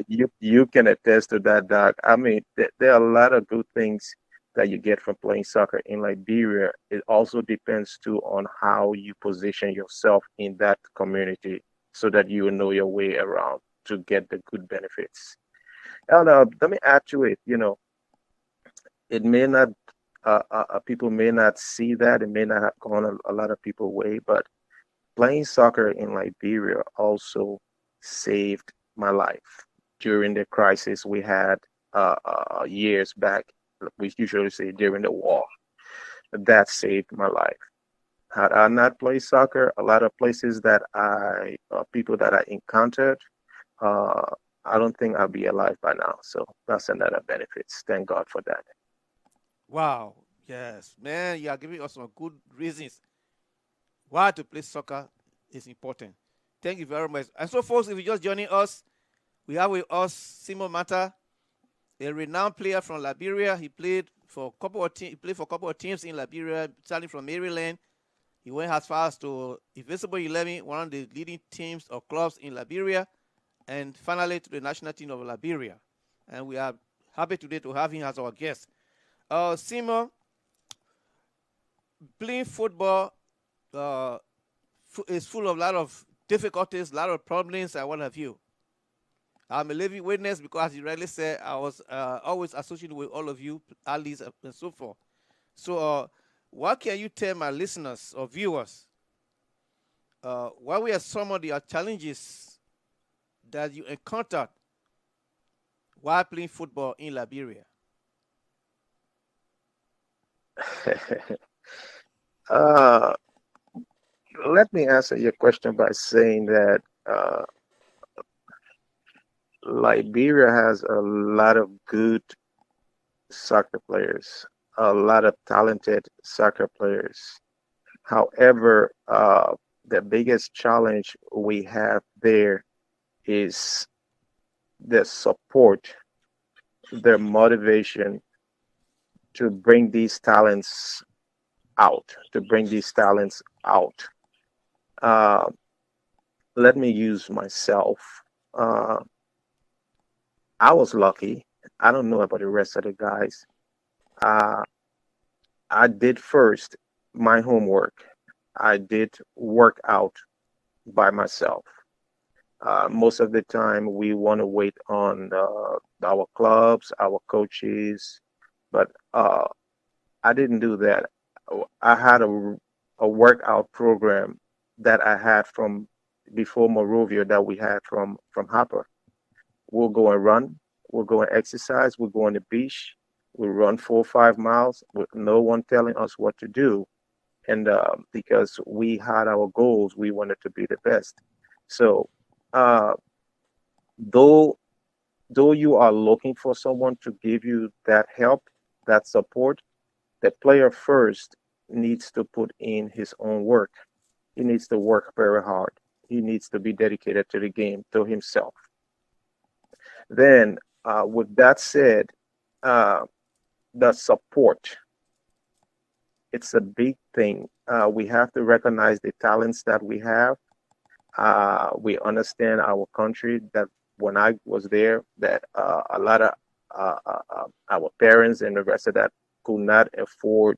you can attest to that, Doc. I mean, there are a lot of good things that you get from playing soccer in Liberia. It also depends too on how you position yourself in that community so that you know your way around to get the good benefits. And let me add to it, it may not, people may not see that. It may not have gone a lot of people way, but playing soccer in Liberia also saved my life during the crisis we had years back. We usually say during the war. That saved my life. Had I not played soccer, a lot of places that people that I encountered, uh, I don't think I'll be alive by now. So that's another benefits. Thank God for that. Wow. Yes, man, you are giving us some good reasons why to play soccer is important. Thank you very much. And so, folks, if you're just joining us, we have with us Simon Mata, a renowned player from Liberia. He played for a couple of teams in Liberia, starting from Maryland. He went as far as to Invincible 11, one of the leading teams or clubs in Liberia, and finally to the national team of Liberia. And we are happy today to have him as our guest. Simon, playing football is full of a lot of difficulties, a lot of problems, and what have you. I'm a living witness because, as you rightly said, I was always associated with all of you, athletes, and so forth. So, what can you tell my listeners or viewers? What were some of the challenges that you encountered while playing football in Liberia? uh, Let me answer your question by saying that Liberia has a lot of good soccer players, a lot of talented soccer players. However, the biggest challenge we have there is the support their motivation to bring these talents out, to bring these talents out. Uh, Let me use myself. Uh, I was lucky. I don't know about the rest of the guys. Uh, I did first my homework. I did work out by myself. Most of the time, we want to wait on our clubs, our coaches, but I didn't do that. I had a workout program that I had from before Morovia that we had from Hopper. We'll go and run. We'll go and exercise. We'll go on the beach. We'll run 4 or 5 miles with no one telling us what to do. And because we had our goals, we wanted to be the best. So, uh, though though you are looking for someone to give you that help, that support, the player first needs to put in his own work. He needs to work very hard. He needs to be dedicated to the game, to himself. Then, with that said, uh, the support, it's a big thing. We have to recognize the talents that we have. We understand our country that when I was there, that a lot of our parents and the rest of that could not afford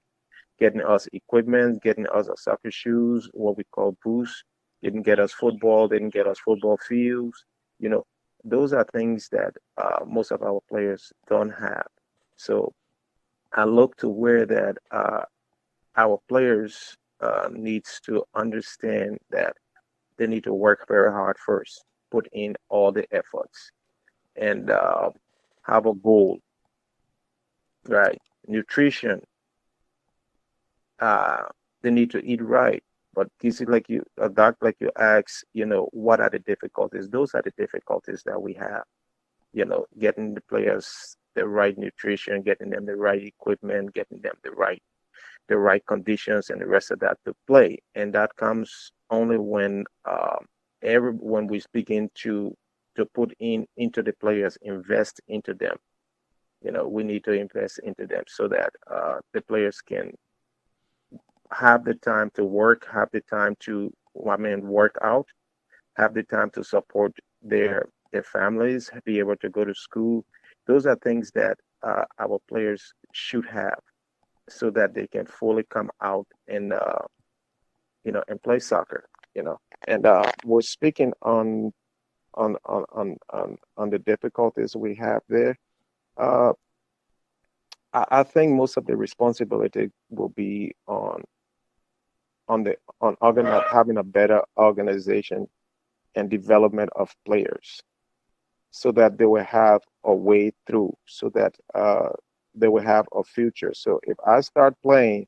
getting us equipment, getting us a soccer shoes, what we call boosts, didn't get us football, didn't get us football fields. You know, those are things that most of our players don't have. So I look to where that our players needs to understand that they need to work very hard first, put in all the efforts, and have a goal, right? Nutrition, uh, they need to eat right. But this is like you, a doc, like you ask, what are the difficulties? Those are the difficulties that we have. Getting the players the right nutrition, getting them the right equipment, getting them the right conditions, and the rest of that to play. And that comes only when when we begin to put in into the players, invest into them. We need to invest into them so that the players can have the time to work, have the time to, work out, have the time to support their families, be able to go to school. Those are things that our players should have so that they can fully come out and play soccer. And we're speaking on the difficulties we have there. Uh, I think most of the responsibility will be on having a better organization and development of players, so that they will have a way through, so that they will have a future. So if I start playing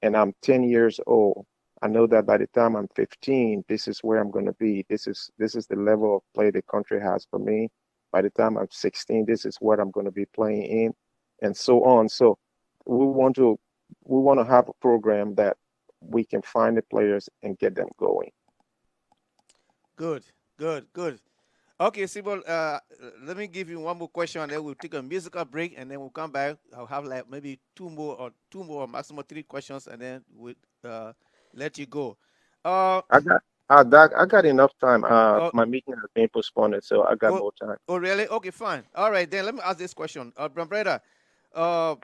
and I'm 10 years old, I know that by the time I'm 15, this is where I'm going to be. This is the level of play the country has for me. By the time I'm 16, this is what I'm going to be playing in, and so on. So we want to we want to have a program that we can find the players and get them going. Good, good, good. Okay, Sybil, let me give you one more question, and then we'll take a musical break, and then we'll come back. I'll have like maybe two more, or maximum three questions, and then we'll let you go. Uh, I got enough time. oh, My meeting has been postponed, so I got oh, more time. oh, really? Okay, fine. All right, then let me ask this question. Brother, uh,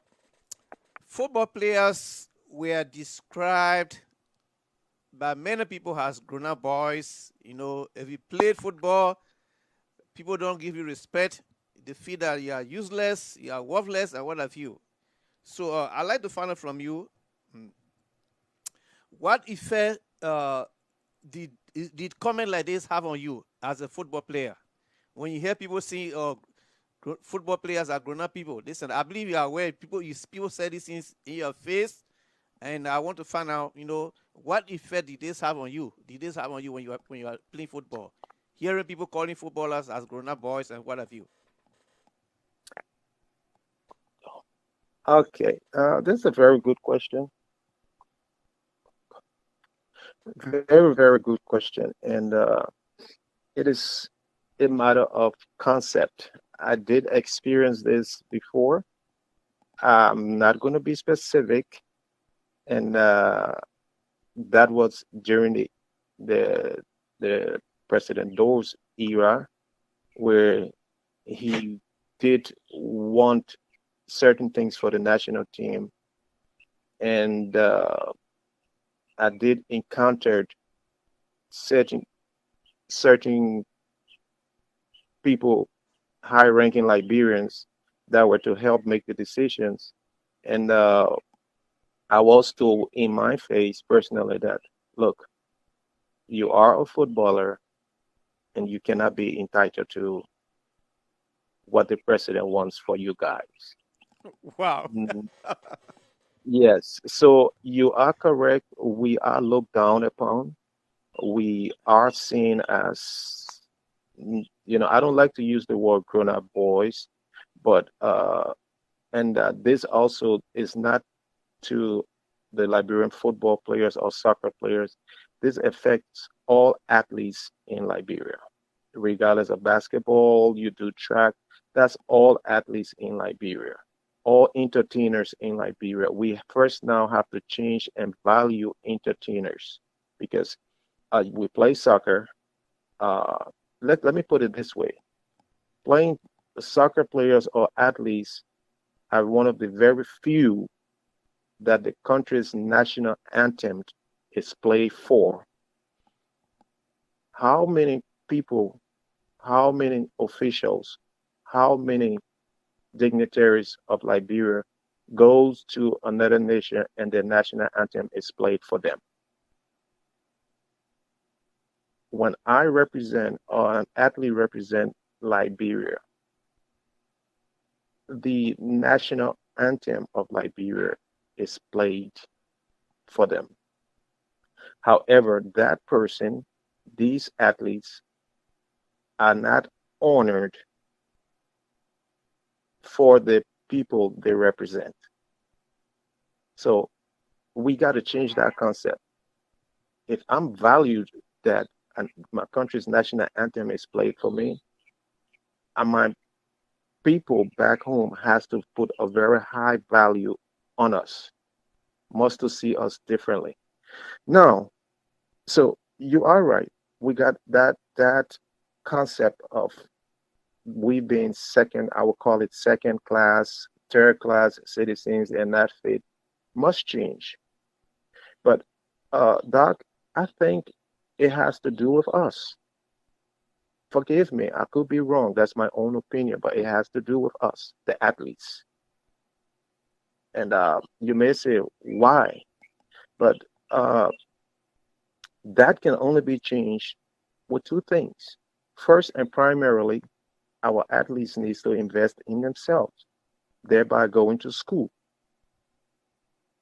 football players were described by many people as grown-up boys. If you played football, people don't give you respect. They feel that you are useless, you are worthless, and what have you. So I'd like to find out from you, mm, what effect did comment like this have on you as a football player? When you hear people saying, football players are grown-up people. Listen, I believe you are aware. People say these things in your face, and I want to find out, what effect did this have on you? Did this have on you when you are playing football? Hearing people calling footballers as grown-up boys and what have you. Okay, this is a very good question. Very, very good question, and it is a matter of concept. I did experience this before. I'm not going to be specific, and that was during the the President Doe's era, where he did want certain things for the national team, and I did encounter certain certain people, high-ranking Liberians, that were to help make the decisions, and I was told in my face personally that, look, you are a footballer, and you cannot be entitled to what the president wants for you guys. Wow. Mhm. Yes, so you are correct. We are looked down upon. We are seen as, I don't like to use the word grown-up boys, but and this also is not to the Liberian football players or soccer players. This affects all athletes in Liberia, regardless of basketball, you do track. That's all athletes in Liberia, all entertainers in Liberia. We first now have to change and value entertainers because we play soccer. Uh, let me put it this way: playing soccer players or athletes are one of the very few that the country's national anthem is played for. How many people, how many officials, how many dignitaries of Liberia goes to another nation and their national anthem is played for them? When I represent or an athlete represent Liberia, the national anthem of Liberia is played for them. However, that person, these athletes are not honored for the people they represent. So we got to change that concept. If I'm valued that my country's national anthem is played for me, and my people back home has to put a very high value on us, must to see us differently. Now, so you are right. We got that concept of we being second, I would call it second class, third class citizens and not fit must change. But Doc, I think it has to do with us. Forgive me, I could be wrong. That's my own opinion, but it has to do with us, the athletes. And you may say, why? But uh, that can only be changed with two things. First and primarily, our athletes needs to invest in themselves, thereby going to school.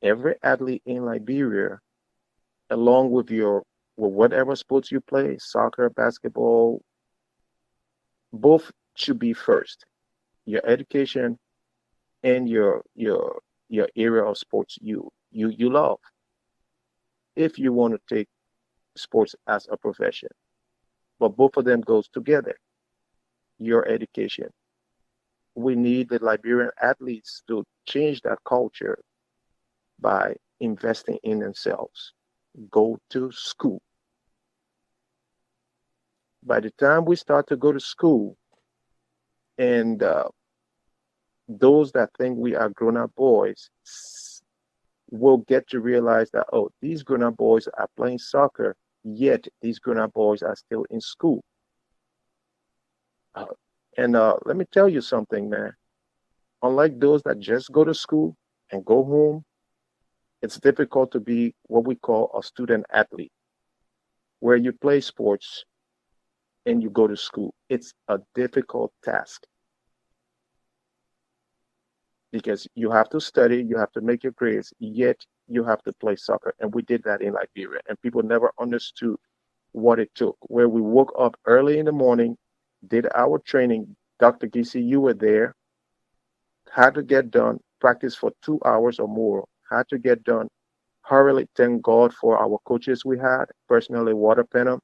Every athlete in Liberia, along with whatever sports you play, soccer, basketball, both should be first. Your education and your area of sports you love. If you want to take sports as a profession, but both of them goes together. Your education. We need the Liberian athletes to change that culture by investing in themselves. Go to school. By the time we start to go to school, and those that think we are grown-up boys will get to realize that, oh, these grown-up boys are playing soccer, yet these grown-up boys are still in school. And let me tell you something, man. Unlike those that just go to school and go home, it's difficult to be what we call a student athlete, where you play sports and you go to school. It's a difficult task because you have to study, you have to make your grades, yet you have to play soccer. And we did that in Liberia, and people never understood what it took. Where we woke up early in the morning, did our training. Dr. Gizzie, you were there, had to get done, practice for 2 hours or more, had to get done. Hurriedly thank God for our coaches we had, personally, Waterpenham,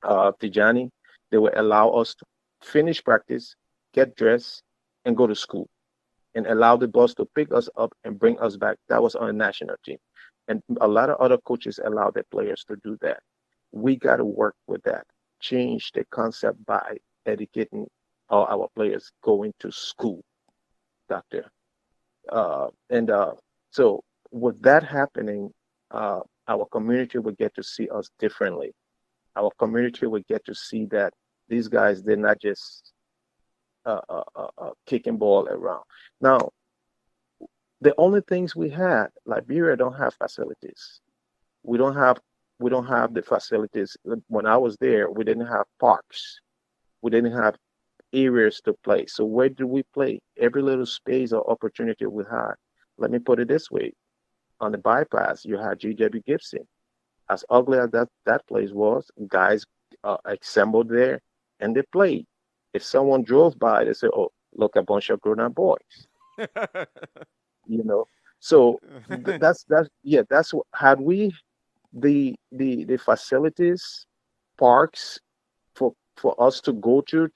Tijani. They would allow us to finish practice, get dressed, and go to school, and allow the bus to pick us up and bring us back. That was on a national team. And a lot of other coaches allow their players to do that. We got to work with that. Change the concept by educating all our players going to school, doctor. So with that happening, our community will get to see us differently. Our community will get to see that these guys, they're not just kicking ball around. Now, the only things we had, Liberia don't have facilities. We don't have the facilities. When I was there, we didn't have parks. We didn't have areas to play. So where do we play? Every little space or opportunity we had. Let me put it this way. On the bypass, you had G.W. Gibson. As ugly as that place was, guys assembled there and they played. If someone drove by, they say, "Oh, look, a bunch of grown-up boys." You know, so that's what, had we the facilities, parks for us to go to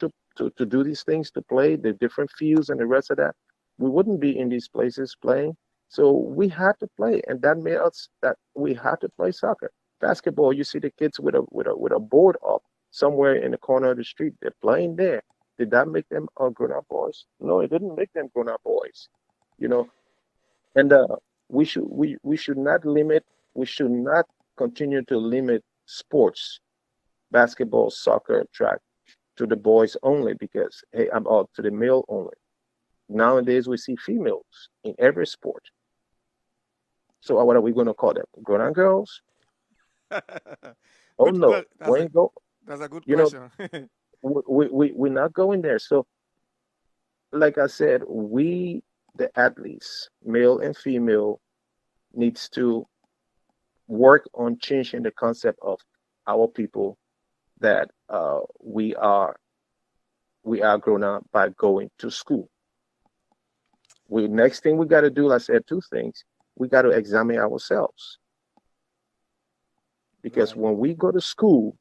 do these things, to play the different fields and the rest of that, we wouldn't be in these places playing. So we had to play, and that made us that we had to play soccer. Basketball, you see the kids with a board up somewhere in the corner of the street, they're playing there. Did that make them grown-up boys? No, it didn't make them grown-up boys. You know, and we should not continue to limit sports, basketball, soccer, track, to the boys only, because hey, I'm out to the male only. Nowadays we see females in every sport. So what are we going to call them? Grown-up girls? Oh no, we ain't go. That's a good You question. know, we're not going there. So, like I said, we, the athletes, male and female, needs to work on changing the concept of our people that we are grown up by going to school. Next thing we got to do, like I said, two things. We got to examine ourselves, because when we go to school,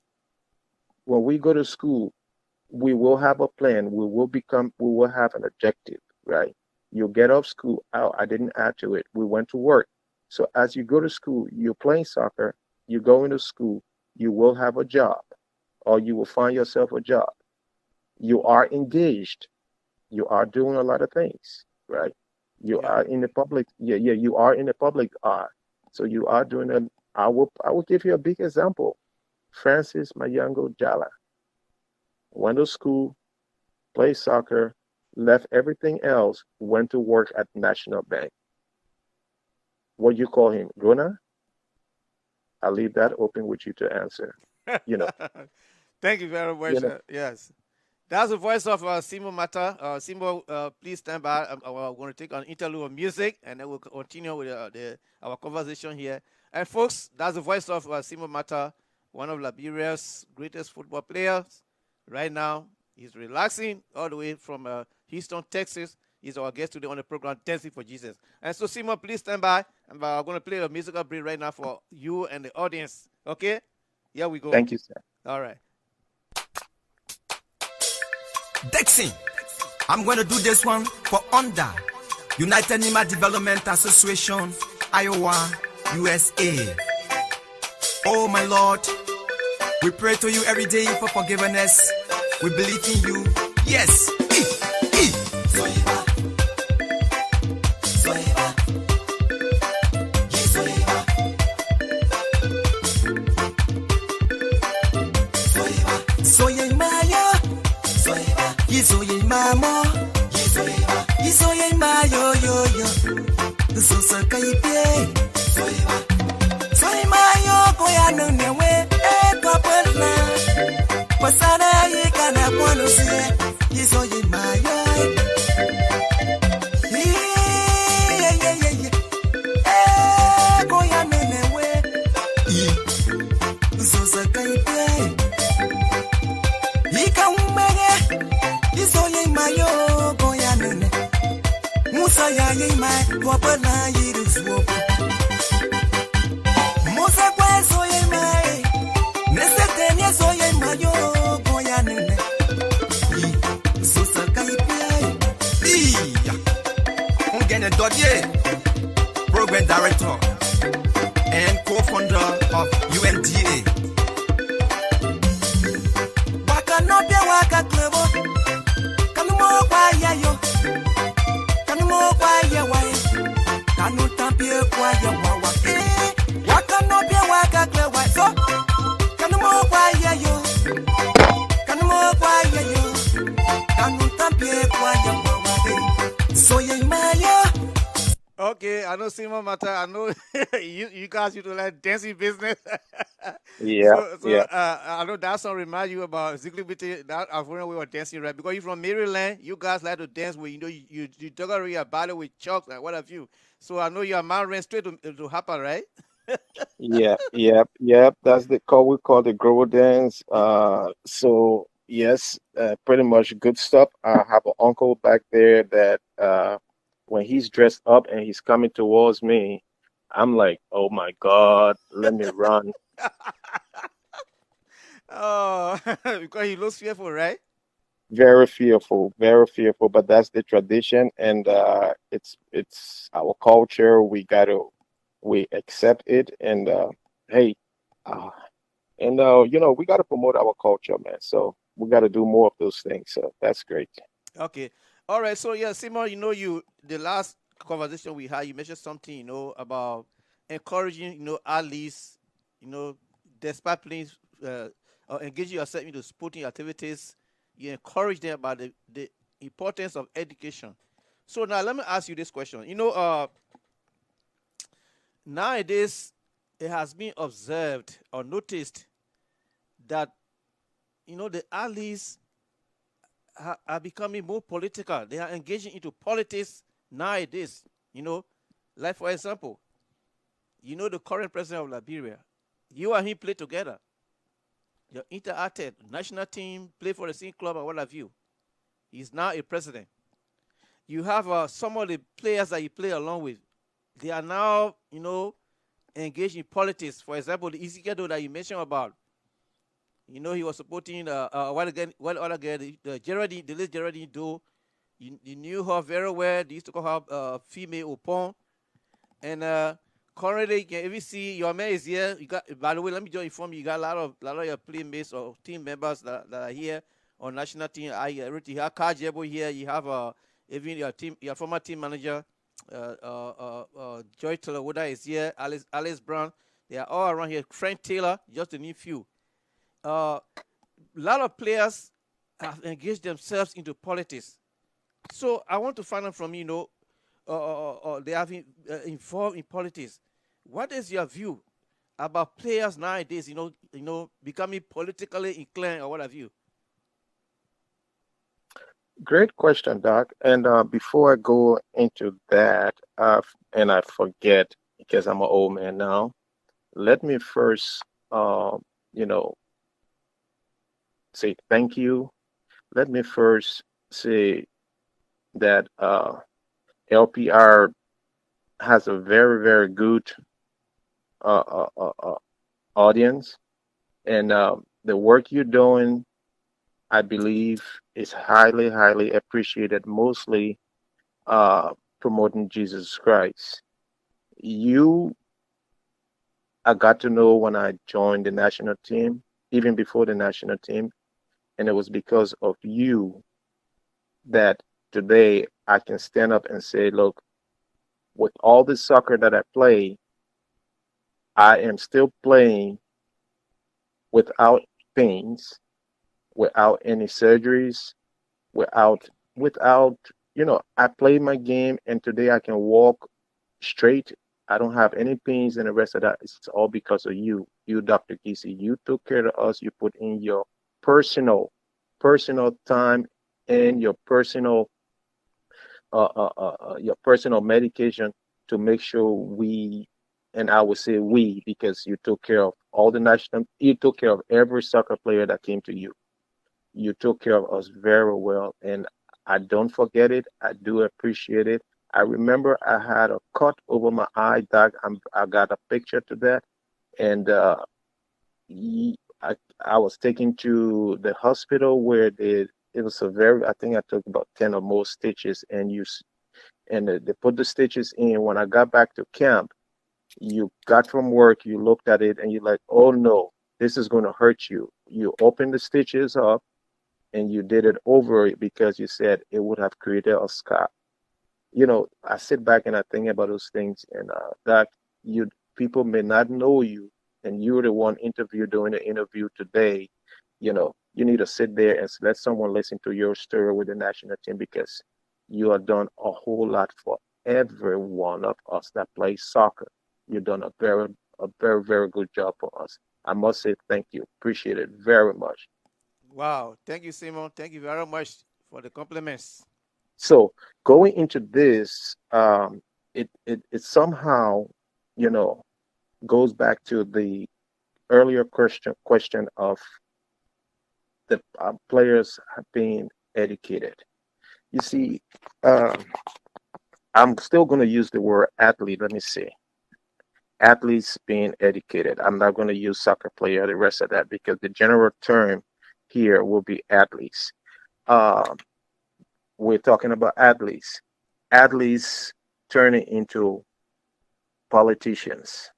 we will have a plan. We will have an objective, right? You get off school. Oh, I didn't add to it. We went to work. So as you go to school, you're playing soccer, you go into school, you will have a job, or you will find yourself a job. You are engaged. You are doing a lot of things, right? You are in the public. You are in the public eye. So you are doing it. I will give you a big example. Francis Mayango Jala went to school, played soccer, left everything else, went to work at National Bank. What do you call him? Guna? I'll leave that open with you to answer. You know. Thank you very much. You know. Yes. That's the voice of Simo Mata. Simo, please stand by. I'm going to take an interlude of music, and then we'll continue with our conversation here. And folks, that's the voice of Simo Mata, one of Liberia's greatest football players. Right now, he's relaxing all the way from Houston, Texas. He's our guest today on the program, Dancing for Jesus. And so, Simo, please stand by. I'm going to play a musical break right now for you and the audience. Okay? Here we go. Thank you, sir. All right. Dixon, I'm going to do this one for UNDA, United Animal Development Association, Iowa, USA. Oh my Lord, we pray to you every day for forgiveness. We believe in you. Yes. Yisoye mamo, yisoye mayo yo yo, sosa kaipe, soy mayo koya no newe kapela, pasana ye kana ponose, yisoye mayo, koya no newe, sosa kaipe, Isoye mayo goya nene Musa ya ye mai Wapa na yiru suopo Musa kwa soye mai Nese tenye soye mayo goya nene Sosa kaipi Dodier, Program Director and co-founder of UNDA. Waka no be waka klebo, kanu mo kwa ya yo, kanu mo kwa ya wa, kanu tampie kwa ya wa. Waka no be waka klebo, so kanu mo kwa ya yo, kanu mo kwa ya yo, kanu tampie kwa ya wa. So yeah, Maya. Okay, I know Simon Matter. I know you guys used to like dancing business. Yeah, yeah. I know that song remind you about Ziglibity. That when we were dancing, right? Because you're from Maryland, you guys like to dance with you dug out your body with chalk and what have you. So I know your mind ran straight to happen, right? Yep. That's the call we call the grower dance. So yes, pretty much good stuff. I have an uncle back there that when he's dressed up and he's coming towards me, I'm like, oh my God, let me run. Oh, because he looks fearful, right? Very fearful. But that's the tradition, and it's our culture. We accept it, and hey, uh, and we gotta promote our culture, man. So we gotta do more of those things. So that's great. Okay. All right. So yeah, Simon, the last conversation we had, you mentioned something, about encouraging, athletes, you know, despite playing, or engaging yourself into sporting activities, you encourage them about the importance of education. So now let me ask you this question. Nowadays it has been observed or noticed that the athletes are becoming more political. They are engaging into politics nowadays. Like for example, the current president of Liberia. You and him play together. You're interacted. National team play for the same club and what have you. He's now a president. You have some of the players that you play along with. They are now, engaged in politics. For example, the Ezekiel that you mentioned about. He was supporting one other girl, the Geraldine, the late Geraldine Doe. You knew her very well. They used to call her female Opon. And currently, you can even see your man is here. You got, by the way, let me just inform you, you got a lot of your playmates or team members that are here on national team. You have Kajebo here. You have even your former team manager, Joy Telewoda is here. Alice Brown. They are all around here. Frank Taylor, just to name few. A lot of players have engaged themselves into politics. So I want to find out from they have been involved in politics. What is your view about players nowadays? Becoming politically inclined or what have you? Great question, Doc. And before I go into that, and I forget because I'm an old man now, let me first, you know, say thank you. Let me first say that LPR has a very, very good uh, uh, uh, uh, audience, and the work you're doing, I believe, is highly, highly appreciated, mostly promoting Jesus Christ. You, I got to know when I joined the national team, even before the national team, and it was because of you that today I can stand up and say, look, with all the soccer that I play, I am still playing without pains, without any surgeries, without without I play my game and today I can walk straight. I don't have any pains and the rest of that. It's all because of you, Dr. Gizzie. You took care of us. You put in your personal time and your personal medication to make sure and I would say we, because you took care of you took care of every soccer player that came to you. You took care of us very well, and I don't forget it. I do appreciate it. I remember I had a cut over my eye, Doc. I got a picture to that, and I was taken to the hospital where it was I think I took about 10 or more stitches, and they put the stitches in. When I got back to camp, you got from work, you looked at it, and you're like, oh no, this is going to hurt you. You opened the stitches up and you did it over it because you said it would have created a scar. I sit back and I think about those things, and that you people may not know you, and you're the one interview doing the interview today. You need to sit there and let someone listen to your story with the national team because you have done a whole lot for every one of us that plays soccer. You've done a very, very good job for us. I must say thank you. Appreciate it very much. Wow. Thank you, Simon. Thank you very much for the compliments. So going into this, it somehow, you know, goes back to the earlier question of the players being educated. You see, I'm still going to use the word athlete. Let me see. Athletes being educated. I'm not going to use soccer player, the rest of that, because the general term here will be athletes. Um, we're talking about athletes. Athletes turning into politicians.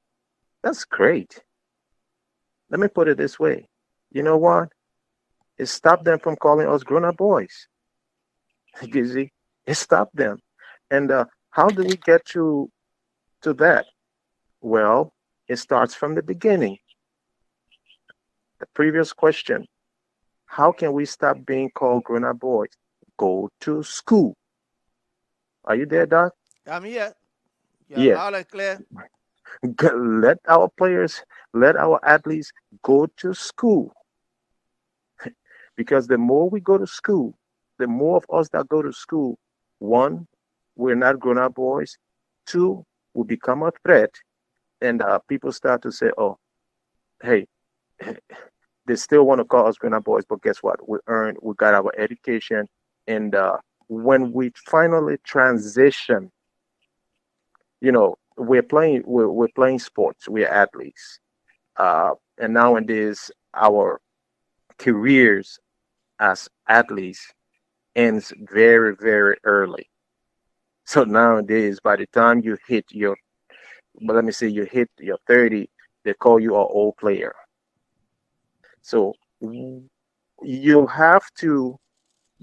That's great. Let me put it this way. You know what? It stopped them from calling us grown-up boys. Gizzie, it stopped them. And how do we get to that? Well, it starts from the beginning. The previous question, how can we stop being called grown-up boys? Go to school. Are you there, Doc? I'm here. You're Yeah. loud and clear. Let our players, let our athletes go to school. Because the more we go to school, the more of us that go to school, one, we're not grown-up boys. Two, we become a threat. And people start to say, oh, hey, they still want to call us grown-up boys, but guess what? We got our education. And when we finally transition, we're playing sports, we're athletes. And nowadays, our careers as athletes ends very, very early. So nowadays, by the time you hit let me say you hit your 30, they call you an old player. So you have to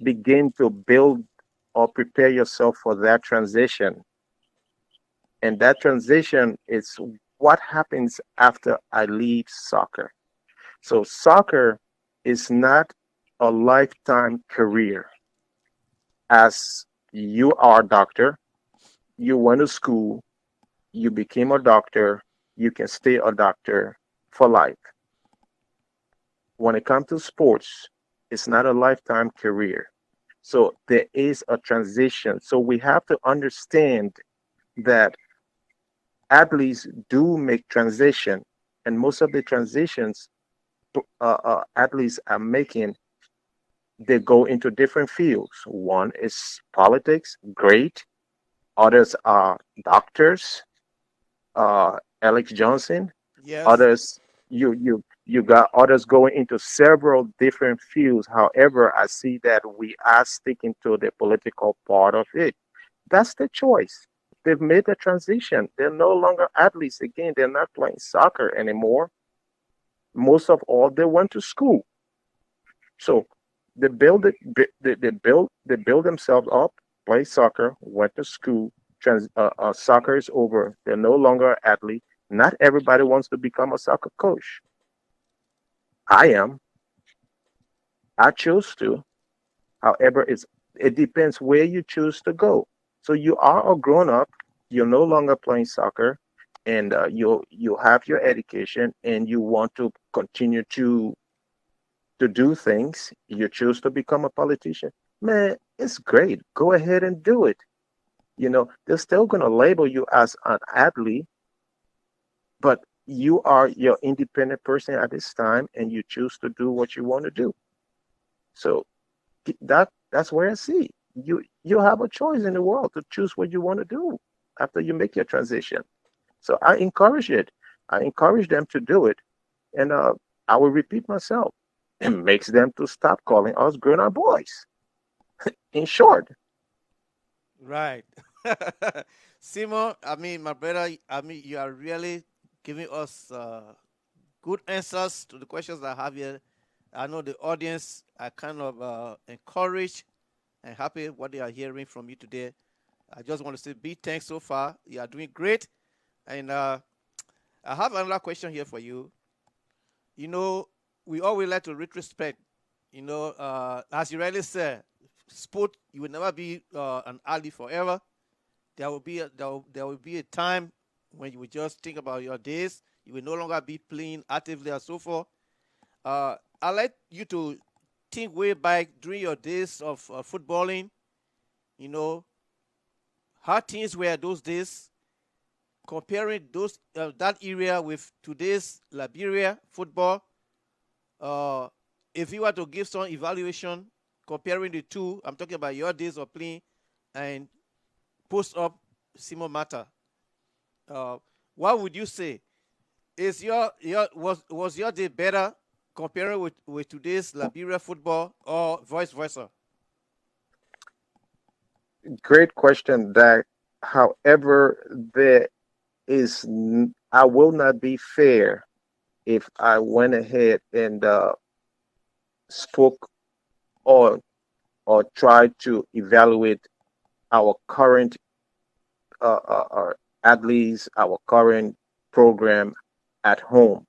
begin to build or prepare yourself for that transition. And that transition is what happens after I leave soccer. So soccer is not a lifetime career. As you are a doctor, you went to school, you became a doctor, you can stay a doctor for life. When it comes to sports, it's not a lifetime career. So there is a transition. So we have to understand that athletes do make transition, and most of the transitions athletes are making, they go into different fields. One is politics, great. Others are doctors, Alex Johnson. Yes. Others, you got others going into several different fields. However, I see that we are sticking to the political part of it. That's the choice. They've made the transition. They're no longer athletes again. They're not playing soccer anymore. Most of all, they went to school. So they build themselves up, play soccer, went to school. Soccer is over. They're no longer an athlete. Not everybody wants to become a soccer coach. I am. I chose to. However, it depends where you choose to go. So you are a grown up. You're no longer playing soccer, and you have your education, and you want to continue to do things. You choose to become a politician. Man, it's great. Go ahead and do it. They're still going to label you as an athlete, but you are your independent person at this time, and you choose to do what you want to do. So that's where I see you have a choice in the world to choose what you want to do after you make your transition. So I encourage it. I encourage them to do it, and I will repeat myself. It makes them to stop calling us grown-up boys. In short. Right. Simon, I mean, my brother, I mean, you are really giving us good answers to the questions I have here. I know the audience are kind of encouraged and happy what they are hearing from you today. I just want to say big thanks so far. You are doing great. And I have another question here for you. You know, we always like to retrospect. You know, as you rightly said, sport, you will never be an athlete forever. There will be a time when you will just think about your days. You will no longer be playing actively and so forth. I like you to think way back during your days of footballing. You know how things were those days, comparing those that area with today's Liberia football. Uh, if you were to give some evaluation comparing the two, I'm talking about your days of playing and post up Simo Mata. Uh, what would you say? Is your was your day better comparing with today's Liberia football or vice versa? Great question, Dak. However, I will not be fair if I went ahead and spoke or tried to evaluate our current athletes, our current program at home.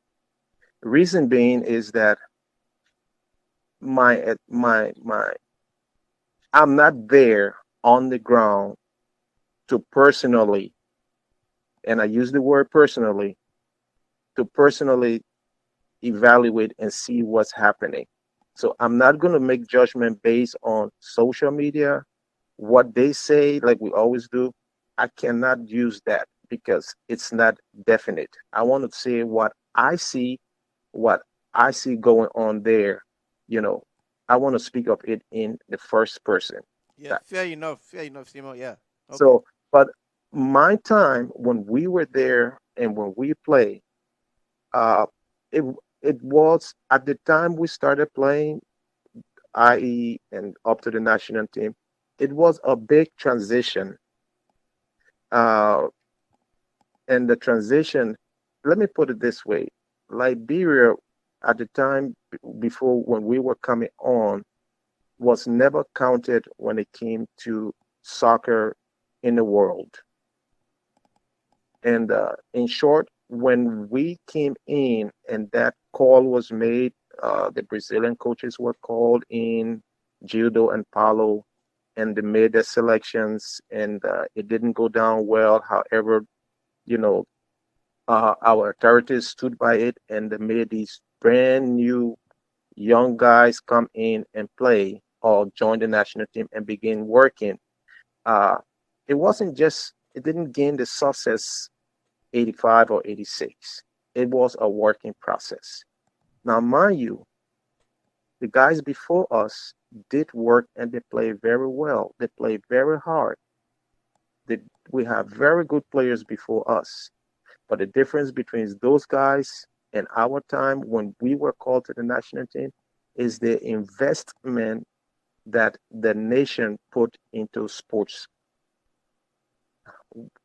Reason being is that my I'm not there on the ground to personally, and I use the word personally, to personally evaluate and see what's happening. So I'm not going to make judgment based on social media, what they say, like we always do. I cannot use that because it's not definite. I want to say what I see going on there. You know, I want to speak of it in the first person. Yeah, fair enough. Fair enough, Simo. Yeah. Okay. So, but my time when we were there and when we play, uh, it it was at the time we started playing, i.e., and up to the national team, it was a big transition. Uh, and the transition, let me put it this way: Liberia at the time before when we were coming on was never counted when it came to soccer in the world. And in short, when we came in and that call was made, the Brazilian coaches were called in, Judo and Paulo, and they made their selections, and it didn't go down well. However, you know, our authorities stood by it, and they made these brand new young guys come in and play or join the national team and begin working. Uh, it didn't gain the success 85 or 86. It was a working process. Now, mind you, the guys before us did work and they played very well. They played very hard. They, we have very good players before us. But the difference between those guys and our time when we were called to the national team is the investment that the nation put into sports.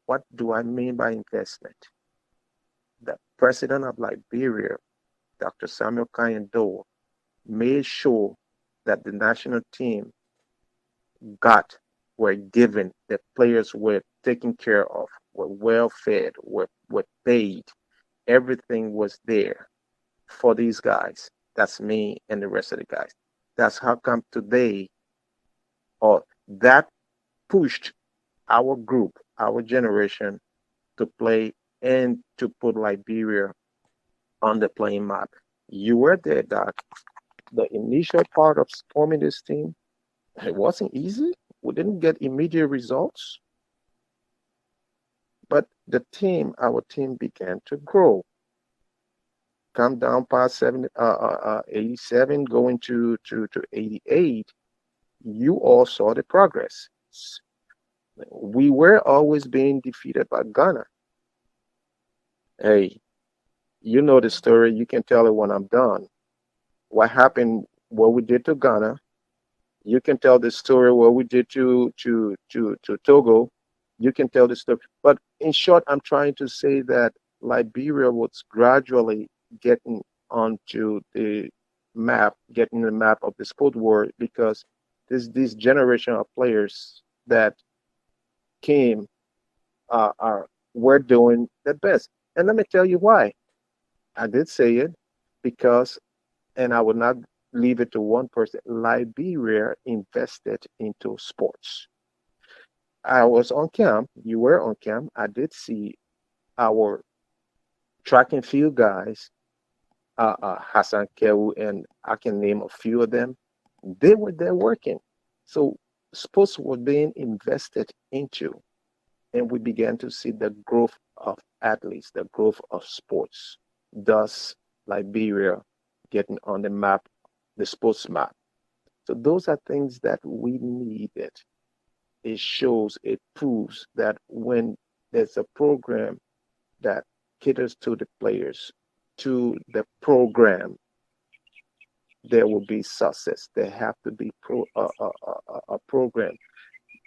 What do I mean by investment? The president of Liberia, Dr. Samuel Kayando, made sure that the national team got, were given, the players were taken care of, were well fed, were paid. Everything was there for these guys. That's me and the rest of the guys. That's how come today, or that pushed our group, our generation, to play and to put Liberia on the playing map. You were there, Doc. The initial part of forming this team, it wasn't easy. We didn't get immediate results. But our team began to grow. Come down past 87, going to 88, you all saw the progress. We were always being defeated by Ghana. Hey, you know the story. You can tell it when I'm done. What happened, what we did to Ghana. You can tell the story what we did to Togo. You can tell the story. But in short, I'm trying to say that Liberia was gradually getting onto the map, getting the map of the sport world because this generation of players that came are were doing the best. And let me tell you why. I did say it because, and I would not leave it to one person. Liberia invested into sports. I was on camp. You were on camp. I did see our track and field guys, Hassan Kewu, and I can name a few of them. They were there working. So sports were being invested into, and we began to see the growth of athletes, the growth of sports. Thus, Liberia getting on the map, the sports map. So those are things that we needed. It shows, it proves that when there's a program that caters to the players, to the program, there will be success. There have to be a program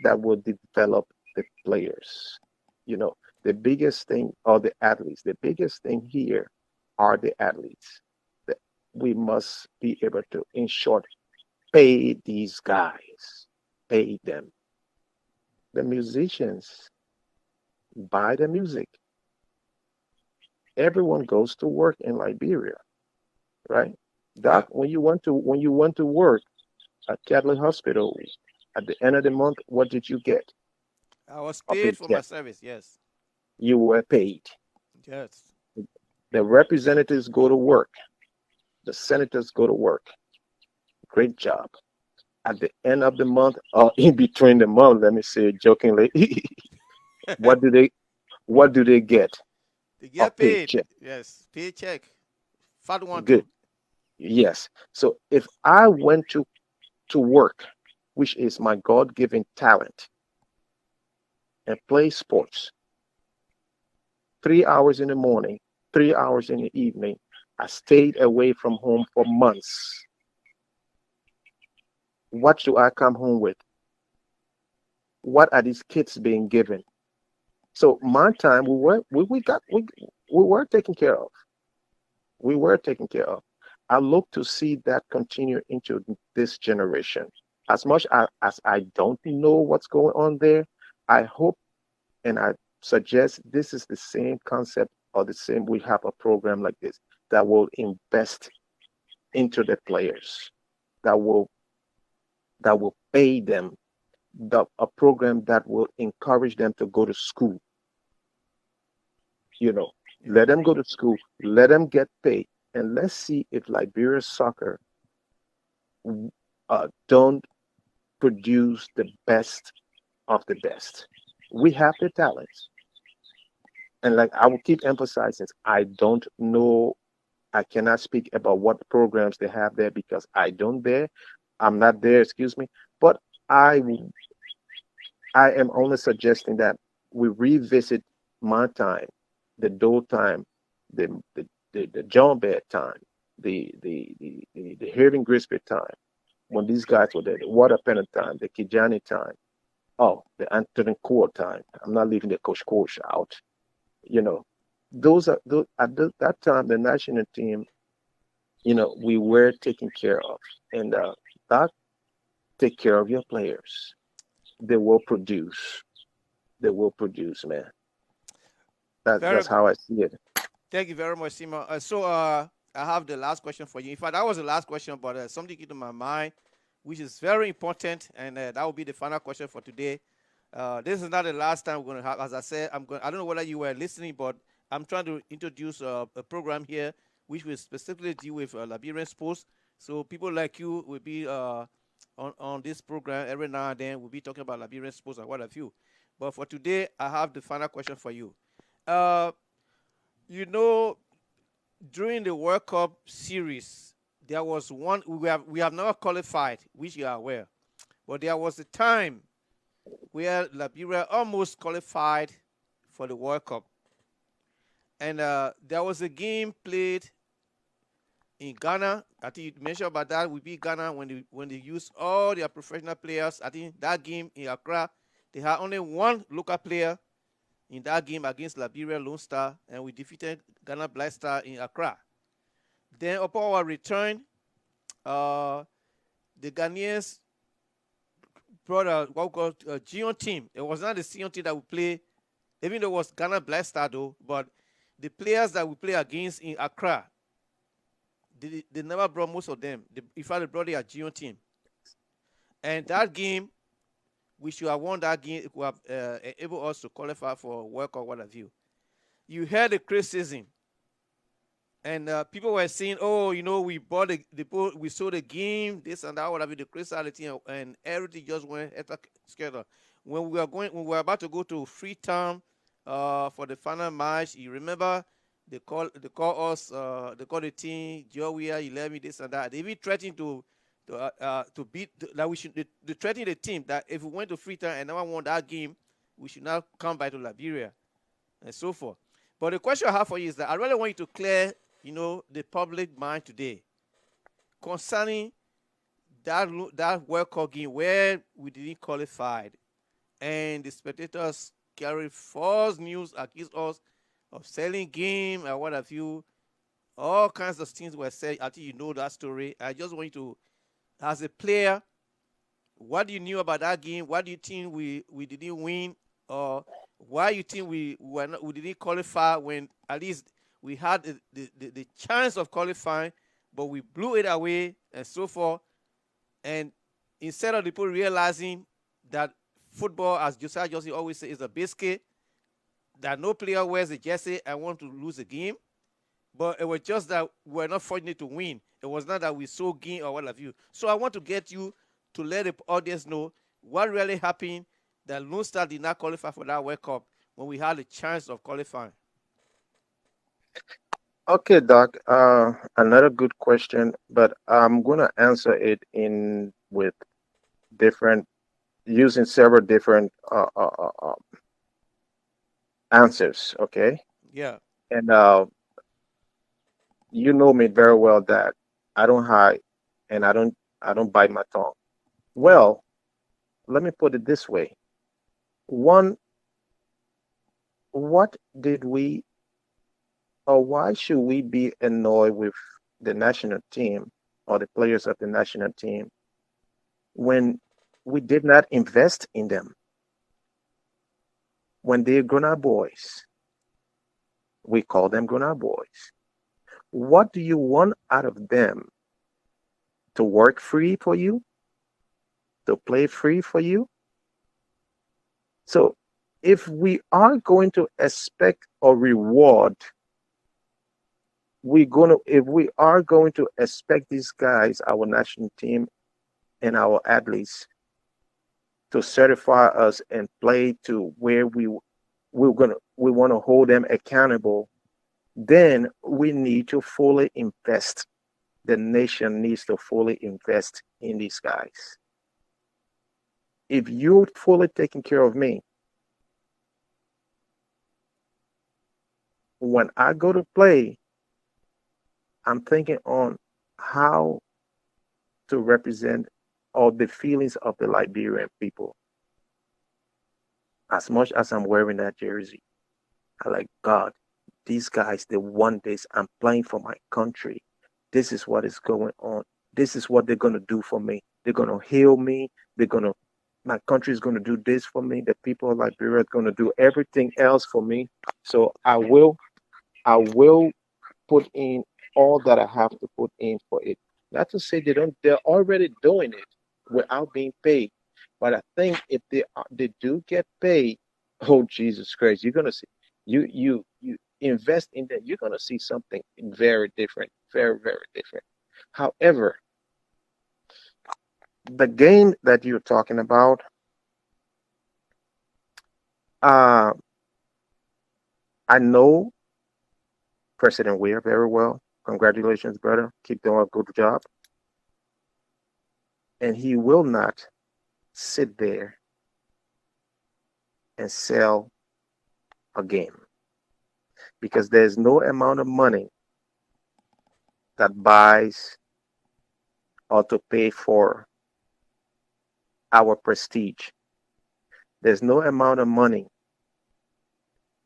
that will develop the players. You know, the biggest thing are the athletes. The biggest thing here are the athletes. That we must be able to, in short, pay these guys, pay them. The musicians buy the music. Everyone goes to work in Liberia, right? Doc, when you went to work at Catholic Hospital at the end of the month, what did you get? I was A paid for my paycheck. service. Yes. You were paid. Yes. The representatives go to work. The senators go to work. Great job. At the end of the month, or in between the month, let me say it jokingly, what do they get? They A get paid. paycheck. Yes. Paycheck. Fat one Good. too. Yes. So if I went to work, which is my God-given talent, and play sports 3 hours in the morning, 3 hours in the evening, I stayed away from home for months. What do I come home with? What are these kids being given? So my time we were taken care of. We were taken care of. I look to see that continue into this generation. As much as I don't know what's going on there, I hope and I suggest this is the same concept or the same. We have a program like this that will invest into the players, that will pay them, a program that will encourage them to go to school. You know, let them go to school, let them get paid, and let's see if Liberia soccer don't produce the best of the best. We have the talents, and like I will keep emphasizing, I don't know. I cannot speak about what programs they have there because I don't there. I'm not there. Excuse me, but I I am only suggesting that we revisit my time, the Dole time, the John Bed time, the Haven Grisby time, when these guys were there, the Water Pennant time, the Kijani time, oh, the Anthony Core time. I'm not leaving the Coach out. You know, that time the national team, we were taken care of, and that take care of your players. They will produce. They will produce, man. Very That's good. how I see it. Thank you very much, Sima. I have the last question for you. In fact, that was the last question, but something came to my mind, which is very important, and that will be the final question for today. This is not the last time we're going to have. As I said, I don't know whether you were listening, but I'm trying to introduce a program here which will specifically deal with Liberian sports. So people like you will be on this program every now and then. We'll be talking about Liberian sports and what have you. But for today, I have the final question for you. Uh, you know, during the World Cup series, there was one we have never qualified, which you are aware. But there was a time where Liberia almost qualified for the World Cup, and there was a game played in Ghana. I think you mentioned about that. We beat Ghana when they used all their professional players. I think that game in Accra, They had only one local player in that game against Liberia Lone Star, and we defeated Ghana Black Star in Accra. Then upon our return, the Ghanaians brought what we call a Gion team. It was not the Sion team that we play, even though it was Ghana Black Star though, but the players that we play against in Accra, they never brought most of them. In fact, they brought their Gion team. And that game, we should have won that game. It would have enabled us to qualify for World Cup, what have you. You heard the criticism. And people were saying, "Oh, we bought we sold the game, this and that, whatever." The criticality and everything just went together. When we were about to go to Freetown for the final match, you remember they call us, they call the team, Joia 11, this and that. They even threatened to beat that we should. They threatened the team that if we went to Freetown and never won that game, we should not come back to Liberia, and so forth. But the question I have for you is that I really want you to clear the public mind today concerning that World Cup game where we didn't qualify, and the spectators carried false news against us of selling game and what have you. All kinds of things were said. I think you know that story. I just want you to, as a player, what do you knew about that game? What do you think we didn't win, or why you think we didn't qualify when at least we had the chance of qualifying, but we blew it away and so forth. And instead of people realizing that football, as Josiah Josie always says, is a biscuit, that no player wears a jersey and want to lose a game. But it was just that we're not fortunate to win. It was not that we sold game or what have you. So I want to get you to let the audience know what really happened, that Lone Star did not qualify for that World Cup when we had a chance of qualifying. Okay, Doc. Another good question, but I'm gonna answer it with different, using several different answers. Okay. Yeah. And you know me very well that I don't hide and I don't bite my tongue. Well, let me put it this way. One, what did we, or why should we be annoyed with the national team or the players of the national team when we did not invest in them? When they're grown-up boys, we call them grown-up boys. What do you want out of them? To work free for you? To play free for you? So if we are going to expect a reward, if we are going to expect these guys, our national team and our athletes, to certify us and play to where we want to hold them accountable, then we need to fully invest. The nation needs to fully invest in these guys. If you're fully taking care of me, when I go to play, I'm thinking on how to represent all the feelings of the Liberian people. As much as I'm wearing that jersey, I like, God, these guys, they won this. I'm playing for my country. This is what is going on. This is what they're going to do for me. They're going to heal me. My country is going to do this for me. The people of Liberia are going to do everything else for me. So I will put in all that I have to put in for it. Not to say they're already doing it without being paid. But I think if they do get paid, oh Jesus Christ, you're gonna see, you invest in that, you're gonna see something very different, very, very different. However, the game that you're talking about, I know President Weir very well. Congratulations, brother. Keep doing a good job. And he will not sit there and sell a game, because there's no amount of money that buys or to pay for our prestige. There's no amount of money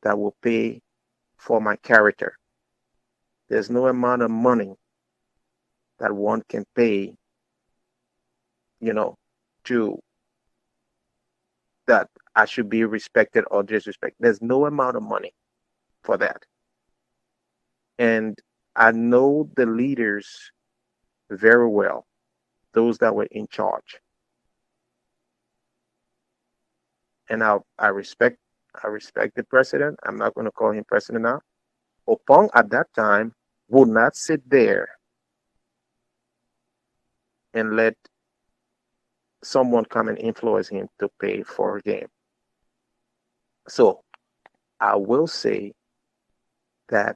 that will pay for my character. There's no amount of money that one can pay, to that I should be respected or disrespected. There's no amount of money for that. And I know the leaders very well, those that were in charge. And I respect the president. I'm not going to call him president now. Opong at that time would not sit there and let someone come and influence him to pay for a game. So I will say that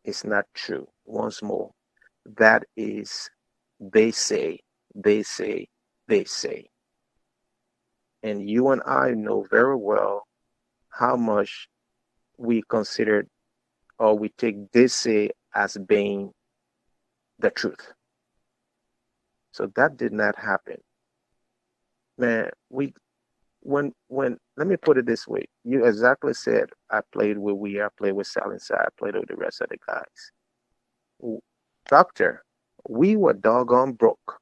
it's not true. Once more, that is they say, they say, they say. And you and I know very well how much we consider or we take they say as being the truth. So that did not happen. Man, when let me put it this way. You exactly said I played with I played with Silencer, I played with the rest of the guys. Doctor, we were doggone broke.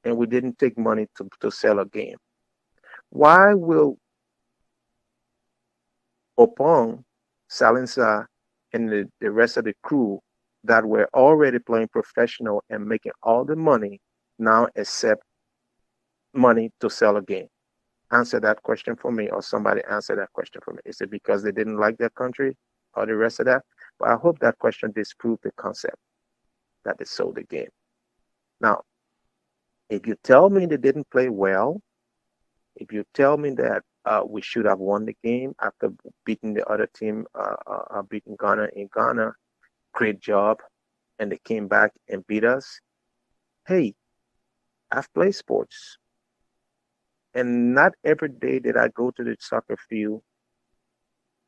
And we didn't take money to sell a game. Why will Opong, Silencer, and the rest of the crew that were already playing professional and making all the money now accept money to sell a game? Answer that question for me, or somebody answer that question for me. Is it because they didn't like their country or the rest of that? But I hope that question disproved the concept that they sold the game. Now, if you tell me they didn't play well, if you tell me that we should have won the game after beating the other team, beating Ghana in Ghana, great job, and they came back and beat us. Hey, I've played sports. And not every day did I go to the soccer field.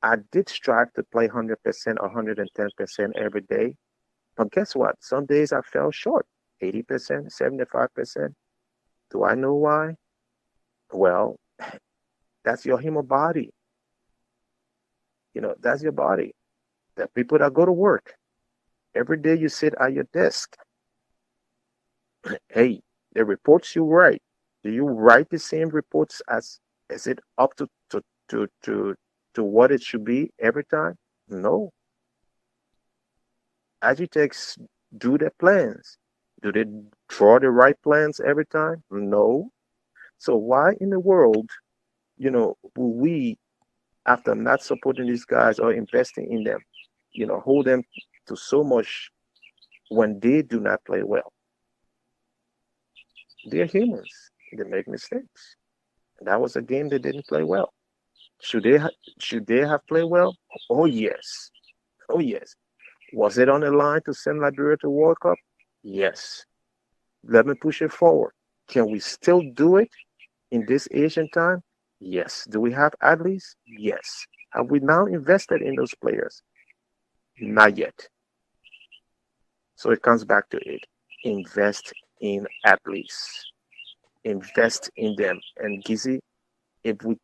I did strive to play 100% or 110% every day. But guess what? Some days I fell short, 80%, 75%. Do I know why? Well, that's your human body. That's your body. The people that go to work, every day you sit at your desk. Hey, the reports you write, do you write the same reports as is it up to what it should be every time? No. Architects do their plans. Do they draw the right plans every time? No. So why in the world, will we, after not supporting these guys or investing in them, hold them to so much when they do not play well? They're humans. They make mistakes. That was a game they didn't play well. Should they have played well? Oh yes. Oh yes. Was it on the line to send Liberia to World Cup? Yes. Let me push it forward. Can we still do it in this Asian time? Yes. Do we have athletes? Yes. Have we now invested in those players? Not yet. So it comes back to it. Invest in athletes. Invest in them. And Gizzie,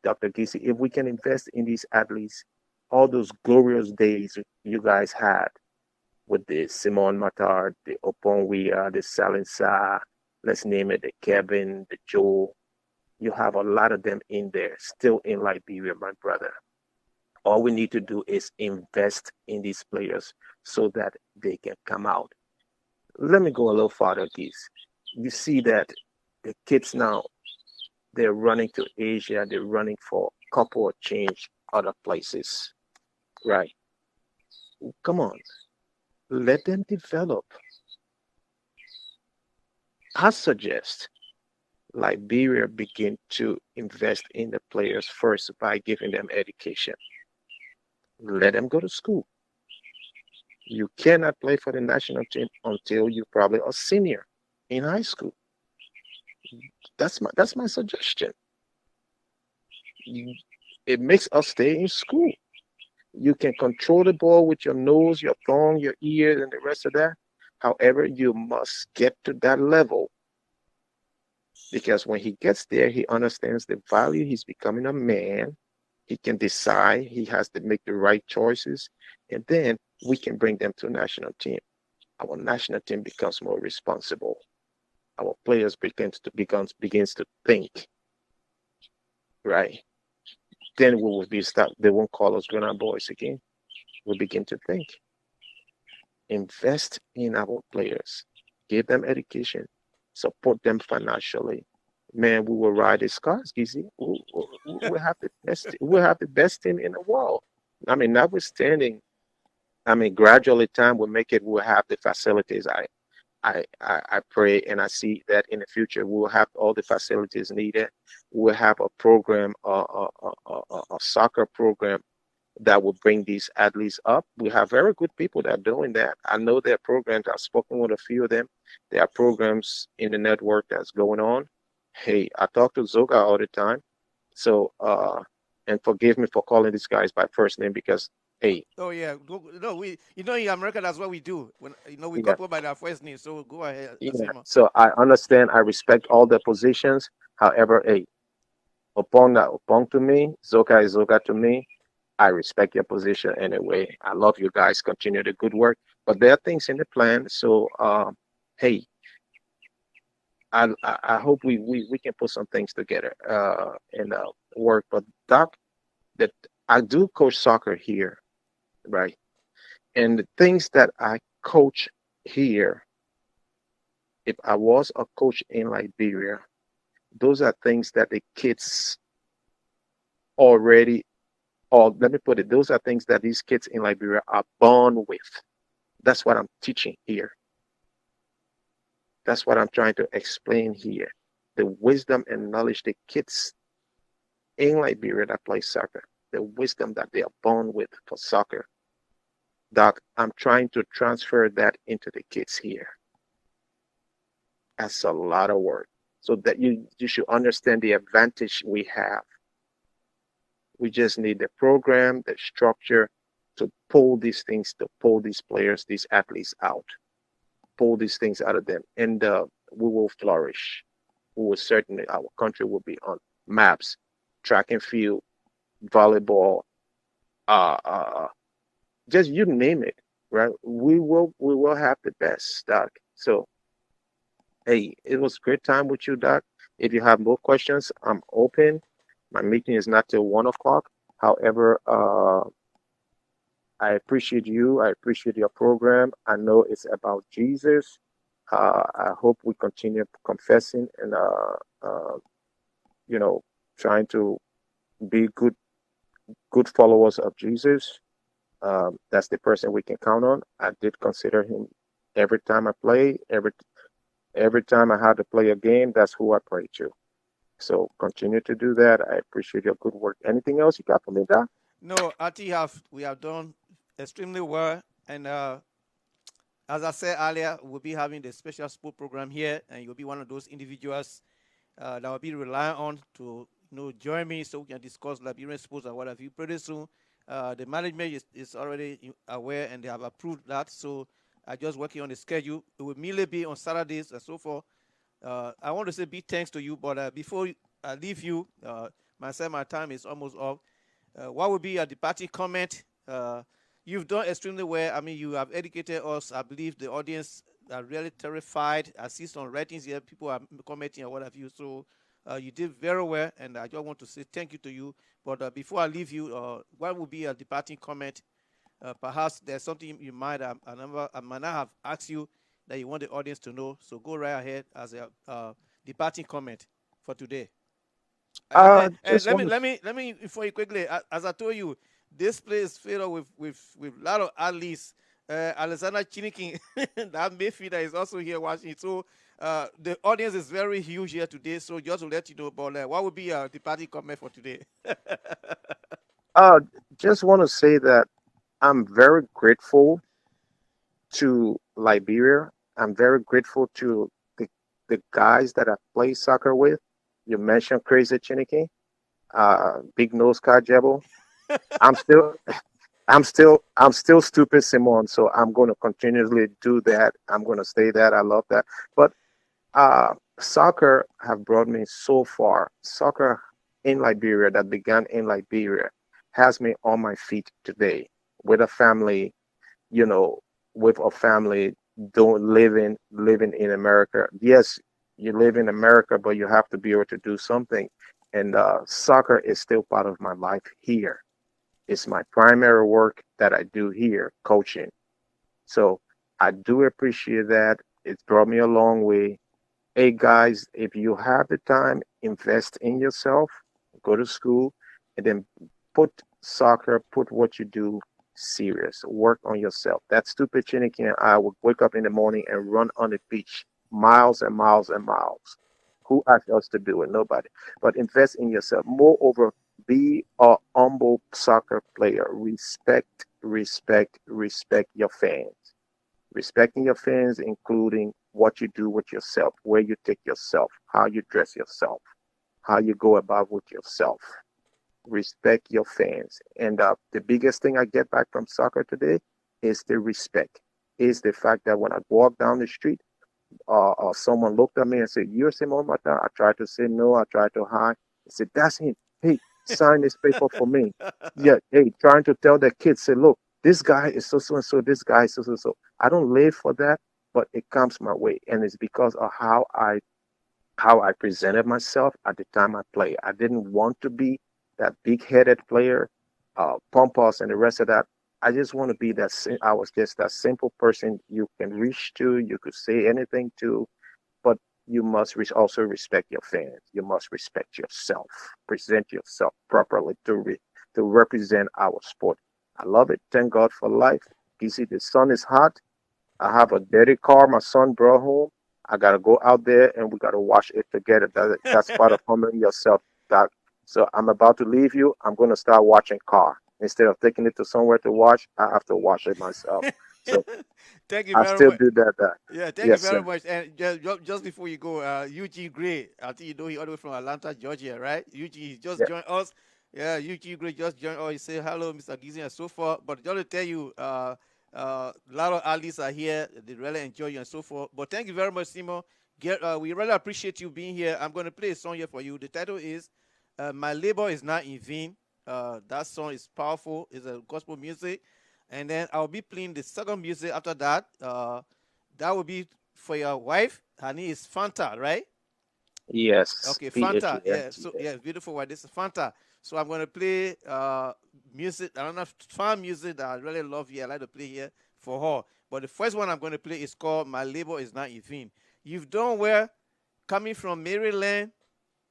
Dr. Gizzie, if we can invest in these athletes, all those glorious days you guys had with the Simon Matard, the Oponwia, the Salinsa, let's name it, the Kevin, the Joe, you have a lot of them in there, still in Liberia, my brother. All we need to do is invest in these players so that they can come out. Let me go a little farther, Giz. You see that the kids now, they're running to Asia, they're running for a couple of change other places, right? Come on, let them develop. I suggest Liberia begin to invest in the players first by giving them education. Let them go to school. You cannot play for the national team until you probably are senior in high school. That's my suggestion. It makes us stay in school. You can control the ball with your nose, your tongue, your ears, and the rest of that. However, you must get to that level Because when he gets there, he understands the value. He's becoming a man. He can decide. He has to make the right choices, and then we can bring them to national team. Our national team becomes more responsible. Our players begins to think, right? Then we will be start. They won't call us Gunner boys again. We begin to think. Invest in our players. Give them education. Support them financially. Man, we will ride these cars, Gizzy. We have the best. We have the best team in the world. I mean, notwithstanding. I mean, gradually time will make it. We'll have the facilities. I pray and I see that in the future we'll have all the facilities needed. We'll have a program, a soccer program that will bring these athletes up. We have very good people that are doing that. I know there are programs. I've spoken with a few of them. There are programs in the network that's going on. Hey, I talk to Zoga all the time. So, and forgive me for calling these guys by first name because, hey, Oh yeah, no, we in America that's what we do. When we yeah, couple by their first name. So go ahead, yeah. Asima. So I understand. I respect all the positions. However, hey, upon to me, Zoka is Zoka to me. I respect your position anyway. I love you guys. Continue the good work. But there are things in the plan. So, hey, I hope we can put some things together and work. But Doc, that I do coach soccer here, right? And the things that I coach here, if I was a coach in Liberia, those are things that the kids already, or let me put it, those are things that these kids in Liberia are born with. That's what I'm teaching here. That's what I'm trying to explain here. The wisdom and knowledge the kids in Liberia that play soccer, the wisdom that they are born with for soccer, that I'm trying to transfer that into the kids here. That's a lot of work. So that you should understand the advantage we have. We just need the program, the structure to pull these things, to pull these players, these athletes out, pull these things out of them, and we will flourish. We will certainly, our country will be on maps, track and field, volleyball, just you name it, right? We will have the best, Doc. So, hey, it was a great time with you, Doc. If you have more questions, I'm open. My meeting is not till 1 o'clock. However, I appreciate you. I appreciate your program. I know it's about Jesus. I hope we continue confessing and you know, trying to be good followers of Jesus. That's the person we can count on. I did consider him every time I play, every time I had to play a game. That's who I pray to. So continue to do that. I appreciate your good work. Anything else you got for me, Doc? No, we have done extremely well, and as I said earlier, we'll be having the special sport program here, and you'll be one of those individuals that will be relying on to join me so we can discuss Liberian sports and what have you. Pretty soon, the management is already aware and they have approved that. So I'm just working on the schedule. It will merely be on Saturdays and so forth. I want to say big thanks to you, but before I leave you, myself, my time is almost up. What would be your departing comment? You've done extremely well. I mean, you have educated us. I believe the audience are really terrified. I see some ratings here. People are commenting or what have you. So you did very well, and I just want to say thank you to you. But before I leave you, what would be your departing comment? Perhaps there's something you might have, I might not have asked you that you want the audience to know. So go right ahead as a departing comment for today. Just Let me inform you quickly. As I told you, this place is filled with a lot of athletes. Alexander Chinikin, that midfielder, is also here watching. So the audience is very huge here today. So just to let you know about what would be your departing comment for today? Just want to say that I'm very grateful to Liberia. I'm very grateful to the guys that I play soccer with. You mentioned Crazy Chiniki, Big Nose Kajebo. I'm still I'm still stupid Simon, so I'm going to continuously do that. I'm going to say that. I love that. But soccer have brought me so far. Soccer in Liberia that began in Liberia has me on my feet today with a family, you know, with a family don't living in America. Yes, you live in America, but you have to be able to do something. And soccer is still part of my life here. It's my primary work that I do here, coaching. So I do appreciate that. It's brought me a long way. Hey guys, if you have the time, invest in yourself, go to school, and then put soccer, put what you do serious. Work on yourself. That stupid Chineke and I would wake up in the morning and run on the beach miles and miles and miles. Who asked us to do it? Nobody. But invest in yourself. Moreover, be a humble soccer player. Respect, respect, respect your fans. Respecting your fans, including what you do with yourself, where you take yourself, how you dress yourself, how you go about with yourself. Respect your fans. And the biggest thing I get back from soccer today is the respect. Is the fact that when I walk down the street, someone looked at me and said, "You're Simon Mata." I tried to say no. I tried to hide. I said, "That's him. Hey, sign this paper for me." Yeah. Hey, trying to tell the kids, say, "Look, this guy is so so and so. This guy is so so so." I don't live for that, but it comes my way, and it's because of how I presented myself at the time I played. I didn't want to be that big-headed player, pompous, and the rest of that. I just want to be that. I was just that simple person you can reach to. You could say anything to, but you must also respect your fans. You must respect yourself. Present yourself properly to represent our sport. I love it. Thank God for life. You see, the sun is hot. I have a dirty car my son brought home. I gotta go out there and we gotta wash it together. That's part of humbling yourself, Doc. So I'm about to leave you. I'm gonna start washing car. Instead of taking it to somewhere to wash, I have to wash it myself. So Thank you I very still much. do that, Doc. Yeah, thank you Yes, very sir. much. And just before you go, Eugene Gray, I think you know he all the way from Atlanta, Georgia, right? Eugene, he just Yeah. joined us. Yeah, Eugene Gray just joined us. He said hello, Mr. Gizzie, and so forth. But just to tell you, a lot of allies are here. They really enjoy you and so forth. But thank you very much, Simon. We really appreciate you being here. I'm going to play a song here for you. The title is "My Labor Is Not in Vain." That song is powerful. It's a gospel music. And then I'll be playing the second music after that. That will be for your wife. Her name is Fanta, right? Yes. Okay, Fanta. Yeah, so Fanta. yeah, beautiful one. This is Fanta. So I'm gonna play music. I don't know, fan music that I really love here. I like to play here for her. But the first one I'm gonna play is called "My Labor Is Not in Vain." You've done well coming from Maryland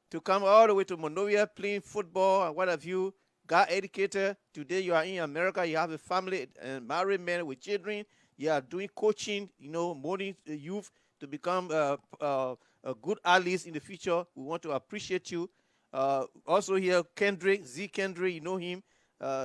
to come all the way to Monrovia playing football and what have you. Got educated. Today you are in America. You have a family and married man with children. You are doing coaching, molding the youth to become good allies in the future. We want to appreciate you. Also here, Kendrick, Z Kendrick, you know him.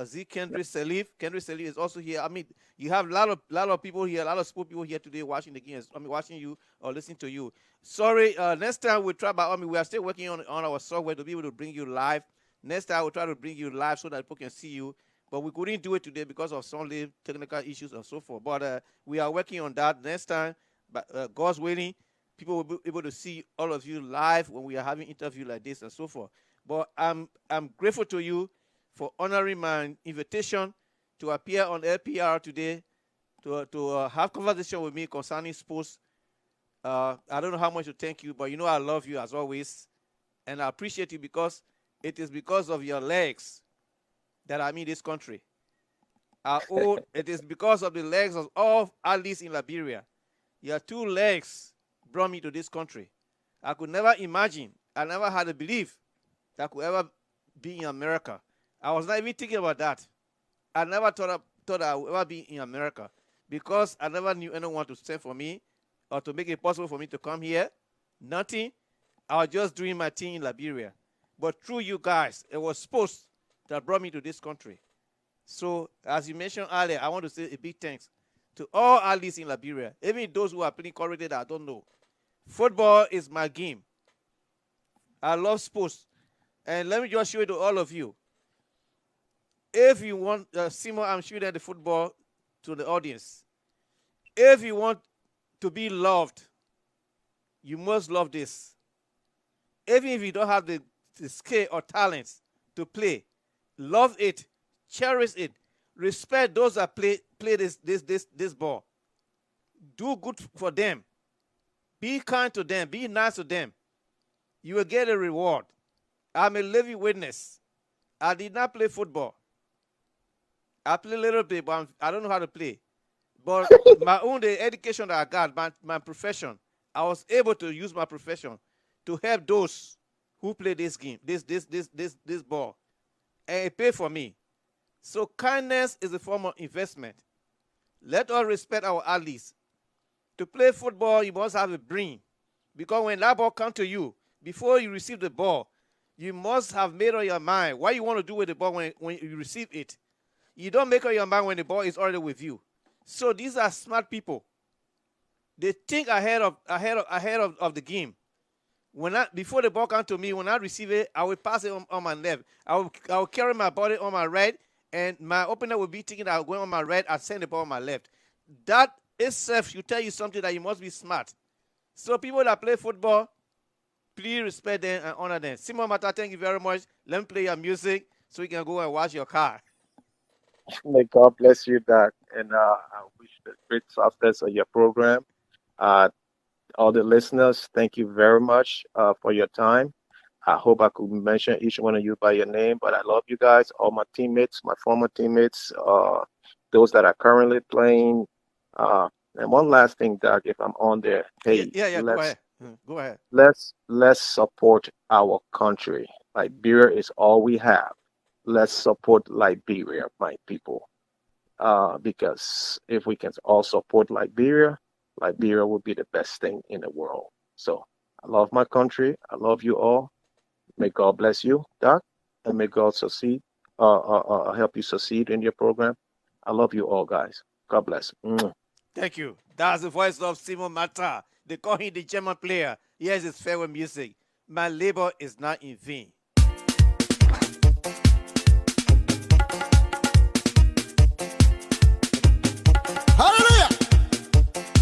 Z Kendrick Salif. Kendrick Salif is also here. I mean, you have a lot of people here, a lot of sport people here today watching the games. I mean, watching you or listening to you. Sorry, next time we'll try, but I mean, we are still working on our software to be able to bring you live. Next time we'll try to bring you live so that people can see you. But we couldn't do it today because of some technical issues and so forth. But we are working on that. Next time, but God's willing, people will be able to see all of you live when we are having interviews like this and so forth. But I'm grateful to you for honoring my invitation to appear on LPR today to have conversation with me concerning sports. I don't know how much to thank you, but you know I love you as always, and I appreciate you because it is because of your legs that I'm in this country. It is because of the legs of all athletes in Liberia. Your two legs brought me to this country. I could never imagine. I never had a belief that I could ever be in America. I was not even thinking about that. I never thought I would ever be in America because I never knew anyone to stand for me or to make it possible for me to come here. Nothing. I was just doing my thing in Liberia. But through you guys, it was sports that brought me to this country. So, as you mentioned earlier, I want to say a big thanks to all athletes in Liberia, even those who are playing currently that I don't know. Football is my game. I love sports. And let me just show it to all of you. If you want, Simon, I'm showing the football to the audience. If you want to be loved, You must love this. Even if you don't have the skill or talents to play, love it, cherish it, respect those that play this ball. Do good for them. Be kind to them. Be nice to them. You will get a reward. I'm a living witness. I did not play football. I play a little bit, but I don't know how to play. But my own the education that I got, my profession, I was able to use my profession to help those who play this game, this ball, and it paid for me. So kindness is a form of investment. Let us respect our athletes. To play football, you must have a brain, because when that ball comes to you, before you receive the ball, you must have made up your mind what you want to do with the ball when you receive it. You don't make up your mind when the ball is already with you. So these are smart people. They think ahead of the game. Before the ball comes to me, when I receive it, I will pass it on my left. I will carry my body on my right, and my opener will be thinking I'm going on my right. I send the ball on my left. That itself should tell you something, that you must be smart. So people that play football, please respect them and honor them. Simon Mata, thank you very much. Let me play your music so you can go and wash your car. May God bless you, Doc. And I wish the great success of your program. All the listeners, thank you very much for your time. I hope I could mention each one of you by your name, but I love you guys, all my teammates, my former teammates, those that are currently playing. And one last thing, Doc, if I'm on there, hey, Go ahead. Let's support our country. Liberia is all we have. Let's support Liberia, my people. Because if we can all support Liberia will be the best thing in the world. So I love my country. I love you all. May God bless you, Doc, and may God succeed. Help you succeed in your program. I love you all, guys. God bless. Thank you. That's the voice of Simon Mata. They call him the German player. Here's his farewell music. My labor is not in vain. Hallelujah!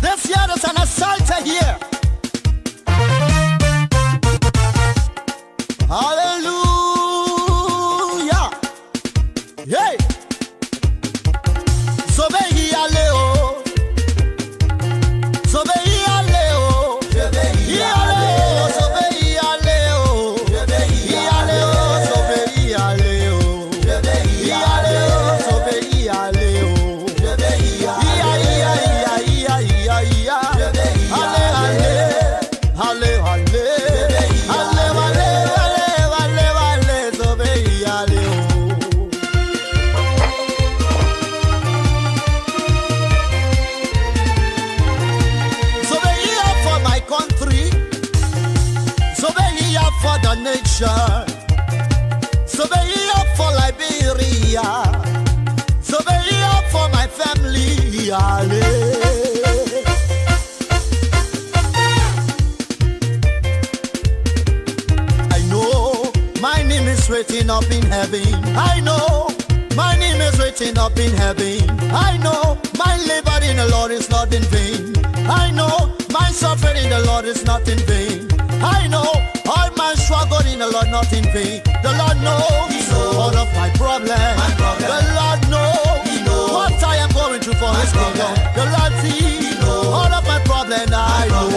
This year is an assault year. Hallelujah! Yay! Sobeya leo, sobeya leo, sobeya leo, sobeya leo, sobeya leo, sobeya leo, sobeya leo. So be here for Liberia, so be here for my family. I know my name is written up in heaven. I know my name is written up in heaven. I know my labor in the Lord is not in vain. I know my suffering in the Lord is not in vain. I know all my struggle in the Lord not in vain. The Lord knows all of my problems. The Lord knows what I am going through for His kingdom. The Lord sees all of my problems. I know.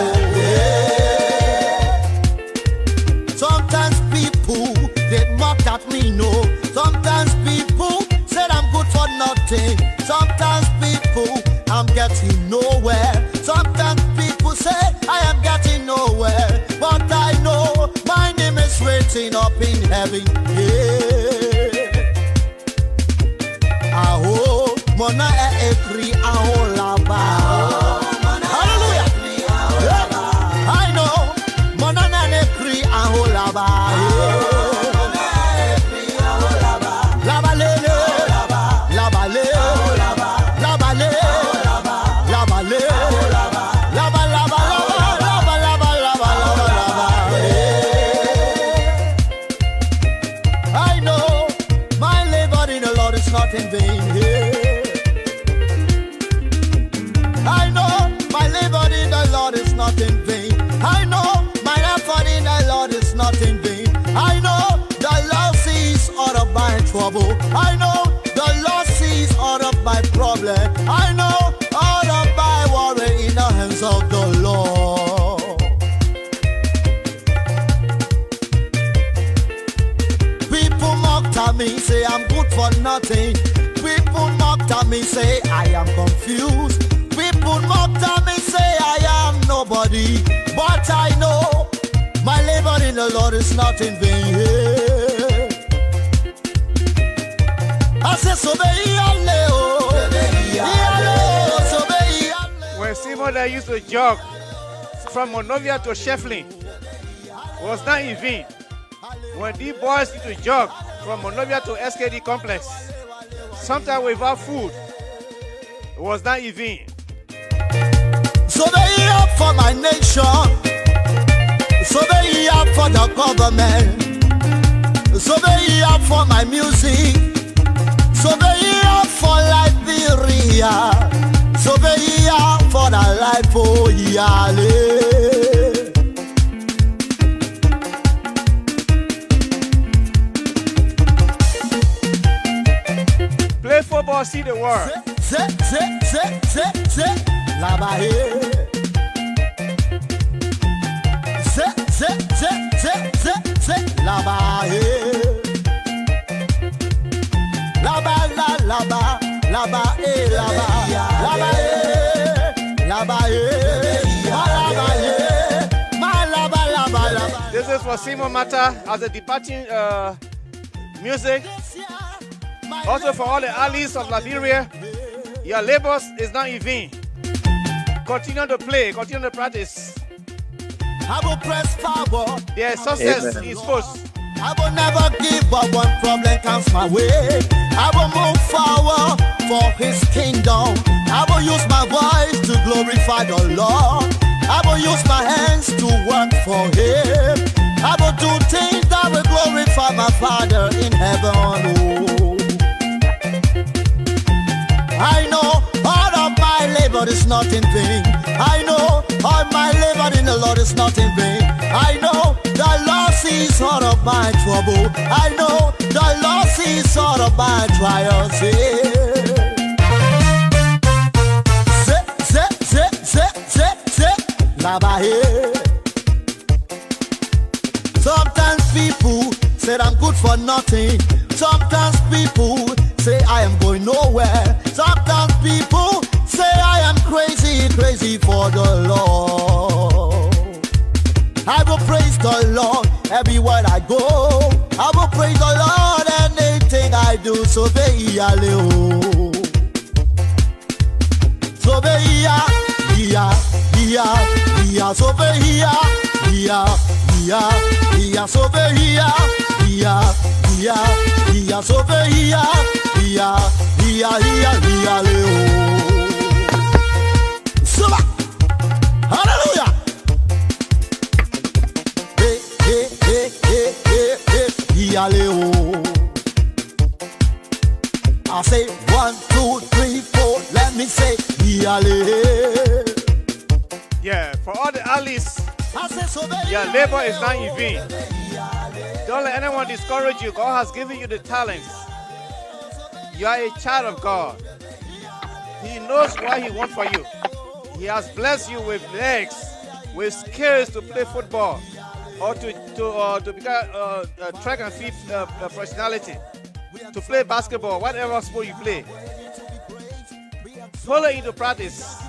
Sometimes people they mock at me, no. Sometimes people said I'm good for nothing. Sometimes people I'm getting nowhere. Sometimes people say I am getting nowhere. But I know my name is written up in heaven. Yeah. Aho, mona ekri aho laba. Hallelujah. Yeah. I know mona ekri aho laba. Laba lele, laba le, laba le, laba le, laba laba. Not in vain, yeah. I know my labor in the Lord is not in vain. I know trouble. I know the Lord sees all of my problem. I know all of my worry in the hands of the Lord. People mocked at me, say I'm good for nothing. People mocked at me, say I am confused. People mocked at me, say I am nobody. But I know my labor in the Lord is not in vain. I say, when Simon that used to jog from Monrovia to Shefflin, it was not in vain. When the boys used to jog from Monrovia to SKD complex, sometimes without food, it was not in vain. So they up for my nation. So they up for the government. So they up for my music. So they up for Liberia. So they up for the life of Yale. Play football, see the world. This is for Simon Mata as a departing music. Also for all the allies of Liberia, your labors is not in vain. Continue to play, continue to practice. I will press forward. Their success is first. I will never give up when problem comes my way. I will move forward for his kingdom. I will use my voice to glorify the Lord. I will use my hands to work for him. I will do things that will glorify my Father in heaven. Oh. I know all of my labor is not in vain. I know all my labor in the Lord is not in vain. I know the Lord sees all of my trouble. I know the Lord sees all of my trials. Sometimes people say I'm good for nothing. Sometimes people say I am going nowhere. Sometimes people say I am crazy, crazy for the Lord. I will praise the Lord everywhere I go. I will praise the Lord anything I do. So veia leo, so veia, so veia, so veia, so veia, leo. Suba, hallelujah. I say 1, 2, 3, 4. Let me say yeah, for all the allies, your labor is not in vain. Don't let anyone discourage you. God has given you the talents. You are a child of God. He knows what he wants for you. He has blessed you with legs, with skills to play football, or to become a track and field personality, to play basketball, whatever sport you play. Follow into practice.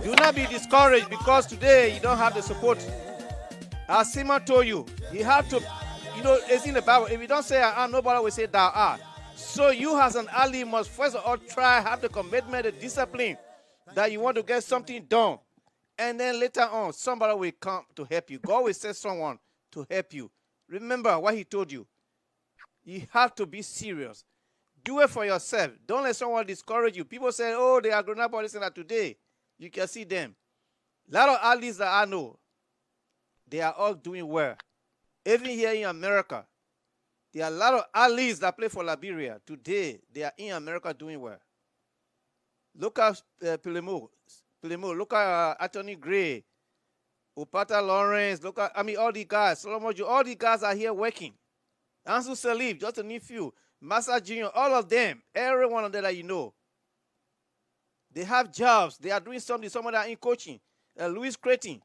Do not be discouraged because today you don't have the support. As Simon told you, you have to, it's in the Bible. If you don't say I am, nobody will say thou art. So you as an ally must first of all have the commitment, the discipline that you want to get something done. And then later on, somebody will come to help you. God will send someone to help you. Remember what he told you. You have to be serious. Do it for yourself. Don't let someone discourage you. People say, oh, they are grown up on this and that. Today, you can see them. A lot of allies that I know, they are all doing well. Even here in America, there are a lot of allies that play for Liberia. Today, they are in America doing well. Look at Pelemo. Look at Anthony Gray, Opata Lawrence. Look at, all the guys. Solomon Joe, all the guys are here working. Ansu Salif, just a new few. Master Junior, all of them, every one of them that you know, they have jobs. They are doing something. Some of them are in coaching. Louis Creighton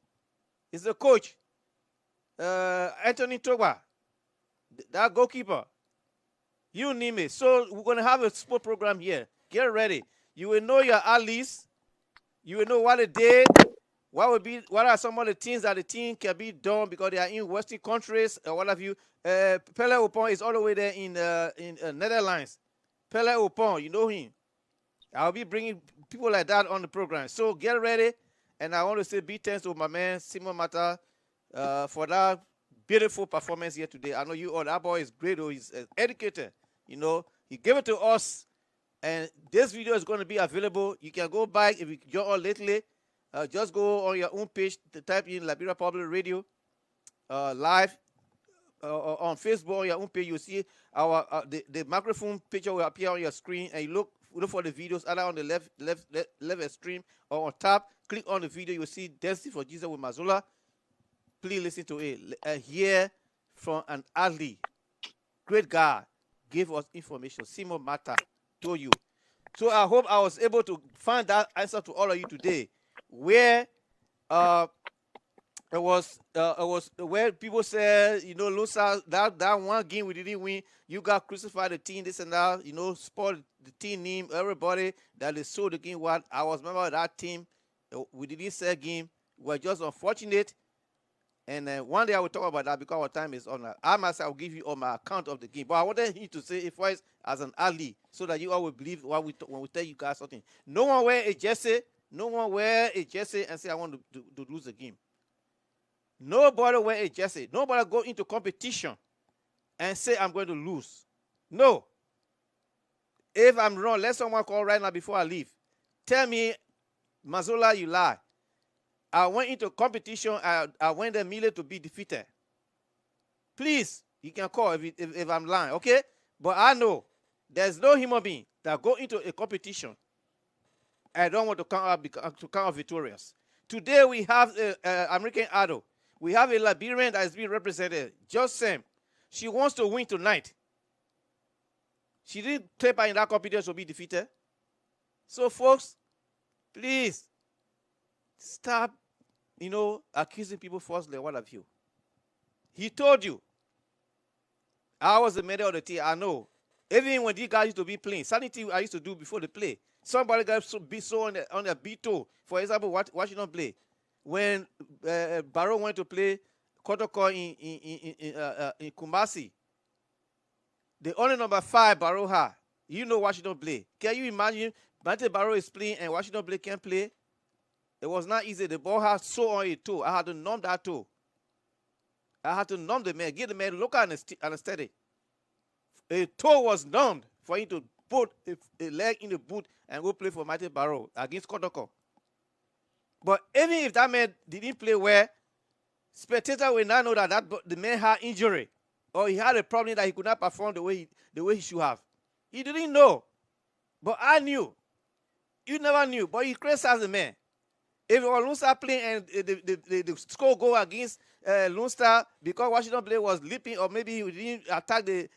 is the coach. Anthony Toba, that goalkeeper. You name it. So we're going to have a sport program here. Get ready. You will know your allies. You will know what they did. What are some of the things that the team can be done because they are in Western countries or what have you. Pele Opon is all the way there in Netherlands. Pele Opon, you know him. I'll be bringing people like that on the program. So get ready. And I want to say big thanks to my man, Simon Mata, for that beautiful performance here today. I know you all, that boy is great. He's an educator. You know, he gave it to us. And this video is going to be available. You can go back if you join us lately. Just go on your own page to type in Liberia Public Radio live on Facebook. On your own page, you see the microphone picture will appear on your screen, and you look for the videos either on the left extreme or on top. Click on the video, you will see Dancing for Jesus with Mazola. Please listen to it. Hear from an Ali, great guy, gave us information. Simon Mata told you. So I hope I was able to find that answer to all of you today, where it was where people said, you know, Lusa, that one game we didn't win, you got crucified the team, this and that, you know, spoiled the team name, everybody that they sold the game. What I was member of that team, we didn't sell game. We're just unfortunate. And one day I will talk about that because our time is on. I myself will give you all my account of the game. But I wanted you to say it first as an ally so that you all will believe what when we tell you guys something. No one wear a jersey. No one wear a jersey and say I want to lose the game. Nobody wear a jersey. Nobody go into competition and say I'm going to lose. No. If I'm wrong, let someone call right now before I leave. Tell me, Mazola, you lie. I went into competition. I went there merely to be defeated. Please, you can call if I'm lying, okay? But I know there's no human being that go into a competition. I don't want to come out victorious. Today we have an American Idol. We have a Liberian that is being represented. Just Sam. She wants to win tonight. She didn't take part in that competition to be defeated. So, folks, please stop, you know, accusing people falsely. What have you? He told you. I was the middle of the team. I know. Even when these guys used to be playing, sanity I used to do before they play. Somebody got so on a B2. For example, Washington play. When Barrow went to play Kotoko in Kumasi, the only number 5 Barrow had. You know Washington play. Can you imagine? Bante Barrow is playing and Washington play can't play. It was not easy. The ball had so on it too. I had to numb that too. I had to numb the man, give the man local anesthetic. A toe was numbed for him to put a leg in the boot and go play for Matthew Barrow against Kotoko. But even if that man didn't play well, spectators will not know that the man had injury or he had a problem that he could not perform the way he should have. He didn't know. But I knew. You never knew. But he criticized the man. If it was Lone Star playing and the score go against Lone Star because Washington player was leaping or maybe he didn't attack the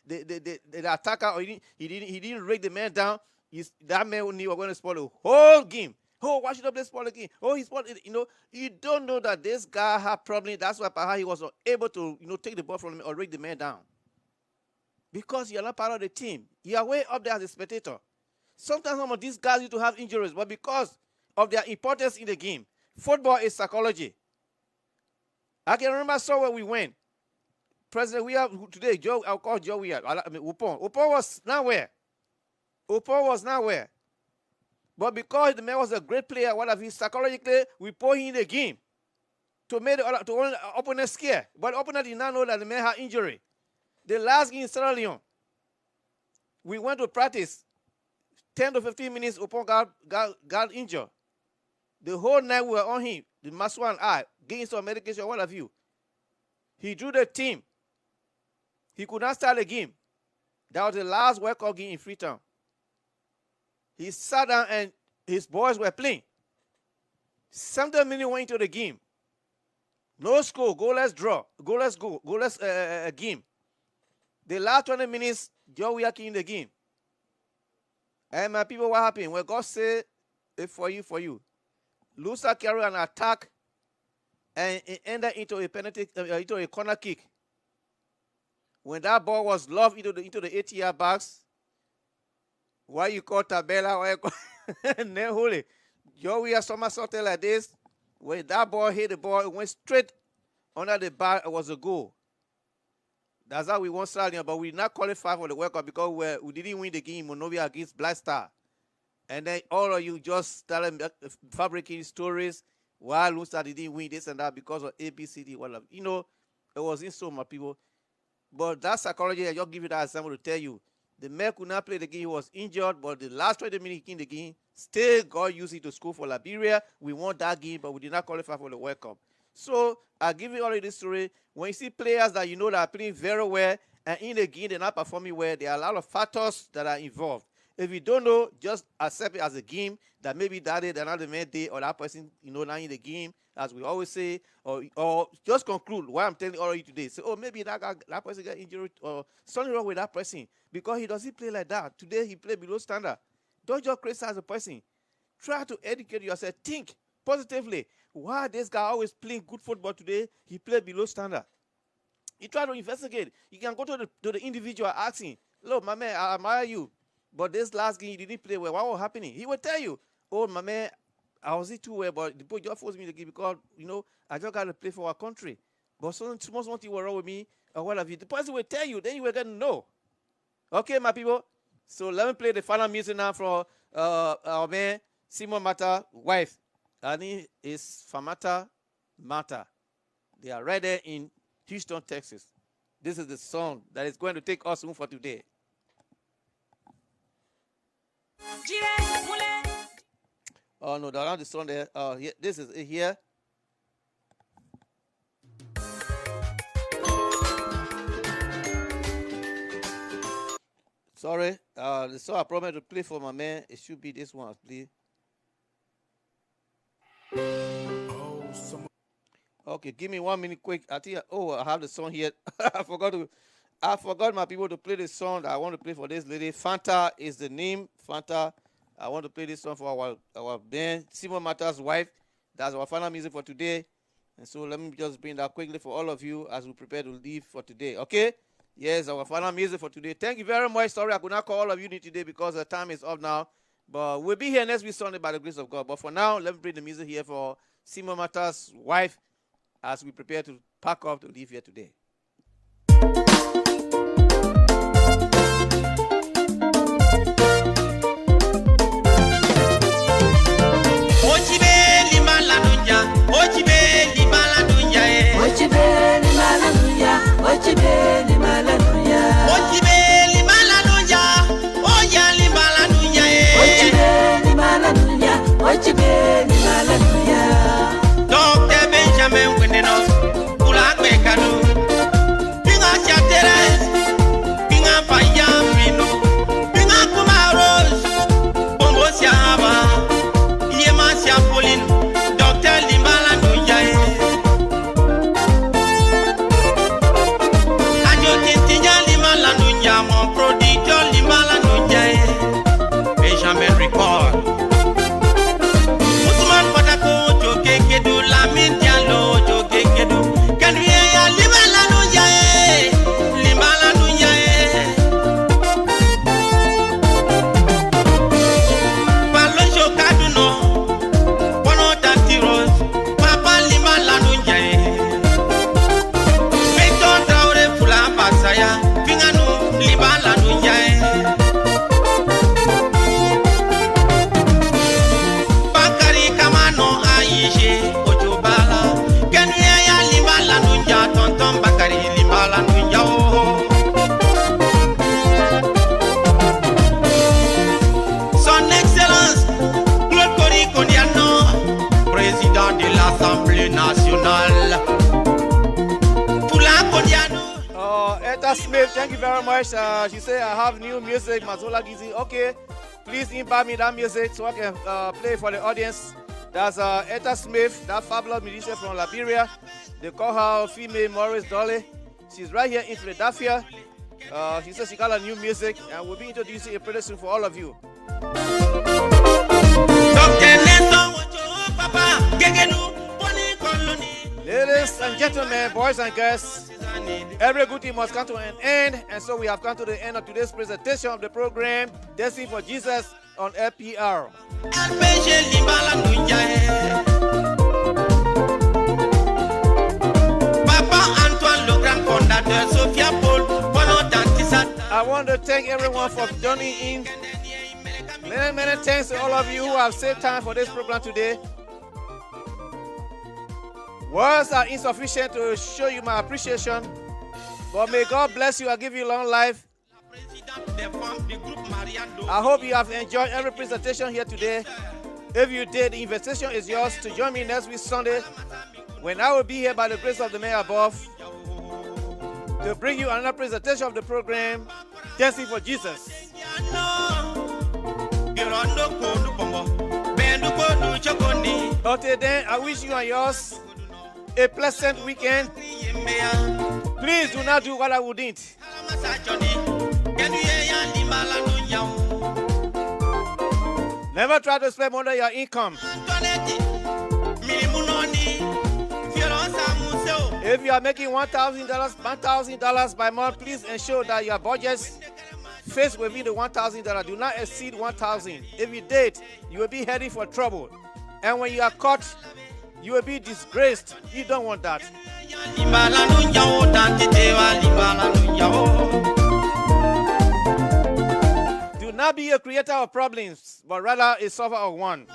attacker or he didn't rake the man down, that man knew we were going to spoil the whole game. Oh, Washington player spoiled the game. Oh, he spoiled it. You know, you don't know that this guy had problem. That's why perhaps he was not able to, you know, take the ball from him or rake the man down. Because you're not part of the team. You are way up there as a spectator. Sometimes some of these guys used to have injuries, but because of their importance in the game. Football is psychology. I can remember somewhere we went. President, we have today, Joe, I'll call Joe, Upon. Upon was nowhere. Upon was nowhere. But because the man was a great player, what have you, psychologically, we put him in the game to make the opponent scared. But the opponent did not know that the man had injury. The last game in Sierra Leone, we went to practice. 10 to 15 minutes, Upon got injured. The whole night we were on him, the Maswa and I, getting some medication, what have you. He drew the team. He could not start the game. That was the last World Cup game in Freetown. He sat down and his boys were playing. 70 minutes went into the game. No score, goalless draw, goalless game. The last 20 minutes, Joe, we are in the game. And my people, what happened? When God said, it's for you. Lusa carried an attack and it ended into a penalty, into a corner kick. When that ball was lobbed into the 8-yard box, why you call Tabella? Why you call Nehole? Joe, we are somersaulted like this. When that ball hit the ball, it went straight under the bar. It was a goal. That's how we won Saturday, but we not qualify for the World Cup because we didn't win the game Monrovia against Black Star. And then all of you just started fabricating stories why Lusa didn't win this and that because of ABCD. Whatever. You know, it wasn't so, my people. But that psychology, I just give you that example to tell you. The man could not play the game. He was injured, but the last 20 minutes in the game, still God used it to score for Liberia. We won that game, but we did not qualify for the World Cup. So I give you all of this story. When you see players that you know that are playing very well and in the game they're not performing well, there are a lot of factors that are involved. If you don't know, just accept it as a game that maybe that day, they're not the main day, or that person, you know, not in the game, as we always say, or just conclude what I'm telling all of you today. Say, oh, maybe that person got injured or something wrong with that person because he doesn't play like that. Today he played below standard. Don't just criticize a person. Try to educate yourself. Think positively. Why this guy always playing good football today? He played below standard. You try to investigate. You can go to the individual asking, look, my man, I admire you, but this last game you didn't play well. What was happening? He will tell you, oh, my man, I was it too well, but the boy just forced me to give because, you know, I just got to play for our country. But something was wrong with me or what have you. The person will tell you, then you will get to know. Okay, my people? So let me play the final music now for our man, Simon Mata, wife. Her name is Famata Mata. They are right there in Houston, Texas. This is the song that is going to take us home for today. Oh no, that's not the song there. This is it here. Sorry, the song I promised to play for my man. It should be this one, please. Okay, give me 1 minute quick. I think I have the song here. I forgot my people to play the song that I want to play for this lady. Fanta is the name. Fanta. I want to play this song for our band, Simon Mata's wife. That's our final music for today. And so let me just bring that quickly for all of you as we prepare to leave for today. Okay? Yes, our final music for today. Thank you very much. Sorry I could not call all of you today because the time is up now. But we'll be here next week Sunday by the grace of God. But for now, let me bring the music here for Simon Mata's wife as we prepare to pack up to leave here today. Doctor Benjamin Windenos, Kulakwe Kanu, Pinga Chateres, Pinga Payamino, Pinga Kumaros, Bombosia Haba, Yemasia Polin, Doctor Limbala Nujae, Ajo Tintinya Limala Nuja, Mon Prodito Limbala Nujae, Benjamin Record. Smith, thank you very much. She said I have new music, Mazola Gizzie. Okay, please invite me that music so I can play for the audience. That's Etta Smith, that fabulous musician from Liberia. They call her female Morris Dolly. She's right here in Philadelphia. She says she got a new music, and we'll be introducing it pretty soon for all of you. Ladies and gentlemen, boys and girls, every good thing must come to an end, and so we have come to the end of today's presentation of the program, Dancing for Jesus on FPR. I want to thank everyone for joining in. Many thanks to all of you who have saved time for this program today. Words are insufficient to show you my appreciation, but may God bless you and give you long life. I hope you have enjoyed every presentation here today. If you did, the invitation is yours to join me next week Sunday, when I will be here by the grace of the man above to bring you another presentation of the program, Dancing for Jesus. Until then, I wish you and yours a pleasant weekend. Please do not do what I wouldn't. Never try to spend more than your income. If you are making $1,000 by month, please ensure that your budgets fit within the $1,000. Do not exceed $1,000. If you did, you will be heading for trouble. And when you are caught, you will be disgraced. You don't want that. Do not be a creator of problems, but rather a solver of one.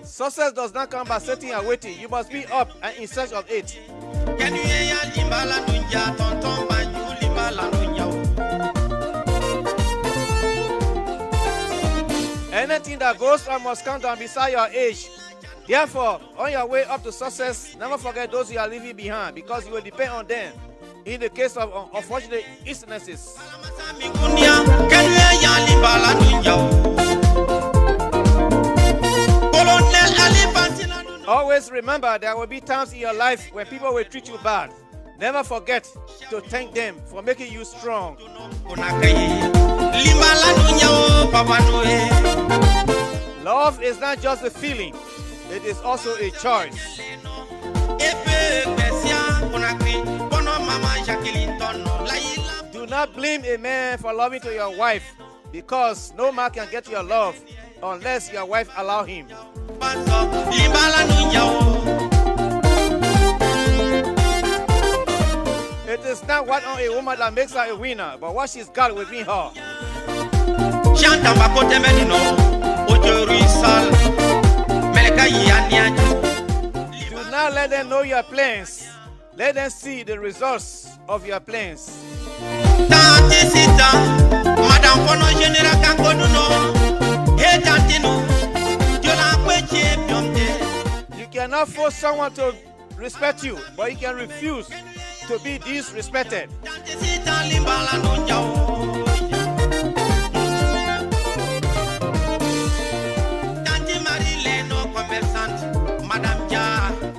Success does not come by sitting and waiting. You must be up and in search of it. Anything that goes on must come down beside your age. Therefore, on your way up to success, never forget those you are leaving behind, because you will depend on them in the case of unfortunate incidences. Always remember, there will be times in your life when people will treat you bad. Never forget to thank them for making you strong. Love is not just a feeling, it is also a choice. Do not blame a man for loving to your wife, because no man can get your love unless your wife allow him. It is not what on a woman that makes her a winner, but what she's got within her. Do not let them know your plans. Let them see the results of your plans. You cannot force someone to respect you, but you can refuse to be disrespected.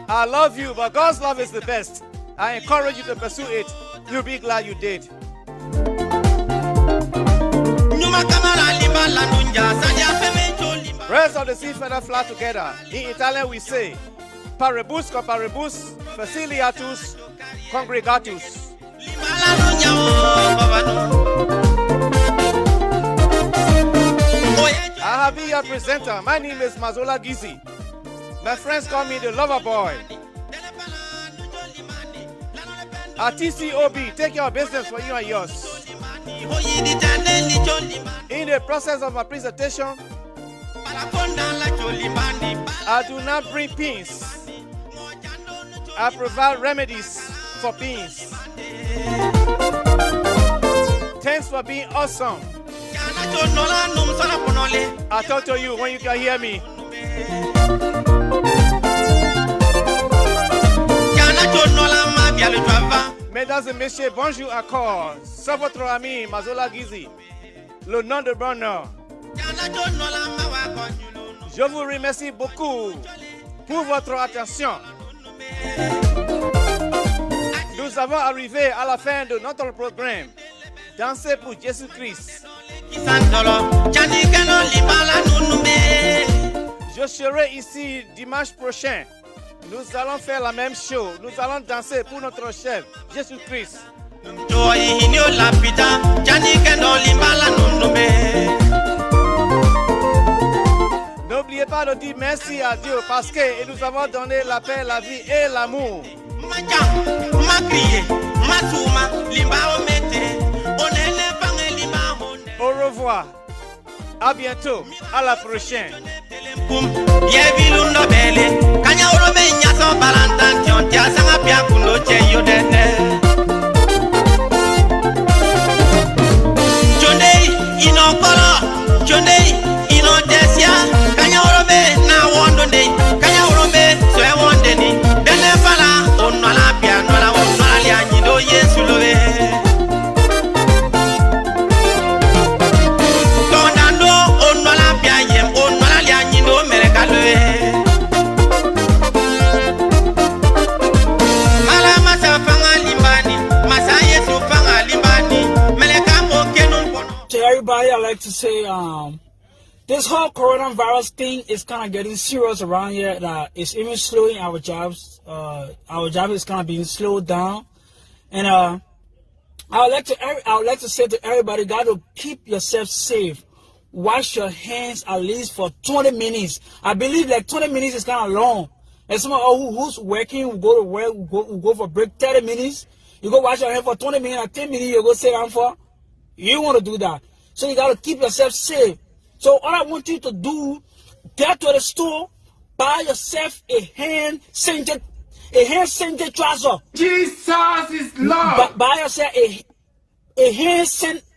I love you, but God's love is the best. I encourage you to pursue it. You'll be glad you did. Birds of the sea feather fly together. In Italian we say, Parebus comparibus faciliatus congregatus. I have been your presenter. My name is Mazola Gizzie. My friends call me the lover boy. At TCOB, take your business for you and yours. In the process of my presentation, I do not bring pins. I provide remedies for pins. Thanks for being awesome. I talk to you when you can hear me. Mesdames et messieurs, bonjour encore. C'est votre ami Mazola Gizzie, le nom de bonheur. Je vous remercie beaucoup pour votre attention. Nous avons arrivé à la fin de notre programme. Dansez pour Jésus-Christ. Je serai ici dimanche prochain. Nous allons faire la même chose. Nous allons danser pour notre chef, Jésus-Christ. N'oubliez pas de dire merci à Dieu parce qu'il nous avons donné la paix, la vie et l'amour. Au revoir. À bientôt. À la prochaine. To everybody, I'd like to say, this whole coronavirus thing is kind of getting serious around here. It's even slowing our jobs. Our job is kind of being slowed down, and I would like to say to everybody, got to keep yourself safe. Wash your hands at least for 20 minutes. I believe like 20 minutes is kind of long. And someone who's working will go to work, will go for break 30 minutes. You go wash your hands for 20 minutes, and 10 minutes you go sit down for. You want to do that. So you got to keep yourself safe. So all I want you to do, get to the store, buy yourself a hand sanitizer trouser. Jesus is Lord. Buy yourself a hand sanitizer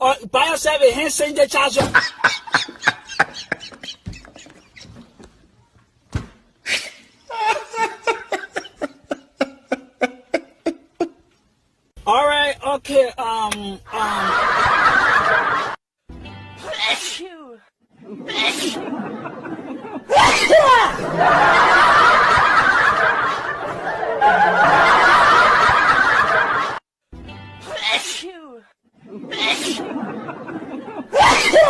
or buy yourself a hand sanitizer. All right, okay, Bless you. Bless you. Bless you. Bless you. Bless you. Bless you.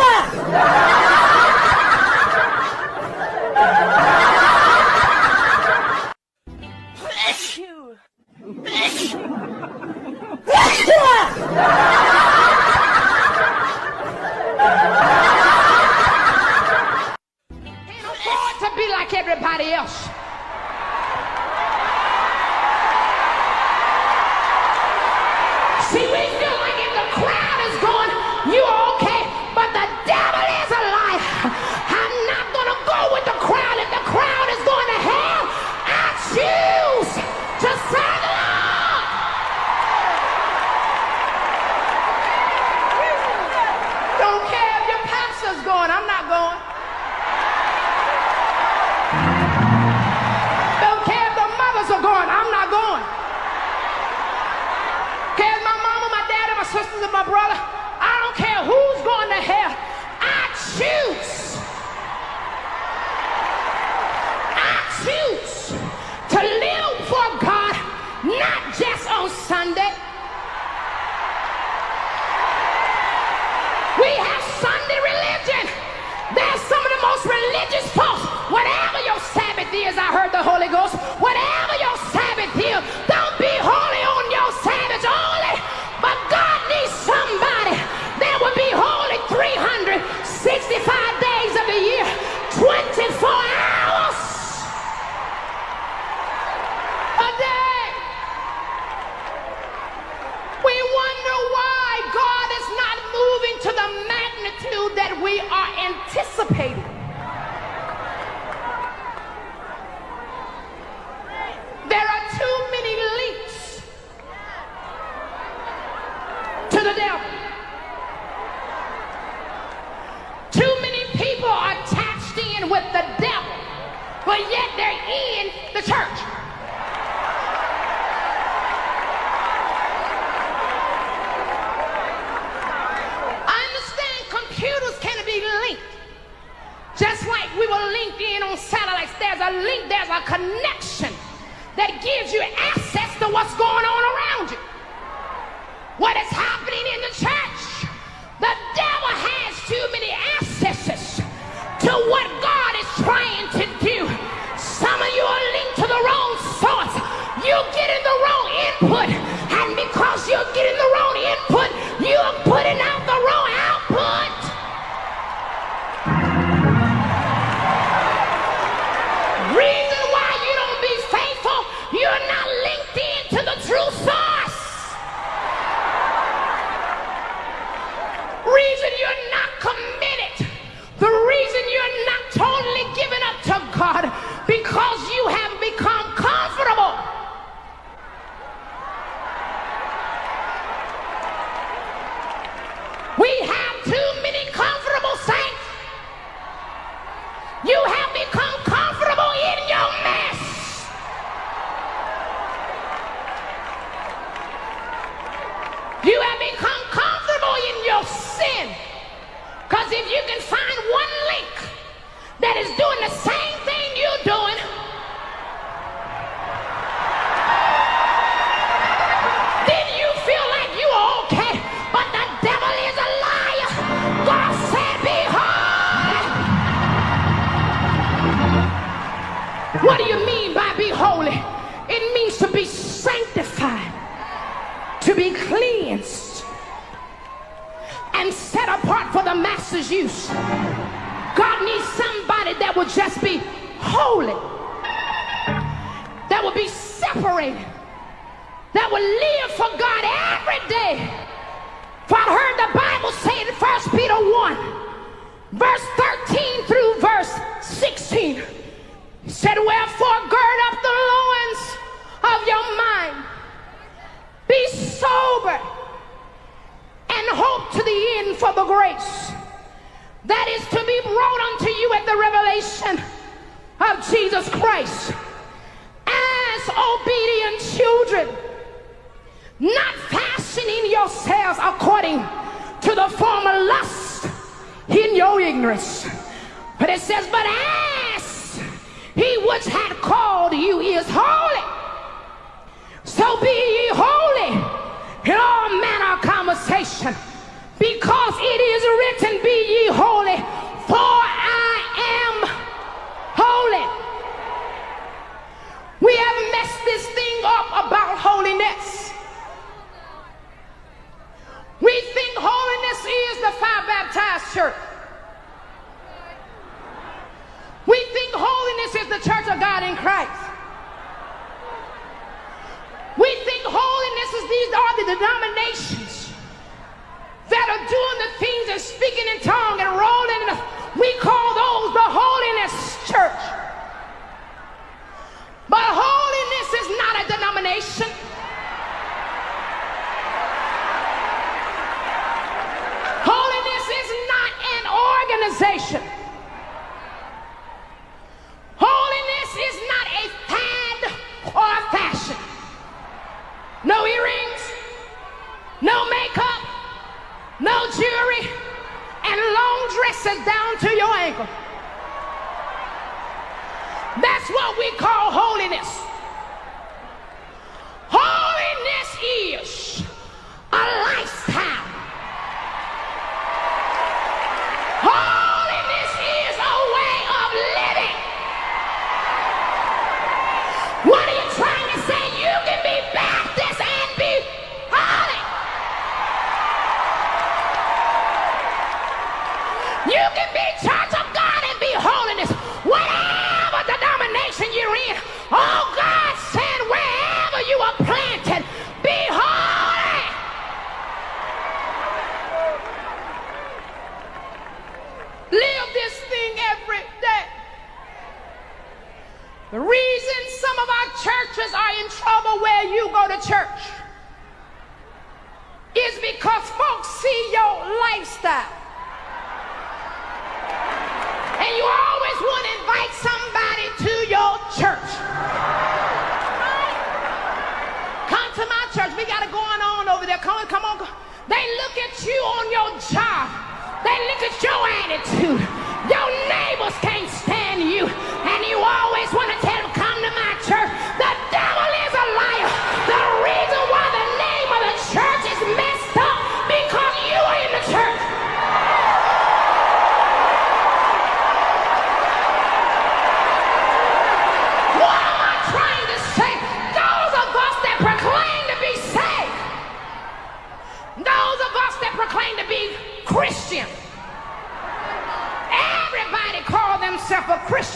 Can't afford to be like everybody else. See, we feel like if the crowd is going, you are okay, but the devil is a liar. I'm not going to go with the crowd. If the crowd is going to hell, I choose to serve the Lord. Don't care if your pastor's going, I'm not going. we were linked in on satellites. There's a link, there's a connection that gives you access to what's going on around you. What is happening in the church? The devil has too many accesses to what God is trying to do. Some of you are linked to the wrong source. You're getting the wrong input. And because you're getting the wrong input, you're putting out the wrong output. Reason why you don't be faithful, you're not linked in to the true source. Reason you're not committed. The reason you're not totally giving up to God, because you have become comfortable. We have too many comfortable saints. You have become comfortable in your mess. You have become comfortable in your sin. Because if you can find one link that is doing the same thing you're doing, then you feel like you are okay. But the devil is a liar. God said, be holy. What do you mean by be holy? It means to be sanctified, to be cleansed, and set apart for the master's use. God needs somebody that will just be holy, that will be separated, that will live for God every day. For I heard the Bible say in 1 Peter 1, verse 13 through verse 16, it said, wherefore gird up the loins of your mind, be sober, and hope to the end for the grace that is to be brought unto you at the revelation of Jesus Christ. As obedient children, not fashioning yourselves according to the former lust in your ignorance. But it says, but as he which had called you is holy, so be ye holy in all manner of conversation, because it is written, be ye holy, for I am holy. We have messed this thing up about holiness. We think holiness is the fire baptized church. We think holiness is the church of God in Christ. We think holiness is these are the denominations that are doing the things and speaking in tongues and rolling in the, we call those the holiness church. But holiness is not a denomination. Holiness is not an organization. Holiness is not a fad or a fashion. No earrings, no makeup, no jewelry, and long dresses down to your ankle. That's what we call holiness. Holiness is a lifestyle. Holiness is a way of living. What are you trying to say? You can be Baptist and be holy. You can be Church of God and be holiness. Whatever denomination you're in, oh, God said wherever you are planted, be holy. Live this thing every day. The reason some of our churches are in trouble where you go to church is because folks see your lifestyle. And you always want to invite somebody to your church. Come to my church. We got it going on over there. Come on. They look at you on your job. They look at your attitude. Your neighbors can't stand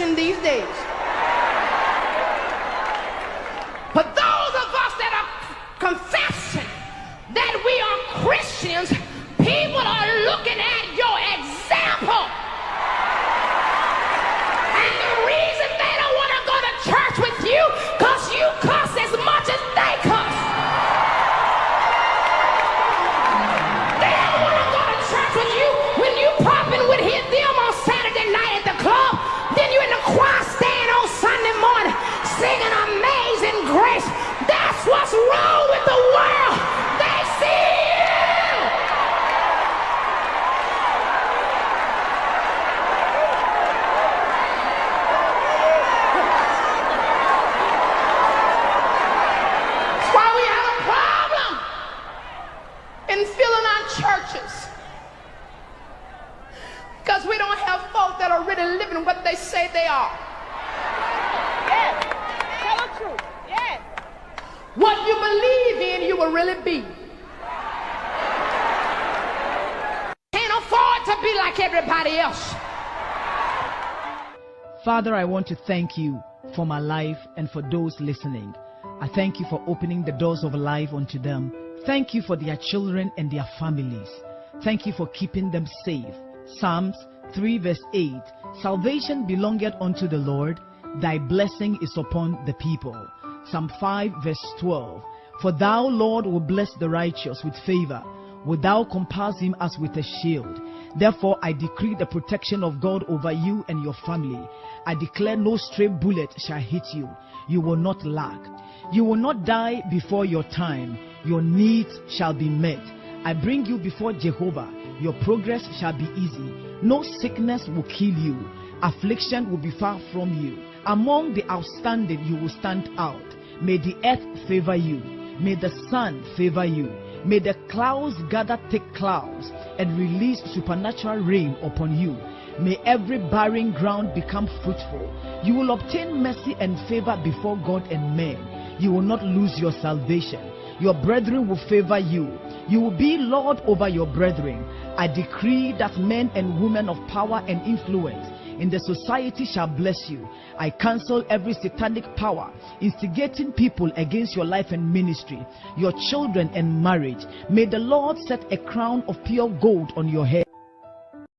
confession these days. But those of us that are confessing that we are Christians, people are looking at your example. And the reason they don't want to go to church with you, because you cuss as much as they cuss. They don't want to go to church with you when you popping with them on Saturday night at the club. Then you in the choir stand on Sunday morning singing Amazing Grace. That's what's wrong with the world. They see you. That's why we have a problem in filling our churches. Because we don't have folk that are really living what they say they are. Yes. Tell the truth. Yes. What you believe in, you will really be. Can't afford to be like everybody else. Father, I want to thank you for my life and for those listening. I thank you for opening the doors of life unto them. Thank you for their children and their families. Thank you for keeping them safe. Psalms 3 verse 8, salvation belongeth unto the Lord, thy blessing is upon the people. Psalm 5 verse 12, for thou, Lord, will bless the righteous with favor, wilt thou compass him as with a shield. Therefore I decree the protection of God over you and your family. I declare no stray bullet shall hit you. You will not lack. You will not die before your time. Your needs shall be met. I bring you before Jehovah. Your progress shall be easy. No sickness will kill you. Affliction will be far from you. Among the outstanding you will stand out. May the earth favor you. May the sun favor you. May the clouds gather thick clouds and release supernatural rain upon you. May every barren ground become fruitful. You will obtain mercy and favor before God and men. You will not lose your salvation. Your brethren will favor you. You will be Lord over your brethren. I decree that men and women of power and influence in the society shall bless you. I cancel every satanic power instigating people against your life and ministry, your children and marriage. May the Lord set a crown of pure gold on your head.